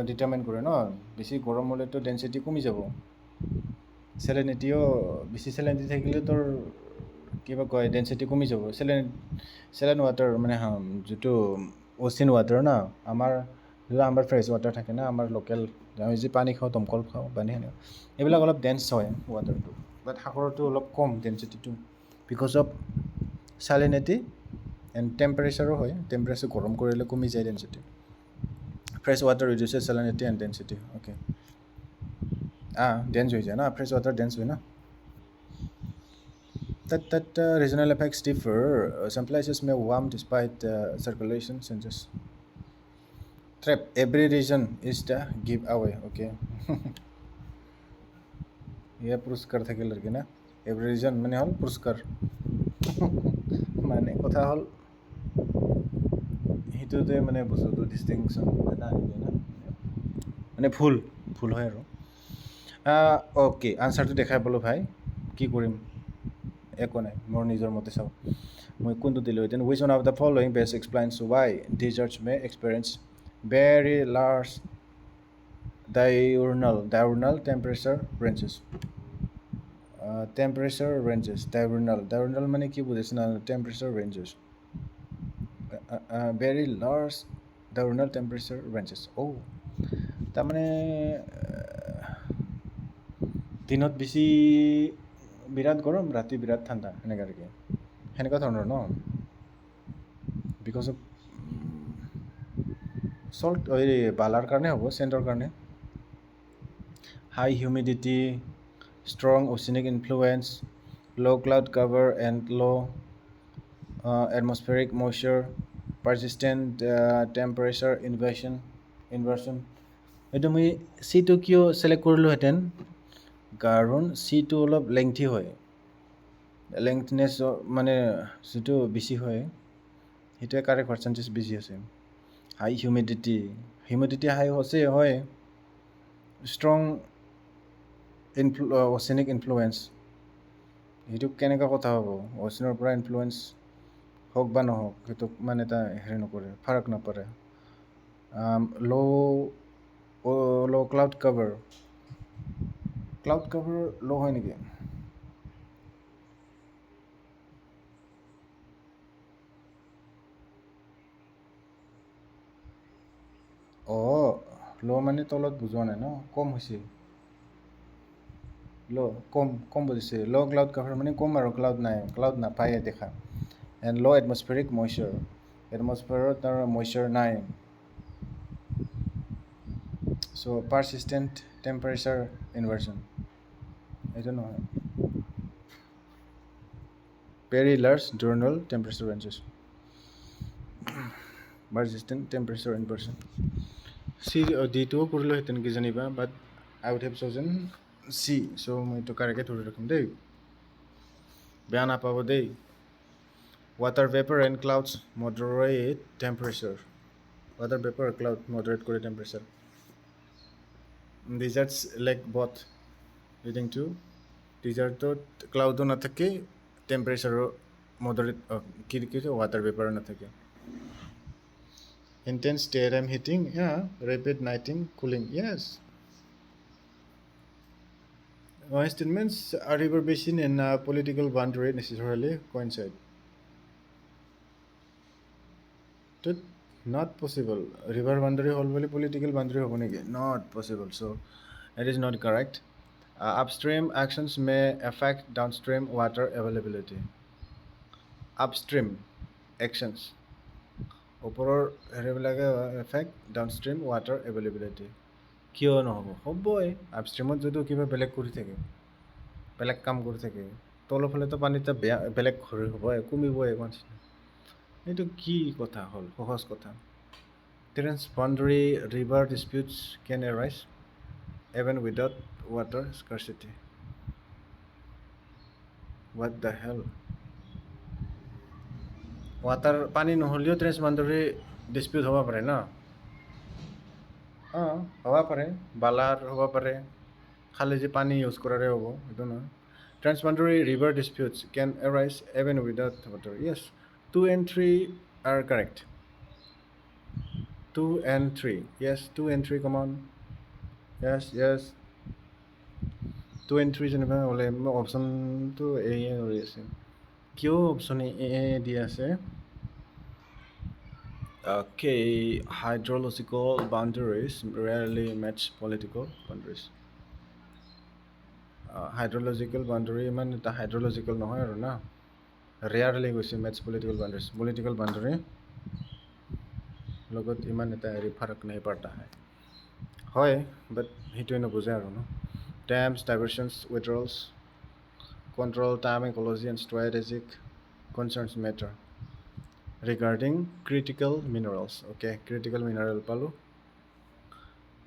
determine কৰে ন বেছি গৰম হ'লেতো density কমি যাব salinity বেছি salinity থাকিলে তোৰ কিবা কয় density কমি যাব saline water মানে যেটো ocean water না আমাৰ ফ্ৰেছ ৱাটাৰ থাকে না আমাৰ লোকেল আমি যে পানী খাওঁ দমকল খাওঁ পানী এইবিলাক অলপ ডেন্স হয় ৱাটাৰটো বাট সাগৰটো অলপ কম ডেন্সিটিটো বিকজ অফ salinity এণ্ড টেম্পাৰেচাৰো হয় টেম্পাৰেচাৰ গৰম কৰিলে কমি যায় density fresh water reduces salinity and density okay dense হৈ যায় না ফ্ৰেছ ৱাটাৰ ডেন্স হয় না that regional effects differ. Some places may warm despite circulation changes. Trap every region is the giveaway. Okay. ये पुरस्कार থাকে লরকি না every region মানে হল পুরস্কার মানে কথা হল হিতুতে মানে বস্তুটো ডিস্টিংশন এটা আনিলে না মানে ফুল হয় আৰু ওকে আনসাৰটো দেখাই বলো ভাই কি কৰিম একো নাই মোৰ নিজৰ মতে চাও মই কোনটো দিলো then which one of the following best explains why deserts may experience very large diurnal temperature ranges. Diurnal মানে কি বুঝাইছে না temperature ranges. Very large diurnal temperature ranges. তাৰ মানে দিনত বেছি বিৰাট গৰম ৰাতি বিৰাট ঠাণ্ডা সেনেকুৱা ধৰণৰ ন বিকজ অফ সল্ট বালাৰ কাৰণে হ'ব চেণ্টৰ কাৰণে হাই humidity strong oceanic influence, low cloud cover and low atmospheric moisture, persistent temperature inversion. এইটো মই সিটো কিয় সিলেক্ট কৰিলো হেতেন কাৰণ সিটো অলপ লেংথি হয় লেংথনেস মানে যেটো বেছি হয় এটা কারেক্ট পার্সেন্টেজ বেশি আছে হাই হিউমিডিটি হাই হৈছে হয় ষ্ট্ৰং অ'চেনিক ইনফ্লুৱেঞ্চ সেইটো কেনেকুৱা কথা হ'ব অ'চেনৰ পৰা ইনফ্লুৱেঞ্চ হওক বা নহওক সেইটোক মানে এটা হেৰি নকৰে ফাৰাক নপৰে ল' ক্লাউড কভাৰ ল' হয় নেকি অঁ ল' মানে তলত বুজোৱা নাই ন কম হৈছে কম বুজিছে ল' ক্লাউড কভাৰ মানে কম আৰু ক্লাউড নাপায়ে দেখা এণ্ড ল' এটমস্ফেৰিক মইশ্চাৰ এটমস্ফেয়াৰত তাৰ মইশ্চাৰ নাই চ' পাৰচিষ্টেণ্ট টেম্পাৰেচাৰ ইনভাৰ্জন এইটো নহয় very large diurnal temperature ranges persistent temperature inversion ডিটোও কৰিলোহেঁতেন কি জানিবা but I would have chosen C so' মই এইটো কাৰেক্টে ধৰি ৰাখিম দেই বেয়া নাপাব দেই water vapor and clouds moderate temperature water vapor cloud moderate করে temperature deserts like both leading to desertত ক্লাউডো নাথাকে টেম্পাৰেচাৰো মডাৰেট কি water vapor নাথাকে intense daytime heating yeah rapid nighting cooling yes statements a river basin and a political boundary necessarily coincide not possible river boundary হল বুলি political boundary হ'ব নেকি not possible so it is not correct upstream actions may affect downstream water availability upstream actions ওপৰৰ হেৰিবিলাকে affect downstream water availability কিয় নহ'ব হ'বই আপষ্ট্ৰীমত যদিও কিবা বেলেগ কৰি থাকে বেলেগ কাম কৰি থাকে তলৰ ফালেতো পানীটা বেলেগ হেৰি হ'বই কমিবই এইটো কি কথা হ'ল সহজ কথা transboundary river disputes can arise even without water scarcity what the hell water পানী নহ'লেও transboundary dispute হ'ব পাৰে ন হ'ব পাৰে বালাৰ হ'ব পাৰে খালি যে পানী ইউজ কৰাৰে হ'ব সেইটো নহয় transboundary river disputes can arise even without water yes 2 and 3 are correct 2 and 3 yes 2 and 3 come on yes 2 and 3 যেনিবা হ'লে অপশ্যনটো এয়ে কৰি আছে কিয় অপশ্যন এ দি আছে Okay, hydrological boundaries rarely match political boundaries. Hydrological boundary ইমান এটা hydrological নহয় আৰু না rarely গৈছে match political boundaries. Political boundary লগত ইমান এটা হেৰি ফাৰক নাই পাৰতা হয় বাট সেইটোৱে নুবুজে আৰু ন dams, diversions, withdrawals, control, time, ecology and strategic concerns matter. Regarding critical minerals, okay, critical mineral palu.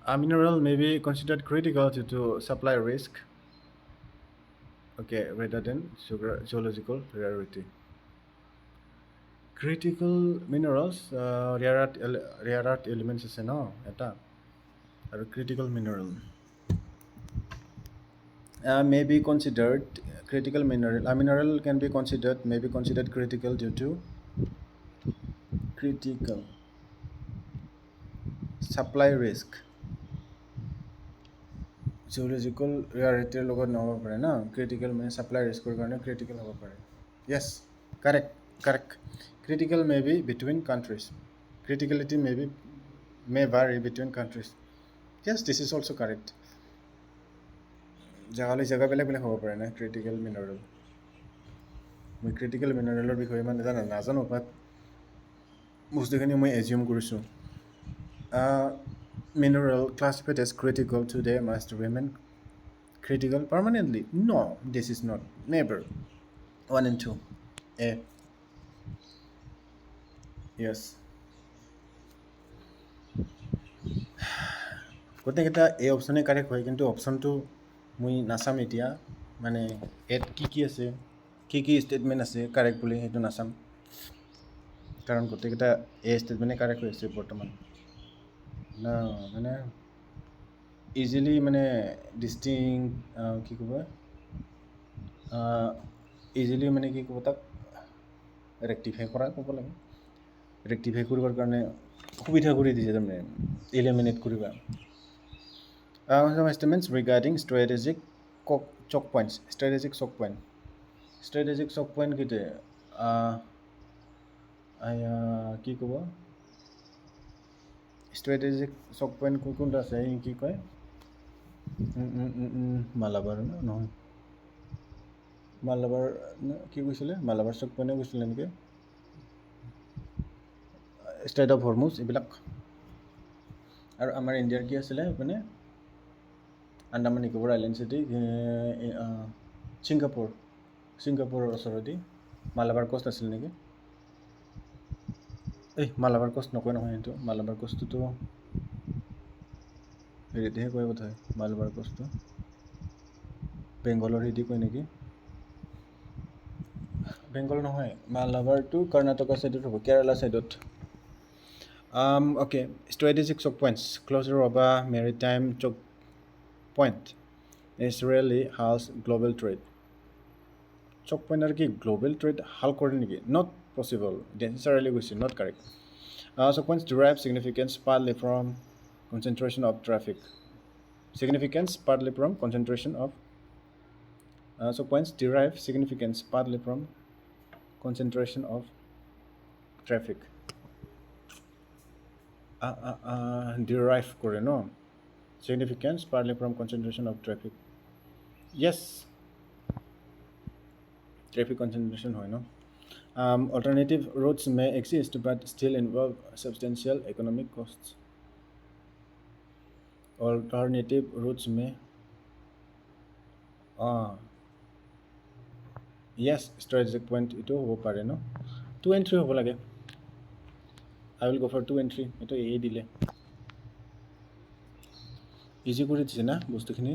A mineral may be considered critical due to supply risk, okay, rather than geological rarity. Critical minerals, rare earth elements is no, eta, or critical mineral. May be considered critical mineral. A mineral can be considered, may be considered critical due to critical supply risk. Geological rarity লগত নহ'ব পাৰে না critical মানে supply riskৰ কাৰণে critical হ'ব পাৰে yes correct critical may be between countries criticality may vary between countries yes this is also correct জাগা বেলেগ হ'ব পাৰে না critical mineral মই critical mineralৰ বিষয়ে ইমান এটা নাজানো বাট বস্তুখিনি মই assume কৰিছোঁ mineral classified as critical today must remain critical permanently no this is not never 1 and 2 A yes গোটেইকেইটা এই অপশ্যনে কাৰেক্ট হয় কিন্তু অপশ্যনটো মই নাচাম এতিয়া মানে এড কি আছে কি ষ্টেটমেণ্ট আছে কাৰেক্ট বুলি সেইটো নাচাম কাৰণ গোটেইকেইটা এই ষ্টেটমেণ্টে কাৰেক্ট হৈ আছে বৰ্তমান মানে ইজিলি মানে ডিষ্টিং কি ক'ব ইজিলি মানে কি ক'ব তাক ৰেক্টিফাই কৰা ক'ব লাগে ৰেক্টিফাই কৰিবৰ কাৰণে সুবিধা কৰি দিছে তাৰমানে এলিমিনেট কৰিবা some estimates regarding strategic choke points strategic choke point কেইটা কি ক'ব strategic choke point কোনটা আছে কি কয় মালাবাৰ নহয় মালাবাৰ কি কৈছিলে মালাবাৰ choke point কৈছিলে নেকি ষ্ট্ৰেইট অফ হৰমুজ এইবিলাক আৰু আমাৰ ইণ্ডিয়াৰ কি আছিলে মানে আন্দামান নিকোবৰ আইলেণ্ড চিটি ছিংগাপুৰৰ ওচৰতে মালাবাৰ কষ্ট আছিল নেকি মালাবাৰ কষ্ট নকয় নহয় সেইটো মালাবাৰ কষ্টটো হেৰিতেহে কয় বোধ হয় মালাবাৰ কষ্ট বেংগলৰ হেৰি কয় নেকি বেংগল নহয় মালাবাৰটো কৰ্ণাটকা ছাইডত হ'ব কেৰালা ছাইডত okay strategic choke points closure of a maritime choke point Israeli has global trade choke point are ki global trade hal kore niki not possible necessarily we not correct choke points derive significance partly from concentration of traffic choke points derive significance partly from concentration of traffic derive kore no significance partly from concentration of traffic yes traffic concentration hoy no alternative routes may exist but still involve substantial economic costs alternative routes may yes strategic point ito hobo pare no 2 and 3 hobo lage I will go for 2 and 3 ito a dile easy kore dise na bostukhini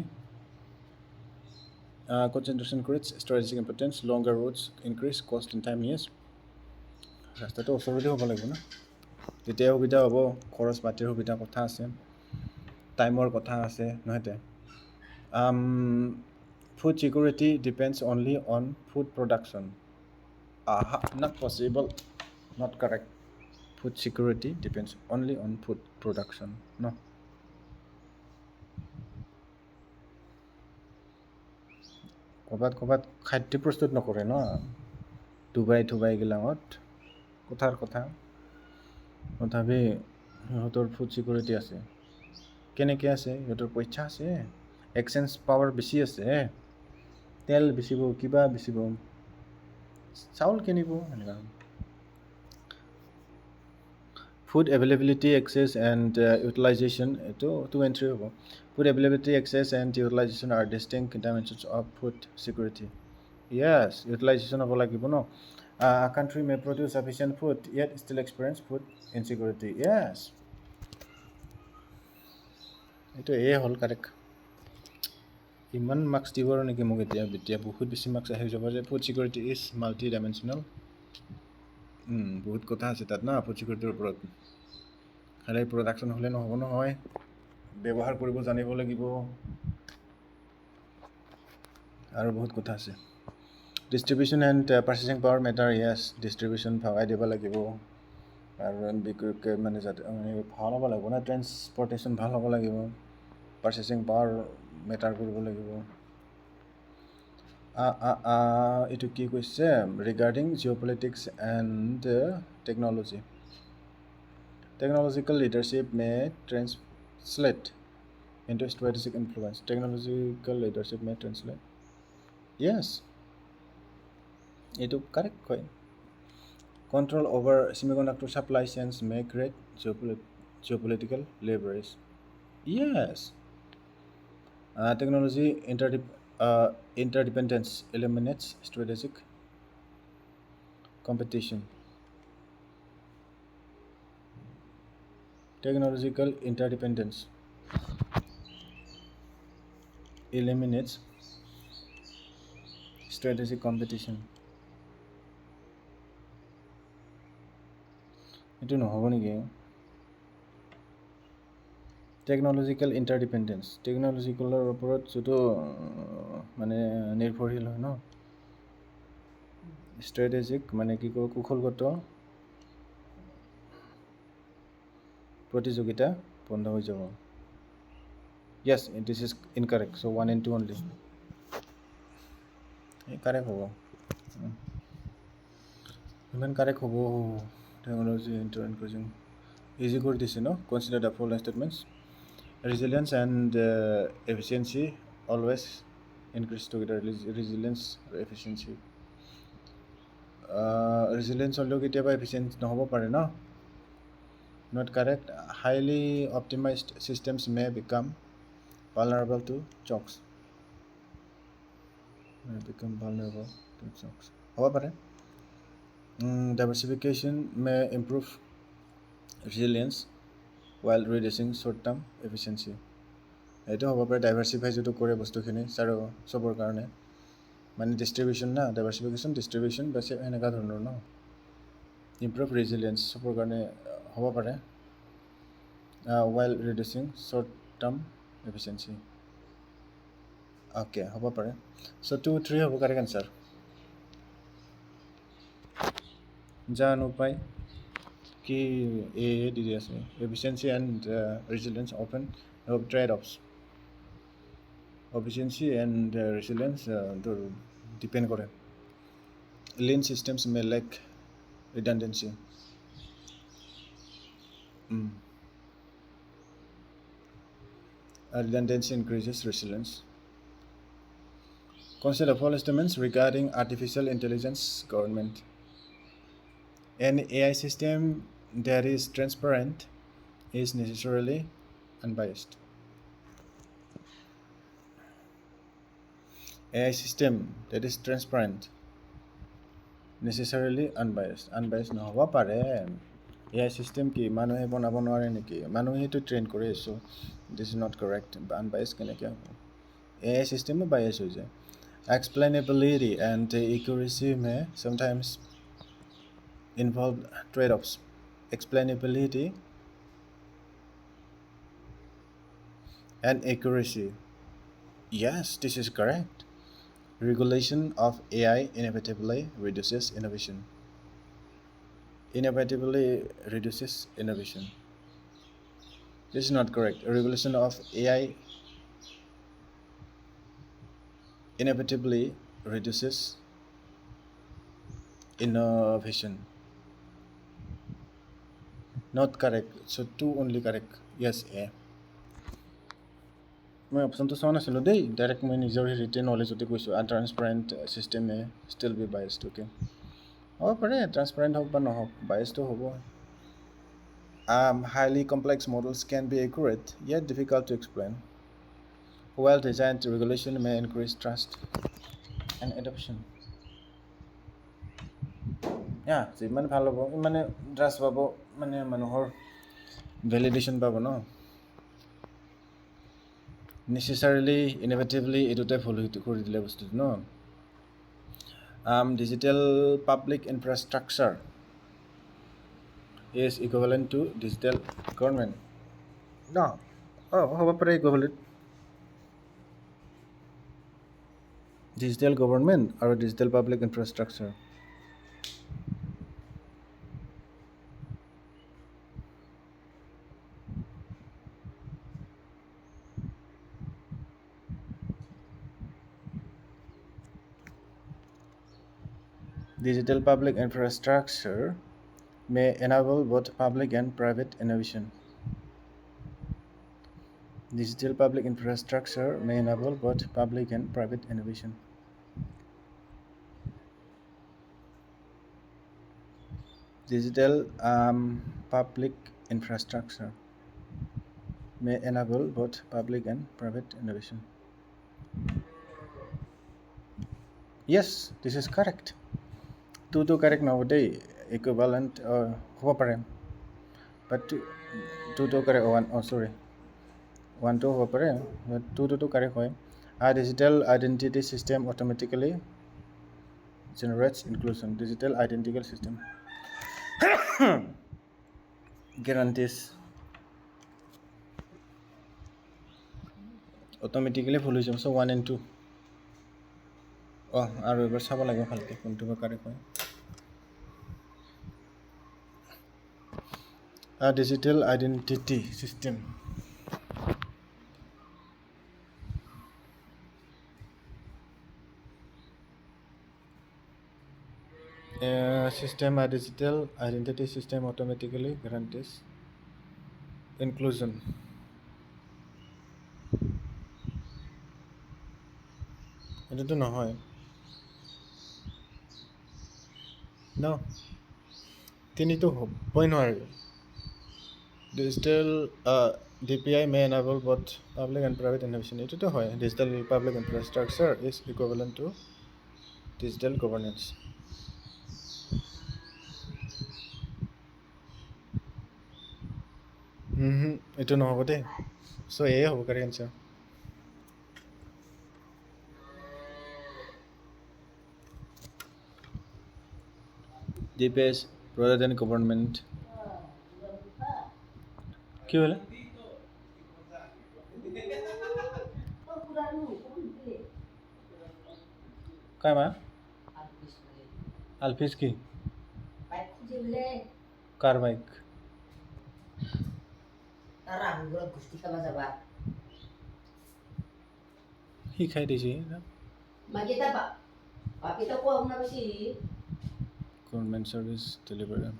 concentration creates strategic importance longer routes increase cost and time yes ৰাস্তাটো ওচৰতে হ'ব লাগিব না তেতিয়া সুবিধা হ'ব খৰচ পাতিৰ সুবিধা কথা আছে টাইমৰ কথা আছে নহয়তে food security depends only on food production not possible not correct food security depends only on food production no ক'বাত খাদ্য প্ৰস্তুত নকৰে ন ডুবাই গিলাঙত কথাৰ কথা তথাপি সিহঁতৰ ফুড চিকিউৰিটি আছে কেনেকৈ আছে সিহঁতৰ পইচা আছে এক্সচেঞ্জ পাৱাৰ বেছি আছে তেল বেচিব কিবা বেচিব চাউল কিনিব এনেকুৱা food availability access and utilization ito 2 and 3 hobo food availability access and utilization are distinct dimensions of food security yes utilization hobo lagibo no a country may produce sufficient food yet still experience food insecurity yes ito hol correct ইমান marks দিবৰ নেকি মোক এতিয়া বহুত বেছি marks আহি যাব যে food security is multi dimensional বহুত কথা আছে তাত না ফুড সিকিউৰিটিৰ ওপৰত খালি প্ৰডাকশ্যন হ'লে নহ'ব নহয় ব্যৱহাৰ কৰিব জানিব লাগিব আৰু বহুত কথা আছে distribution and purchasing power matter Yes distribution ভগাই দিব লাগিব আৰু মানে যাতে ভাল হ'ব লাগিব না ট্ৰেন্সপৰ্টেশ্যন ভাল হ'ব লাগিব পাৰ্চেচিং পাৱাৰ মেটাৰ কৰিব লাগিব এইটো কি কৈছে regarding geopolitics and technology technological leadership may translate into strategic influence technological leadership may translate yes itu correct koi control over semiconductor supply chains may create geopolitical leverage yes technology interdependence eliminates strategic competition technological interdependence eliminates strategic competition itu নহ'ব নেকি technological ইণ্টাৰডিপেণ্ডেঞ্চ টেকন'লজিকেলৰ ওপৰত যিটো মানে নিৰ্ভৰশীল হয় ন strategic মানে কি কয় কৌশলগত প্ৰতিযোগিতা বন্ধ হৈ যাব yes this is incorrect so' 1 and 2 only correct হ'ব ইমান কাৰেক্ট হ'ব টেকন'লজি ইনক্ৰিজিং ইজি কৰি দিছে ন consider the following statements resilience and efficiency always increase together resilience আৰু এফিচিয়েঞ্চি ৰিজিলিয়েঞ্চ হ'লেও কেতিয়াবা এফিচিয়েঞ্চ নহ'ব পাৰে ন not correct highly optimized systems may become vulnerable to shocks হ'ব পাৰে diversification may improve resilience while reducing short-term efficiency এইটো হ'ব পাৰে ডাইভাৰ্চিফাই যিটো কৰে বস্তুখিনি চবৰ কাৰণে মানে ডিষ্ট্ৰিবিউশ্যন না ডাইভাৰ্চিফিকেশ্যন ডিষ্ট্ৰিবিউশ্যন বেছি এনেকুৱা ধৰণৰ ন ইম্প্ৰুভ ৰেজিলিয়েঞ্চ চবৰ কাৰণে হ'ব পাৰে while reducing short-term efficiency okay হ'ব পাৰে so 2 3 হ'ব correct answer জানো পাই কি এ দি আছে efficiency and resilience often have trade-offs efficiency and resilience depend করে lean systems may lack redundancy redundancy increases resilience consider all estimates regarding artificial intelligence government an AI system that is transparent is necessarily unbiased AI system that is transparent necessarily unbiased নহ'ব পাৰে AI system কি মানুহে বনাব নোৱাৰে নেকি মানুহেতো train কৰে so this is not correct unbiased কেনেকৈ হ'ব AI system bias হৈ যায় explainability and accuracy may sometimes involve trade-offs explainability and accuracy yes this is correct regulation of AI inevitably reduces innovation this is not correct regulation of AI inevitably reduces innovation not correct so 2 only correct yes A মই অপশ্যনটো চোৱা নাছিলোঁ দেই direct মই নিজৰ written নলেজতে কৈছোঁ আনট্ৰান্সপাৰেণ্ট ছিষ্টেমে still B বায়াছড okay হ'ব পাৰে ট্ৰান্সপাৰেণ্ট হওক বা নহওক বায়াছটো হ'ব highly complex models can be accurate yet difficult to explain well designed regulation may increase trust and adoption যিমান ভাল হ'ব ইমানে ট্ৰাষ্ট পাব মানে মানুহৰ ভেলিডেশ্যন পাব ন necessarily innovatively এইটোতে ফলো কৰি দিলে বস্তুটো ন digital public infrastructure is equivalent to digital government no হ'ব পাৰে equivalent digital government আৰু digital public infrastructure Digital public infrastructure may enable both public and private innovation. Digital public infrastructure may enable both public and private innovation. Digital public infrastructure may enable both public and private innovation. Yes, this is correct. 2 correct nowadays equivalent হ'ব পাৰে but 2 correct 1 2 হ'ব পাৰে but 2 correct হয় digital identity system automatically generates inclusion digital identity system guarantees automatically ভুল হৈ যাব চ' 1 and 2 আৰু এবাৰ চাব লাগিব ভালকৈ কোনটো বা কাৰেক্ট হয় digital identity system a digital identity system automatically guarantees inclusion এটোতো নহয় ন তিনিটো হ'বই নোৱাৰে digital DPI may enable both public and private innovation এটোতো হয় digital public infrastructure is equivalent to digital governance এইটো নহ'ব দেই চ' এয়ে হ'ব correct answer DPS rather than government কি হ'লে काय মা আলফিস কি কার বাইক শিকাই দিছি government service delivery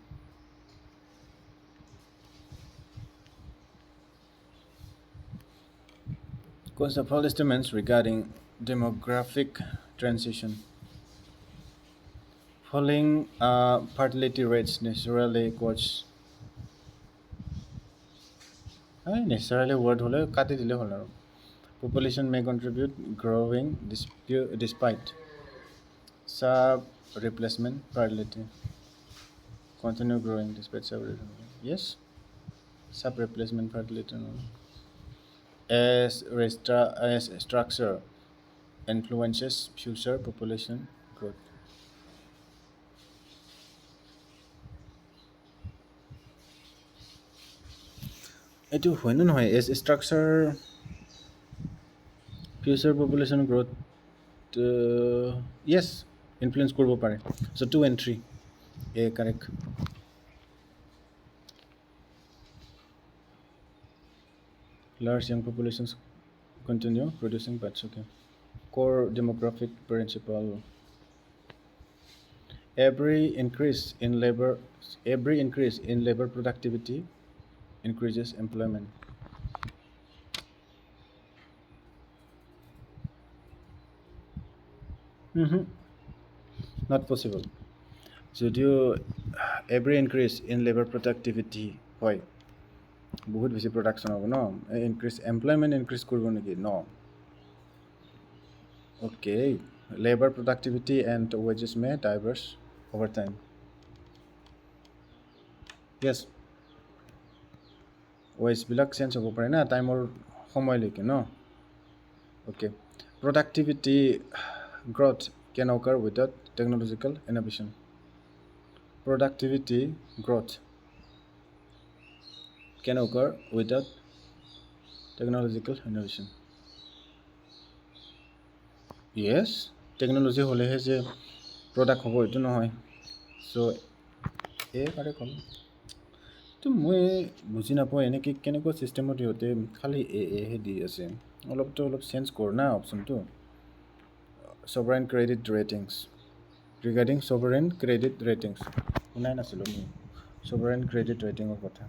Cause the false statements regarding demographic transition. Falling fertility rates necessarily cause necessarily word hole kati dile hol aru population may contribute growing despite sub replacement fertility continue growing despite sub yes sub replacement fertility as structure influences future population growth এইটো হয় না নহয় age structure future population growth yes influence কৰিব পাৰে so' 2 and 3 are correct large young populations continue producing pets okay core demographic principle every increase in labor productivity increases employment not possible যদিও every increase in labor productivity হয় বহুত বেছি production হ'ব ন employment increase কৰিব নেকি ন okay labour productivity and wages may diverge over time yes ৱেজবিলাক change হ'ব পাৰে না টাইমৰ সময়লৈকে ন okay productivity growth can occur without technological innovation productivity growth can occur without technological innovation yes technology হলেহে যে প্ৰডাক্ট হ'ব এইটো নহয় চ' এই পাৰে ক'ম তো মই বুজি নাপাওঁ এনেকৈ কেনেকুৱা ছিষ্টেমত ইহঁতে খালি এহে দি আছে অলপ চেঞ্জ কৰ না অপশ্যনটো sovereign credit ratings regarding sovereign credit ratings শুনাই নাছিলোঁ মই sovereign credit ratingৰ কথা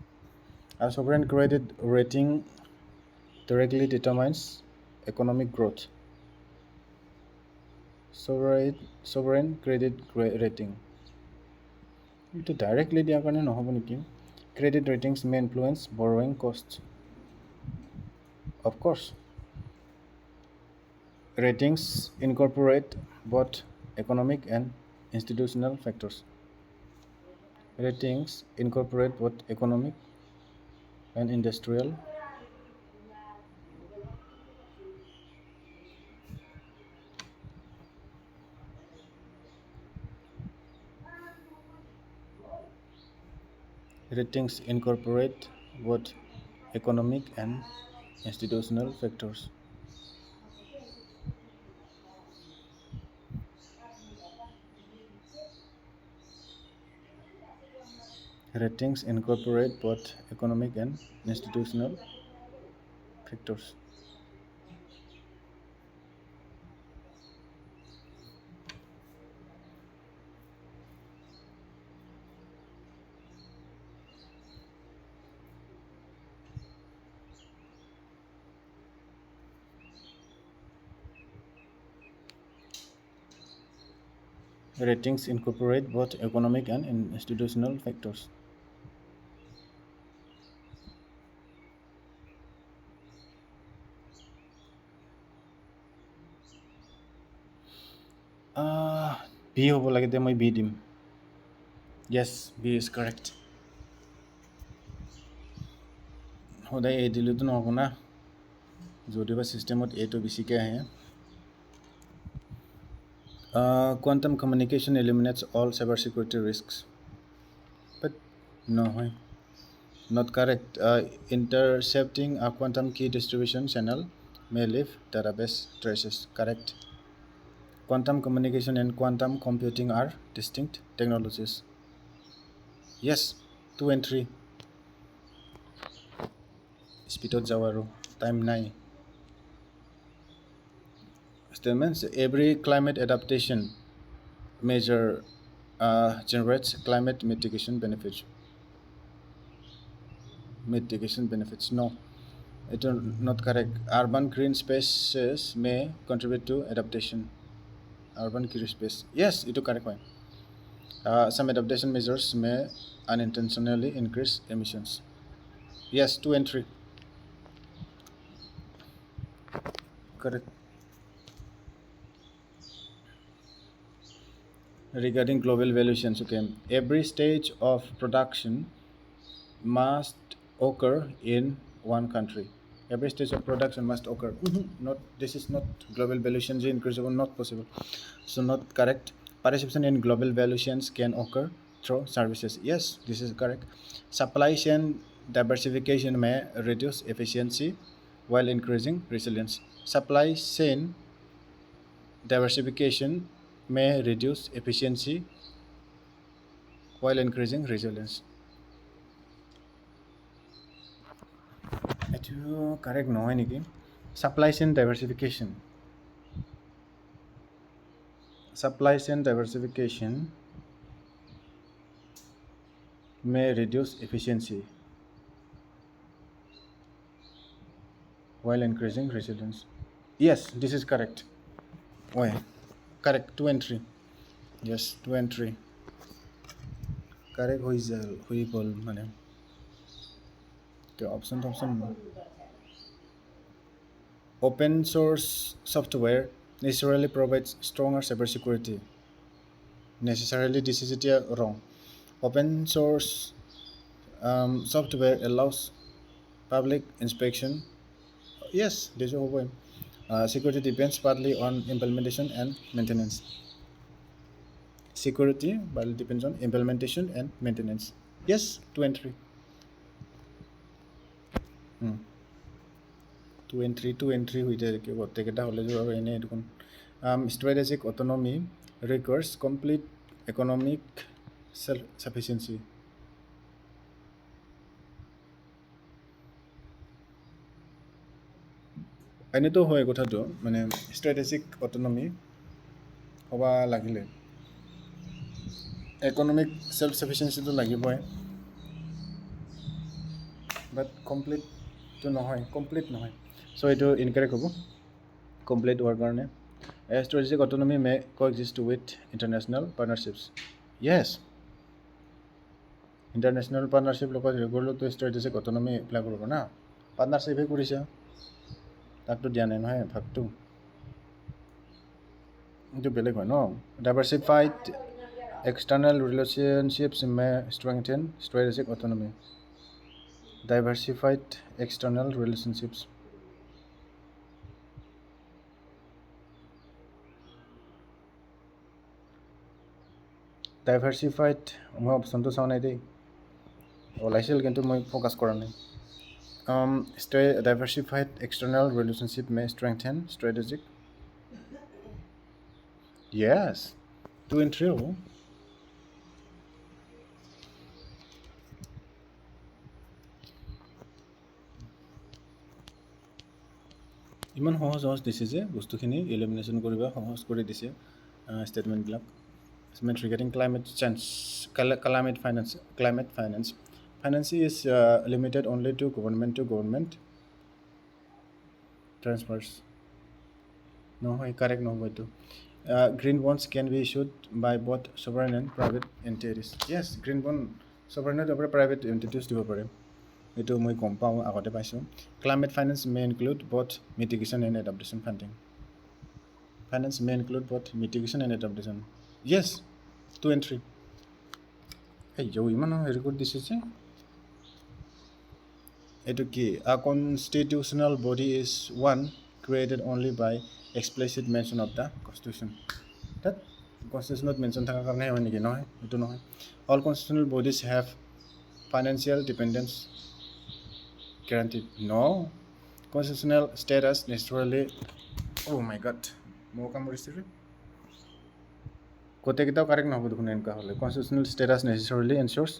আৰু sovereign credit rating directly determines economic growth sovereign credit rating এইটো ডাইৰেক্টলি দিয়াৰ কাৰণে নহ'ব নেকি credit ratings may influence borrowing costs of course ratings incorporate both economic and institutional factors ratings incorporate both economic and industrial ratings incorporate both economic and institutional factors Ratings incorporate both economic and institutional factors. Ratings incorporate both economic and institutional factors. B হ'ব লাগে তে মই B দিম. Yes, B is correct. সদায় A দিলেতো নহ'ব না, যদিবা চিষ্টেমত Aটো বেছিকৈ আহে. Quantum communication eliminates all cybersecurity risks. But no, not correct. Intercepting a quantum key distribution channel may leave database traces. Correct. Quantum communication and quantum computing are distinct technologies. Yes, 2 and 3. Speedot jawaru. Time 9. Statements. Every climate adaptation measure generates climate mitigation benefits. No, it is not correct. Urban green spaces may contribute to adaptation. Urban green space. Yes, it is correct one. Some adaptation measures may unintentionally increase emissions. Yes, 2 and 3. Correct. Regarding global valuations, okay, every stage of production must occur in one country. Every stage of production must occur. Not, this is not global valuations increasable, not possible. So not correct. Participation in global valuations can occur through services. Yes, this is correct. Supply chain diversification may reduce efficiency while increasing resilience. Supply chain diversification may reduce efficiency while increasing resilience. It is correct no niki. Supply chain diversification. Supply chain diversification may reduce efficiency while increasing resilience. Yes, this is correct. Why? Correct. 2 and 3. Yes, 2 and 3. Correct hui bol mane. The option. Open source software necessarily provides stronger cybersecurity. Necessarily, this is wrong. Open source software allows public inspection. Yes, this is open. Security depends partly on implementation and maintenance. Security partly depends on implementation and maintenance. Yes, 2 and 3. 2 and 3 হৈ যায় কি গোটেইকেইটা হ'লে আৰু এনেই দেখোন. Strategic autonomy requires complete economic self-sufficiency. এনেতো হয় কথাটো মানে strategic autonomy হ'বা লাগিলে economic self-sufficiency তো লাগিবই, but complete নহয়. So এইটো incorrect হ'ব. Complete হোৱাৰ কাৰণে strategic autonomy may coexist with international partnerships. Yes, international partnership লগত ৰেগুলাৰটো strategic autonomy এপ্লাই কৰিব না. পাৰ্টনাৰশ্বিপে কৰিছে, তাকতো দিয়া নাই নহয় ভাগটো, এইটো বেলেগ হয় ন. Diversified external relationships may strengthen strategic autonomy. Diversified external relationships. Diversified মই অপশ্যনটো চাওঁ নাই দেই, ওলাইছিল কিন্তু মই ফ'কাছ কৰা নাই. Diversified external relationship may strengthen strategic. Yes, 2 and 3 হ'ব. ইমান সহজ সহজ দিছে যে বস্তুখিনি ইলিমিনেশ্যন কৰিব সহজ কৰি দিছে ষ্টেটমেণ্টবিলাক statement regarding climate change climate finance is limited only to government transfers নহয় কাৰেক্ট নহ'ব এইটো green bonds can be issued by both sovereign and private entities yes green bond ছভাৰেইনৰ পৰা প্ৰাইভেট এণ্টিটিজ দিব পাৰে এইটো মই গম পাওঁ আগতে পাইছোঁ climate finance may include both mitigation and adaptation funding finance may include both mitigation and adaptation yes 2 and 3 ইমান হেৰি কৰি দিছে যে এইটো কি a constitutional body is one created only by explicit mention of the constitution তাত কনষ্টিটিউশ্যনত mention থকাৰ কাৰণে হয় নেকি নহয় এইটো নহয় all constitutional bodies have financial dependence guaranteed no constitutional status necessarily oh my god মোৰ কাম কৰিছে গোটেইকেইটাও কাৰেক্ট নহ'ব দেখোন এনেকুৱা হ'লে কনষ্টিটিউচনেল ষ্টেটাছ নেচেচাৰিলি এনচিয়ৰ্ছ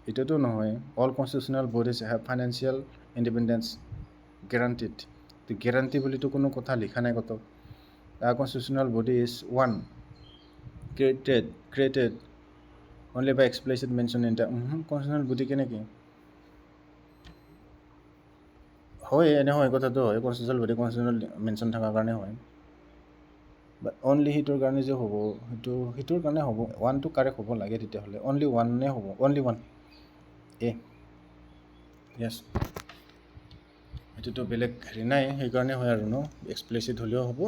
এইটোতো নহয় all constitutional bodies have financial independence guaranteed guarantee বুলিতো কোনো কথা লিখা নাই কত constitutional body is one created only by explicit mention in the constitutional body কেনেকৈ হয় এনে হয় কথাটো হয় কনষ্টিটিউচনেল বডি কনষ্টিটিউচনেল মেনশ্যন থকাৰ কাৰণে হয় বাট অনলি সেইটোৰ কাৰণে যে হ'ব সেইটোৰ কাৰণে হ'ব ওৱানটো কাৰেক্ট হ'ব লাগে তেতিয়াহ'লে অনলি ওৱানে হ'ব অনলি ওৱান য়েছ সেইটোতো বেলেগ হেৰি নাই সেইকাৰণে হয় আৰু ন এক্সপ্লিচিট হ'লেও হ'ব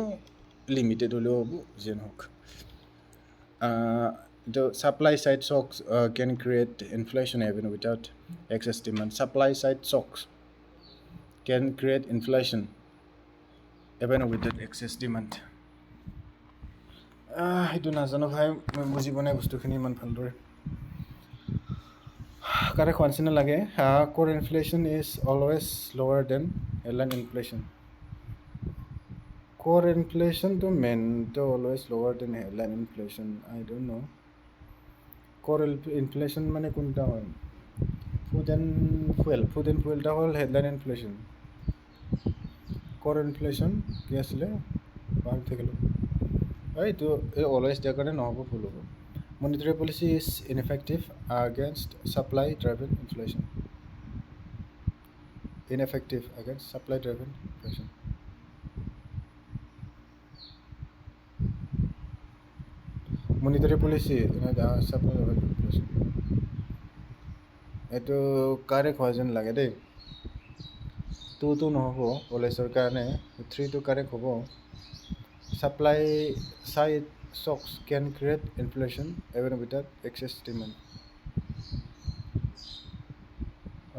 লিমিটেড হ'লেও হ'ব যিয়ে নহওক এইটো supply side shocks can create inflation even without excess demand supply side shocks can create inflation even without excess demand সেইটো নাজানো ভাই মই বুজি পোৱা নাই বস্তুখিনি ইমান ভালদৰে কাৰেক্ট হোৱা নিচিনা লাগে core inflation is always lower than headline inflation core ইনফ্লেশ্যনটো মেইনটো always lower than headline inflation I don't know' core inflation মানে কোনটা হয় ফুড এণ্ড ফুৱেলটা হ'ল হেডলাইন ইনফ্লেশ্যন কৰ ইনফ্লেশ্যন কি আছিলে পাহৰি থাকিলোঁ এইটো অলৱেজ দিয়াৰ কাৰণে নহ'ব ভুল হ'ব monetary policy is ineffective against supply driven inflation monetary policy supply driven inflation এইটো কাৰেক্ট হয় যেন লাগে দেই 2টো নহ'ব কলেজৰ কাৰণে 3টো কাৰেক্ট হ'ব supply side shocks can create inflation even without excess demand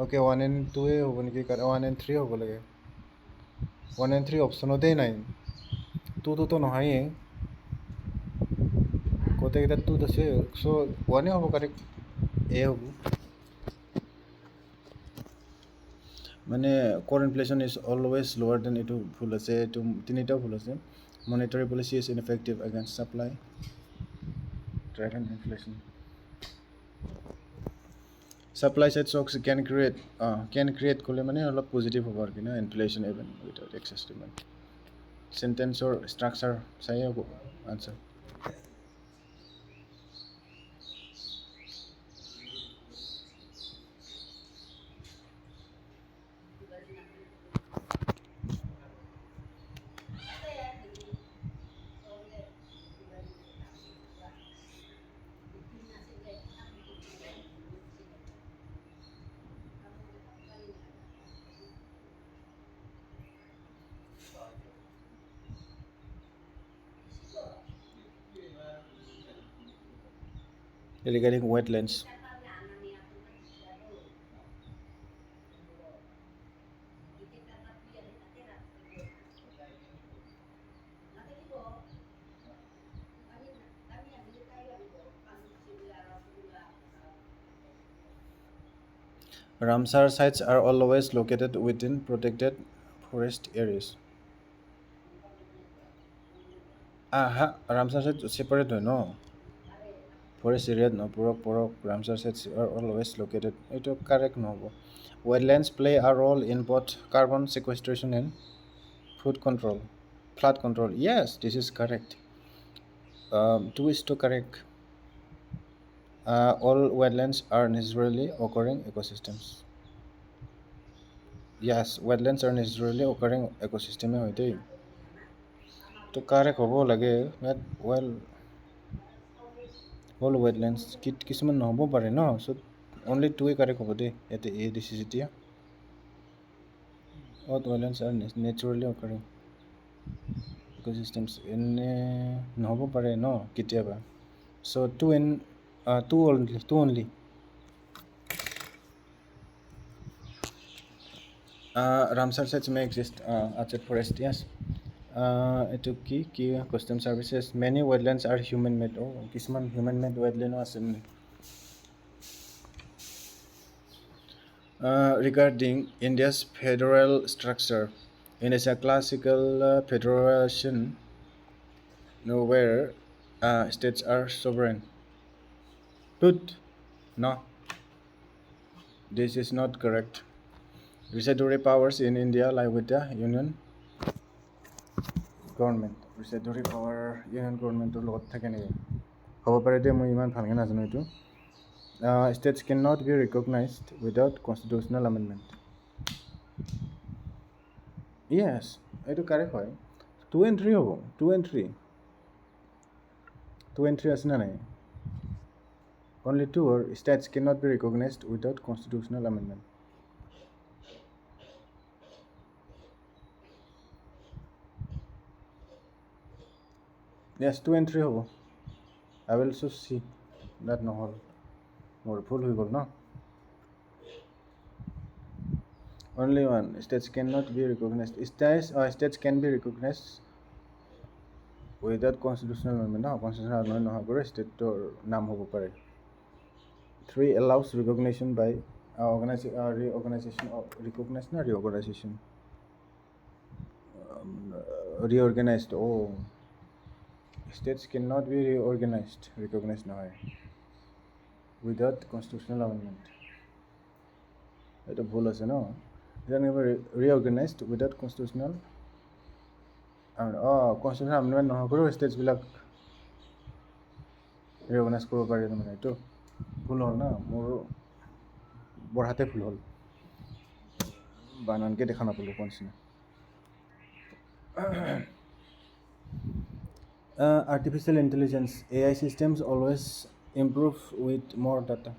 okay 1 and 2 হ'ব নেকি 1 and 3 হ'ব লাগে 1 and 3 অপশ্যনতেই নাই 2টোতো নহয়েই গোটেইকেইটা 2ত আছে চ' 1 হ'ব কাৰেক্ট এ হ'ব মানে কৰ ইনফ্লেশ্যন ইজ অলৱেজ লোৱাৰ দেন এইটো ভুল আছে এইটো তিনিটাও ভুল আছে monetary policy is ineffective against supply driven inflation supply side shocks can create ক'লে মানে অলপ পজিটিভ হ'ব আৰু কি না inflation even without excess demand চেণ্টেন্সৰ ষ্ট্ৰাকচাৰ চাই হ'ব answer regarding wetlands Ramsar sites are always located within protected forest areas. Ramsar sites separate হয় ন forest area no পৰক Ramsar sites are always located এইটো correct নহ'ব wetlands play a role in both carbon sequestration and Food control. Flood control. Yes, this is correct. Two is to correct. All wetlands are naturally occurring ecosystems. Yes, wetlands are naturally occurring ecosystem হয় দেই তো correct হ'ব লাগে but well all wetlands কিছুমান নহ'ব পাৰে ন so only two correct হ'ব দেই ইয়াতে A দিছে যেতিয়া all wetlands are naturally occurring ecosystems এনে নহ'ব পাৰে ন কেতিয়াবা so two only Ramsar sites may exist outside forest yes এইটো কি custom services many wetlands are human made কিছুমান human made wetland আছে regarding India's federal structure it is a classical federation where states are sovereign but no this is not correct residuary powers in India lie with the union government residuary power union governmentor লগত থাকে নেকি হ'ব পাৰে দে মই ইমান ভালকৈ নাজানো এইটো states cannot be recognized without constitutional amendment yes এইটো correct হয় 2 and 3 হ'ব 2 and 3 2 and 3 আছে না নাই only two or states cannot be recognized without constitutional amendment yes 2 and 3 হ'ব I will also see that নহ'ল মোৰ ভুল হৈ গ'ল ন only one states cannot be recognized states can be recognized without constitutional amendment no constitutional amendment নহয় কৰে ষ্টেটৰ নাম হ'ব পাৰে 3 allows recognition by reorganization of recognized na reorganization reorganized states cannot be recognized নহয় without constitutional amendment এটা ভুল আছে ন reorganized without constitutional constitutional amendment নহয় কৰো ষ্টেটছবিলাক reorganize কৰিব পাৰি মানে এইটো ভুল হ'ল না মোৰ বঢ়াতে ভুল হ'ল বানানকে দেখা নাপালোঁ কোনচিনা artificial intelligence AI systems always improve with more data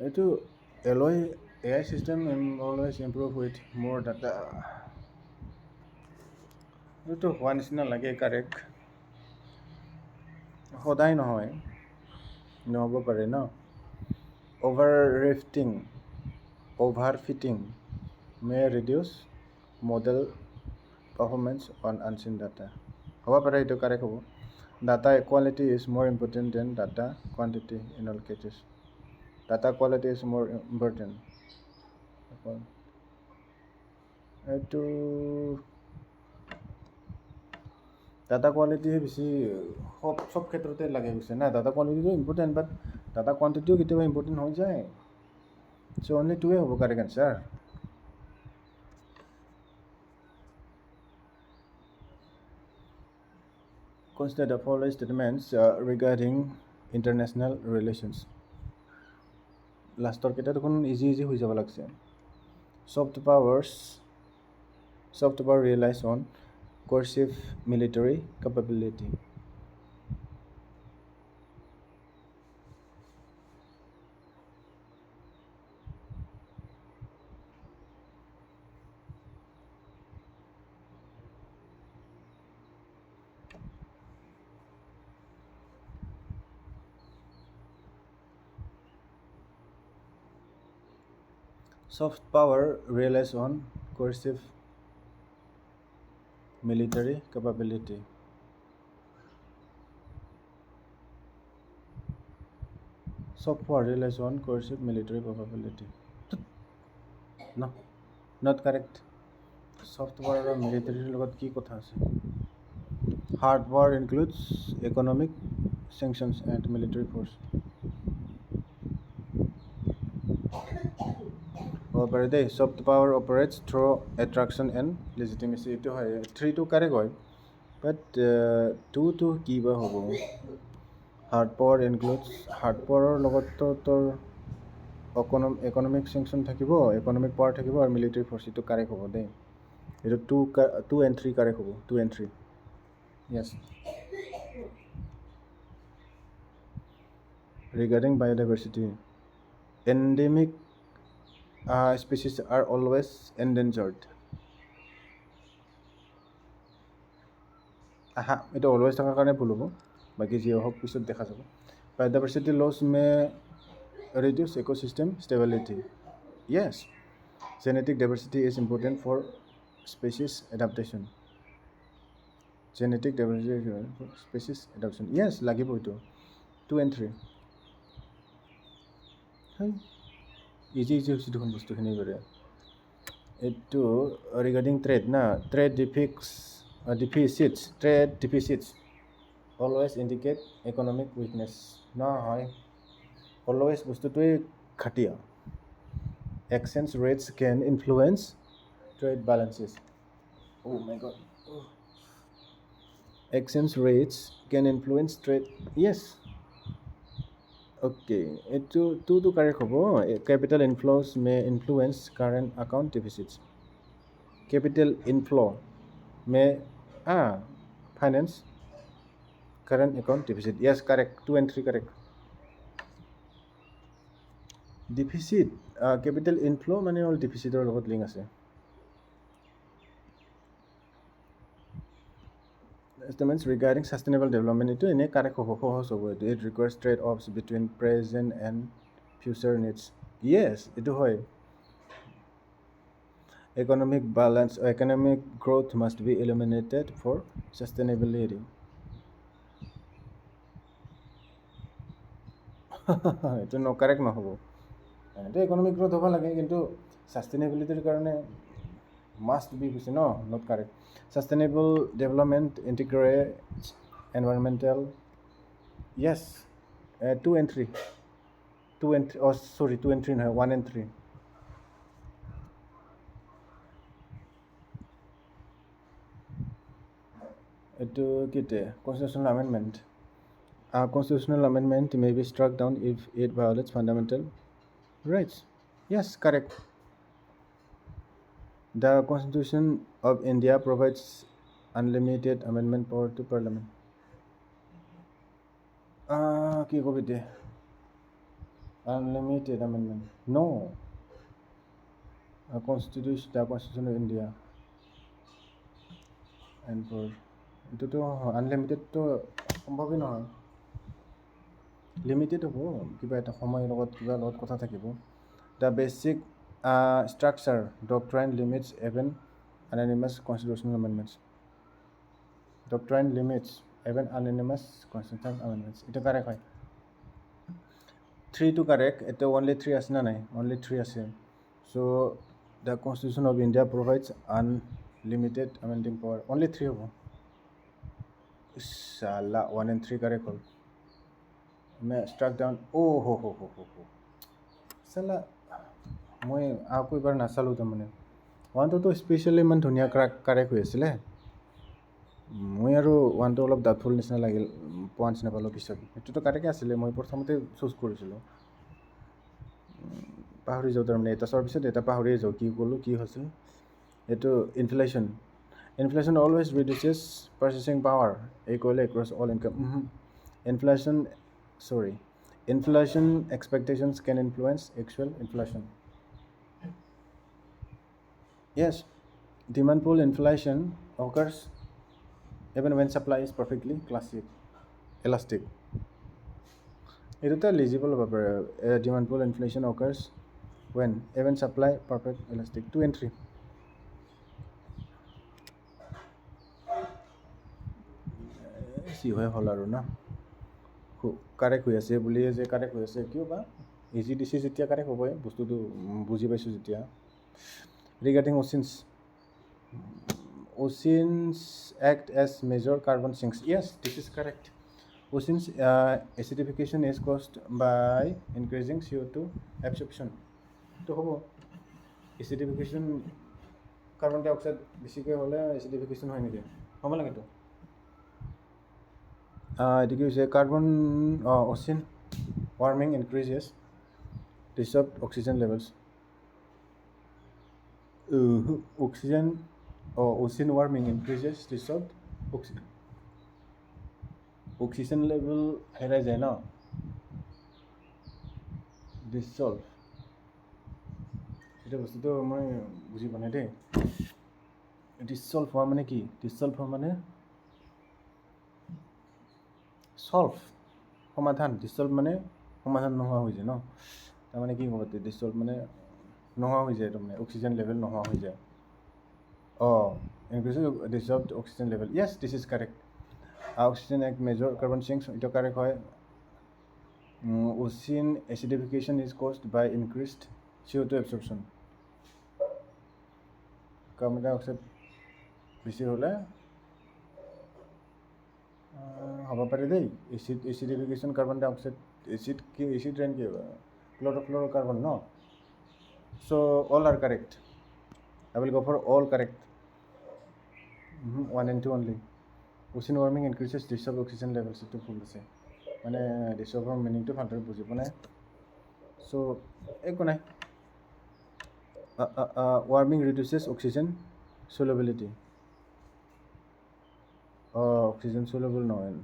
এইটো alloy AI system always improve with more data এইটো হোৱা নিচিনা লাগে কাৰেক্ট সদায় নহয় নহ'ব পাৰে ন overfitting may reduce model performance on unseen data হ'ব পাৰে এইটো কাৰেক্ট হ'ব data quality is more important than data quantity in all cases data quality is more important এইটো ডাটা কোৱালিটিহে বেছি সব ক্ষেত্ৰতে লাগে গৈছে না ডাটা কোৱালিটিটো ইম্পৰ্টেণ্ট বাট ডাটা কোৱান্টিটিও কেতিয়াবা ইম্পৰ্টেণ্ট হৈ যায় চ' অনলি টুৱে হ'ব correct answer consider the following statements regarding international relations লাষ্টৰ কেইটা দেখোন ইজি হৈ যাব লাগছে soft power relies on coercive military capability soft power relies on coercive military capability soft power relies on coercive military capability no not correct soft power or military লগত কি কথা আছে hard power includes economic sanctions and military force Operate day. Soft power operates through attraction and legitimacy. Itu hai 3 to correct hoy. But 2 to ki ba hobo. Hard power includes hard power logot to tor economic sanction থাকিব, economic power থাকিব আৰু military force itu correct hobo dei. Itu 2 and 3 correct hobo. 2 and 3. Yes. Regarding biodiversity, endemic species are always endangered. Itu always থাকাৰ কাৰণে ভুল হ'ব, বাকী যি হওক পিছত দেখা যাব. Biodiversity loss may reduce ecosystem stability. Yes, genetic diversity is important for species adaptation. Genetic diversity for species adaptation. Yes, লাগিব এইটো 2 and 3. ইজি হৈছে দেখোন বস্তুখিনি কৰে. এইটো ৰিগাৰ্ডিং ট্ৰেড না, trade deficits, trade deficits always indicate economic weakness. নহয়, always বস্তুটোৱে খাটিয়া. Exchange rates can influence trade balances. Oh my god. Exchange rates can influence trade. Yes. Okay, itu tu correct hobo. Capital inflows may influence current account deficits. Capital inflow may finance current account deficit. Yes, correct. 2 and 3 correct. Deficit, capital inflow মানে all deficit or লগত link আছে. Estimates regarding sustainable development itu ini correct hobo. It requires trade-offs between present and future needs. Yes, itu hoy. Economic balance, economic growth must be eliminated for sustainability. Itu no correct নহ'ব. Itu economic growth হ'ব লাগে, কিন্তু sustainability কাৰণে must be হৈছে no, not correct. Sustainable development integrates environmental. Yes, 2 and 3. 2 and 3. Oh, sorry, 2 and 3 no, 1 and 3. Itu kita constitutional amendment. A constitutional amendment may be struck down if it violates fundamental rights. Yes, correct. The Constitution of India provides unlimited amendment power to Parliament. কি কবি দে? Unlimited amendment. No. The Constitution of India. And for এইটোতো unlimited তো সম্ভৱেই নহয়, limited হ'ব, কিবা এটা সময়ৰ লগত কিবা লগত কথা থাকিব. The basic structure doctrine limits even unanimous constitutional amendments. Doctrine limits even unanimous constitutional amendments. Itu correct হয়. 3 to correct. Itu only 3 আছে না নাই? Only 3 আছে. So the Constitution of India provides unlimited amending power. Only 3 হ'ব. Sala 1 and 3 correct hol. मैं struck down. Oh ho. Sala মই আকৌ এবাৰ নাচালোঁ তাৰমানে. 1 to স্পেচিয়েলি ইমান ধুনীয়া কাৰেক্ট হৈ আছিলে, মই আৰু 1 to অলপ ডাউটফুল নিচিনা লাগিল, পোৱা নিচিনা পালোঁ পিছত. এইটোতো কাৰেক্টে আছিলে, মই প্ৰথমতে চুজ কৰিছিলোঁ, পাহৰি যাওঁ তাৰমানে. এটা চোৱাৰ পিছত এটা পাহৰিয়ে যাওঁ, কি ক'লোঁ কি হৈছিল. এইটো Inflation always reduces purchasing power equally across all income. Inflation expectations can influence actual inflation. Yes, demand pull inflation occurs even when supply is perfectly elastic. It is eligible. Demand pull inflation occurs when even supply perfect elastic. 2 and 3. কি হয় হ'ল আৰু না, correct হৈ আছে বুলিয়ে যে correct হৈ আছে, কিয় বা ইজি দিছে যেতিয়া কাৰেক্ট হ'বই, বস্তুটো বুজি পাইছোঁ যেতিয়া. Regarding oceans act as major carbon sinks. Yes, this is correct. Oceans acidification is caused by increasing CO2 absorption. তো হ'ব এচিডিফিকেশ্যন কাৰ্বন ডাই অক্সাইড বেছিকৈ হ'লে এচিডিফিকেশ্যন হয় নেকি? হ'ব লাগেতো। এইটো কি হৈছে কাৰ্বন অচিন warming increases disrupt oxygen levels. Ocean warming increases disrupt oxygen level হেৰাই যায় ন dissolve এটা বস্তুটো মই বুজি পোৱা নাই দেই dissolve হোৱা মানে কি dissolve হোৱা মানে solve সমাধান dissolve মানে সমাধান নোহোৱা হৈ যায় ন তাৰমানে কি হ'ব dissolve মানে নোহোৱা হৈ যায় তাৰমানে অক্সিজেন লেভেল নোহোৱা হৈ যায় increases dissolved oxygen level. Yes, this is correct. Oxygen এক major carbon sinks এটা correct হয় ocean acidification is caused by increased CO2 absorption. Carbon dioxide বেছি হ'লে হ'ব পাৰে দেই acidification carbon dioxide acid rain কি chlorofluorocarbon no so all are correct. I will go for all correct. 1 and 2 only. Ocean warming increases dissolved oxygen levels to full আছে মানে dissolve meaningটো ভালদৰে বুজি পোৱা নাই so একো নাই warming reduces oxygen solubility oxygen soluble নহয়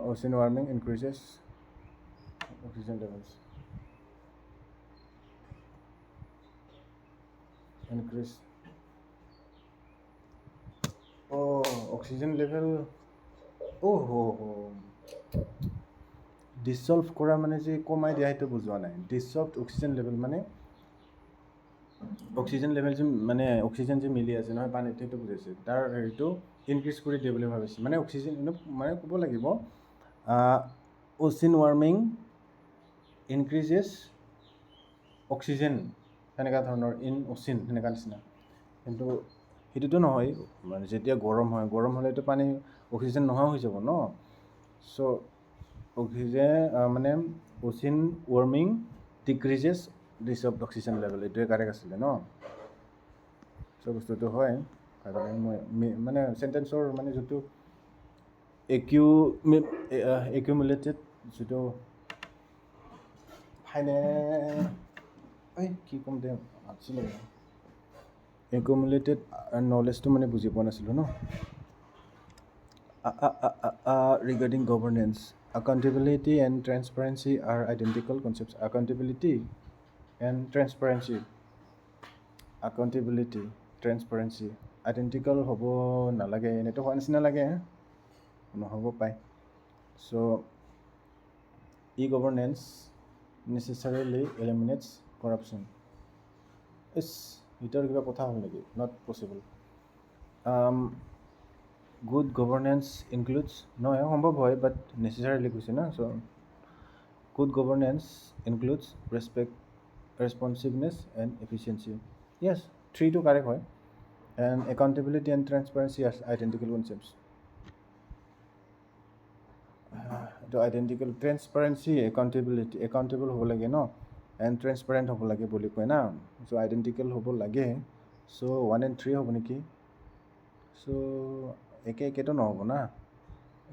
ocean warming increases oxygen levels increase oxygen level dissolve কৰা মানে যে কমাই দিয়া সেইটো বুজোৱা নাই dissolved oxygen level মানে অক্সিজেন লেভেল যে মানে অক্সিজেন যে মিলি আছে নহয় পানীত সেইটো বুজাইছে তাৰ হেৰিটো ইনক্ৰিজ কৰি দিয়ে বুলি ভাবিছে মানে অক্সিজেন মানে ক'ব লাগিব অচিন ৱাৰ্মিং ইনক্ৰিজেছ অক্সিজেন সেনেকুৱা ধৰণৰ ইন অচিন সেনেকুৱা নিচিনা কিন্তু সেইটোতো নহয় মানে যেতিয়া গৰম হ'লেতো পানী অক্সিজেন নোহোৱা হৈ যাব ন চ' অক্সিজেন মানে অচিন ৱাৰ্মিং ডিক্ৰিজেছ dissolved oxygen level এইটোৱে কাৰেক্ট আছিলে ন চ' বস্তুটো হয় মই মানে চেণ্টেন্সৰ মানে যিটো একিউমুলেটেড যিটো কি ক'ম দে আছিলে একিউমুলেটেড নলেজটো মানে বুজি পোৱা নাছিলোঁ ন regarding governance accountability and transparency are identical concepts accountability and transparency identical হ'ব নালাগে এনেতো হোৱা নিচিনা লাগে নহ'ব পায় so e-governance necessarily eliminates corruption এটাৰ কিবা কথা হ'ল নেকি not possible good governance includes নহয় সম্ভৱ হয় but necessarily কৈছে না so good governance includes respect responsiveness and efficiency yes 3 to correct হয় and accountability and transparency are identical concepts to identical transparency accountability accountable হ'ব লাগে ন and transparent হ'ব লাগে বুলি কয় না so identical হ'ব লাগে so 1 and 3 হ'ব নেকি so একেটো নহ'ব না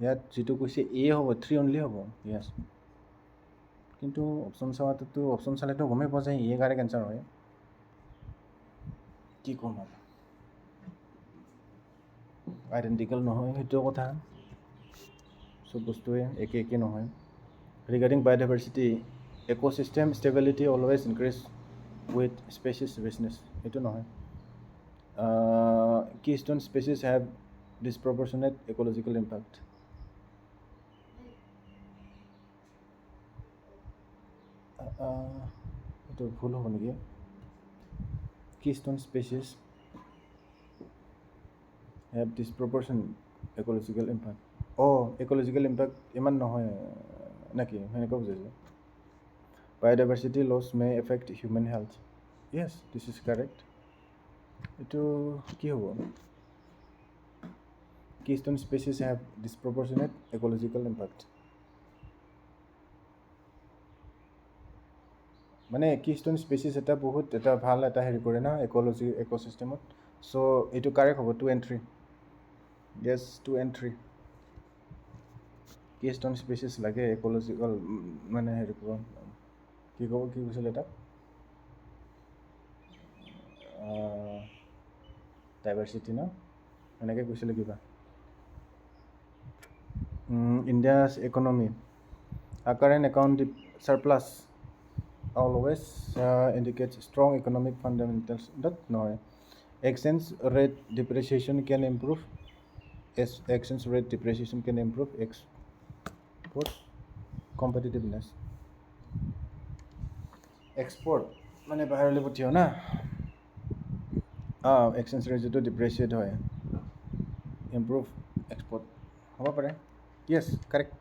ইয়াত যিটো কৈছে A হ'ব 3 only হ'ব yes কিন্তু অপশ্যন চালেতো গমেই পোৱা যায় এ কাৰেক্ট এনচাৰ হয় কি ক'ম আৰু আইডেণ্টিকেল নহয় সেইটো কথা চব বস্তুৱে একে নহয় regarding biodiversity ecosystem stability always increase with species richness সেইটো নহয় keystone species have disproportionate ecological impact এইটো ভুল হ'ব নেকি keystone species have disproportionate ecological impact ecological impact ইমান নহয় নাকি সেনেকুৱা বুজাইছে biodiversity loss may affect human health yes this is correct এইটো কি হ'ব keystone species have disproportionate ecological impact মানে কিষ্টন স্পেচিছ এটা বহুত এটা ভাল এটা হেৰি কৰে না ইক'লজি ইক'চিষ্টেমত চ' এইটো কাৰেক্ট হ'ব 2 and 3 য়েছ 2 and 3 কিষ্টন স্পেচিছ লাগে ইক'লজিকেল মানে হেৰি ক'ব কি কৈছিলে এটা ডাইভাৰ্চিটি ন এনেকৈ কৈছিলে কিবা India's economy a current account surplus always indicates strong economic fundamentals that no exchange rate depreciation can improve exchange rate depreciation can improve export competitiveness export মানে বাহিৰলৈ পঠিয়াও না exchange rate যেটো depreciate হয় improve export হ'ব পাৰে yes correct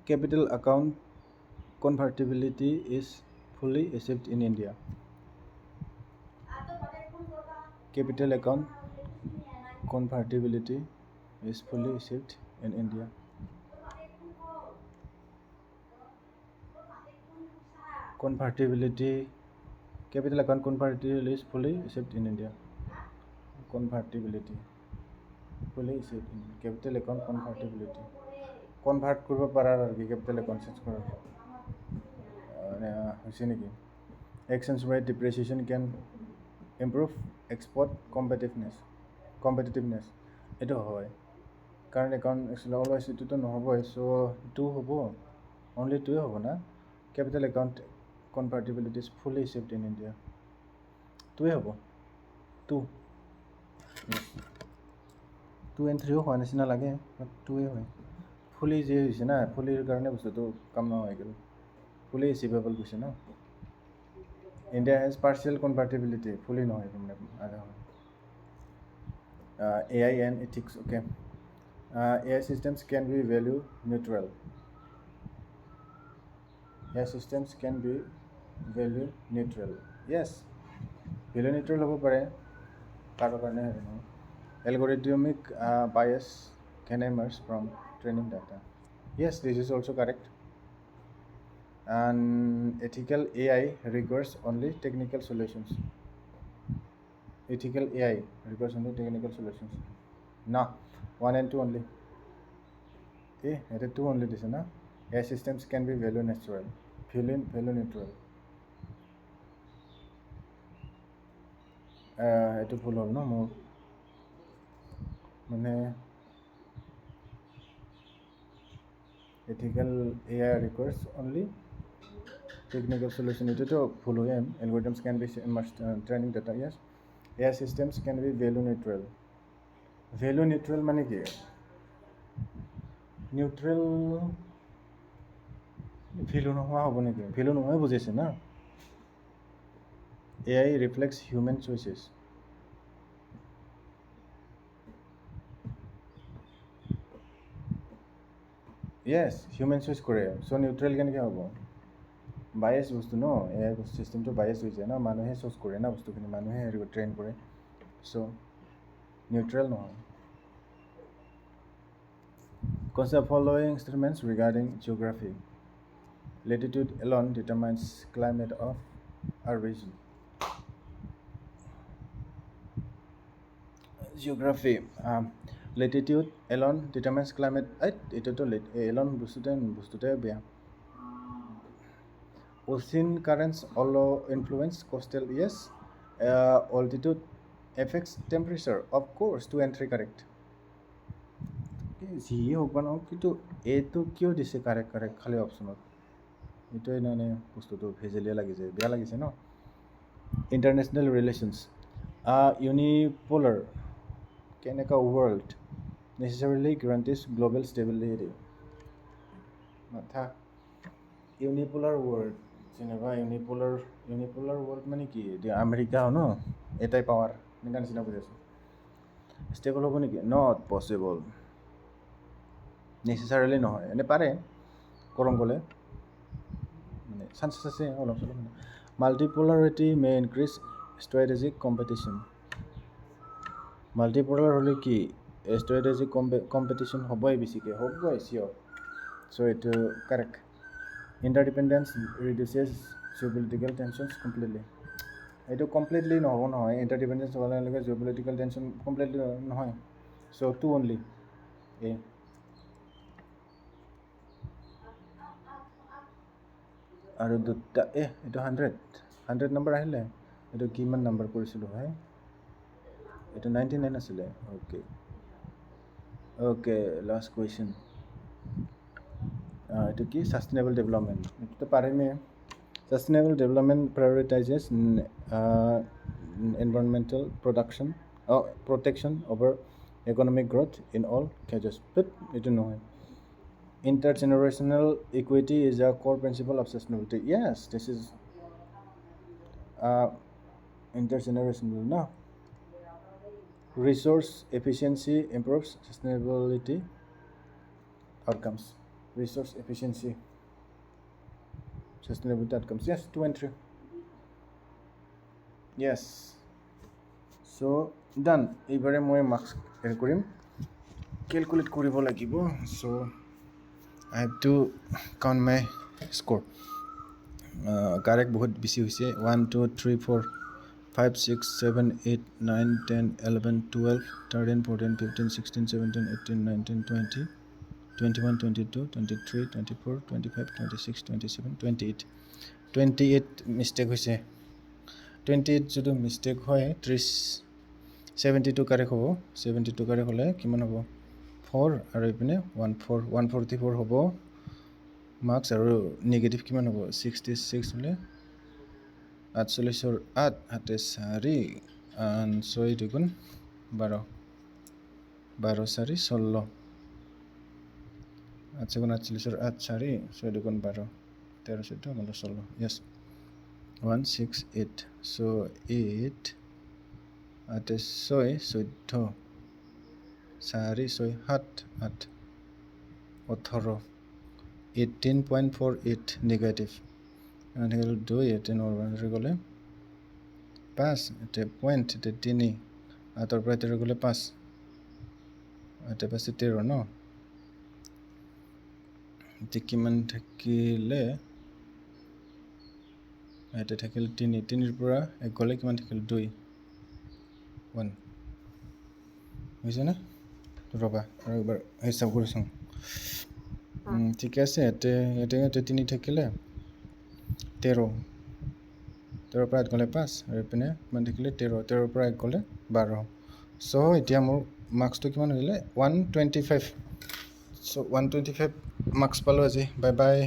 capital account convertibility is fully achieved in India capital account convertibility is fully achieved in India convertibility capital account convertibility is fully achieved in India convertibility fully achieved in capital account convertibility convert কৰিব পাৰাৰ আৰু কি capital account change কৰাৰ হৈছে নেকি exchange rate depreciation can improve export competitiveness এইটো হয় current account এক্সুয়ালি always এইটোতো নহ'বই চ' 2 হ'ব অনলি 2 হ'ব না capital account convertibility is fully achieved in India 2 হ'ব 2 2 and 3 হোৱা নিচিনা লাগে বাট 2 হয় ফুলি যে হৈছে না ফুলিৰ কাৰণে বস্তুটো কাম নহয় গ'ল fully achievable কৈছে না India has partial convertibility fully নহয় মানে আধা হয় AI and ethics okay AI systems can be value neutral AI systems can be value neutral yes value neutral হ'ব পাৰে কাৰো কাৰণে হেৰি নহয় algorithmic bias can emerge from training data yes this is also correct and ethical AI requires only technical solutions ethical AI requires only technical solutions না 1 and 2 only এটা 2 only দিছে না AI systems can be value neutral value neutral এইটো ভুল হ'ল ন মোৰ মানে ethical AI requires only technical solution এটোতো ভুল হয় algorithms can be training data yes AI systems can be value neutral মানে কি neutral value নোহোৱা হ'ব নেকি value নোহোৱাই বুজিছে না AI reflects human choices yes human choice কৰে so neutral কেনেকৈ হ'ব bias বস্তু ন AI সিস্টেমটো bias হৈ যায় না মানুহে চুজ কৰে না বস্তুখিনি মানুহে হেৰি ট্ৰেইন কৰে so neutral নহয় consider following statements regarding geography latitude alone determines climate of a region geography latitude alone determines climate এটোতো alone বস্তুতে বেয়া ocean currents also influence coastal yes altitude affects temperature of course 2 and 3 correct যিয়ে হোক নহওক কিন্তু এইটো কিয় দিছে correct খালি অপশ্যনত এইটোৱে মানে বস্তুটো ভেজেলিয়া লাগি যায় বেয়া লাগিছে ন international relations unipolar can a world necessarily guarantees global stability মাথা unipolar world যেনেবা unipolar world মানে কি এতিয়া আমেৰিকা ন এটাই পাৱাৰ এনেকুৱা নিচিনা বুজাইছোঁ ষ্টেবল হ'ব নেকি নট পচিবল নেচেচাৰিলি নহয় এনে পাৰে কৰম গ'লে মানে চান্সেছ আছে অলপ চলপ মানে মাল্টিপলাৰিটি মে ইনক্ৰিজ ষ্ট্ৰেটেজিক কম্পিটিশ্যন মাল্টিপলাৰ হ'লে কি ষ্ট্ৰেটেজিক কম্পিটিশ্যন হ'বই বেছিকৈ হ'বই চিয়'ৰ চ' এইটো কাৰেক্ট ইণ্টাৰডিপেণ্ডেঞ্চ ৰিডিউচেছ জিঅ'পলিটিকেল টেনশ্যনছ কমপ্লিটলি এইটো কমপ্লিটলি নহ'ব নহয় ইণ্টাৰডিপেণ্ডেঞ্চ হোৱাৰ লগে লগে জিঅ'পলিটিকেল টেনশ্যন কমপ্লিটলি নহয় চ' 2 অনলি এ আৰু দুটা এইটো 100 নম্বৰ আহিলে এইটো কিমান নম্বৰ কৰিছিলোঁ ভাই এইটো 99 আছিলে অ'কে লাষ্ট কুৱেশ্যন এইটো কি সাষ্টেইনেবল ডেভেলপমেণ্ট এইটোতো পাৰিমেই sustainable development prioritises environmental protection over economic growth in all cases but এইটো নহয় intergenerational equity is a core principle of sustainability. Yes, this is intergenerational. No. Resource efficiency improves sustainability outcomes. Resource efficiency, sustainability outcomes. Yes, 2 and 3. Yes. So done. এইবাৰে মই marks হেৰি কৰিম calculate কৰিব লাগিব so I have to count my score. Correct बहुत बेसी होइसे 1 2 3 4 5 6 7 8 9 10 11 12 13 14 15 16 17 18 19 20 21 22 23 24 25 26 27 28 28 mistake होइसे 28 যদি mistake হয় 30 72 correct হ'ব 72 correct হ'লে কিমান হ'ব 4 আৰু ইপিনে 144 হ'ব মাৰ্কছ আৰু নিগেটিভ কিমান হ'ব 66 হ'লে 48 8 হাতে 4 6 দুগুণ 12 12 4 16 8 গুণ 48 8 4 6 দুগুণ 12 13 14 16 yes 168 so 8 8 6 14 4 6 7 8 18 18.48 নেগেটিভ থাকিল 2 18 over গ'লে 5 এতিয়া পইণ্ট এতিয়া 3 আঁতৰ পৰা 13 গ'লে 5 এতিয়া পাছে 13 ন এতিয়া কিমান থাকিলে এতিয়া থাকিল 3 3ৰ পৰা 1 গ'লে কিমান থাকিল 2 1 বুজিছে না ৰবা আৰু এবাৰ হিচাপ কৰিছোঁ ঠিক আছে এতিয়া 3 থাকিলে 13 13 পৰা 1 গ'লে 5 আৰু ইপিনে কিমান থাকিলে 13 পৰা 1 গ'লে 12 চ' এতিয়া মোৰ মাৰ্কছটো কিমান হৈছিলে 125 চ' 125 মাৰ্কছ পালোঁ আজি বাই বাই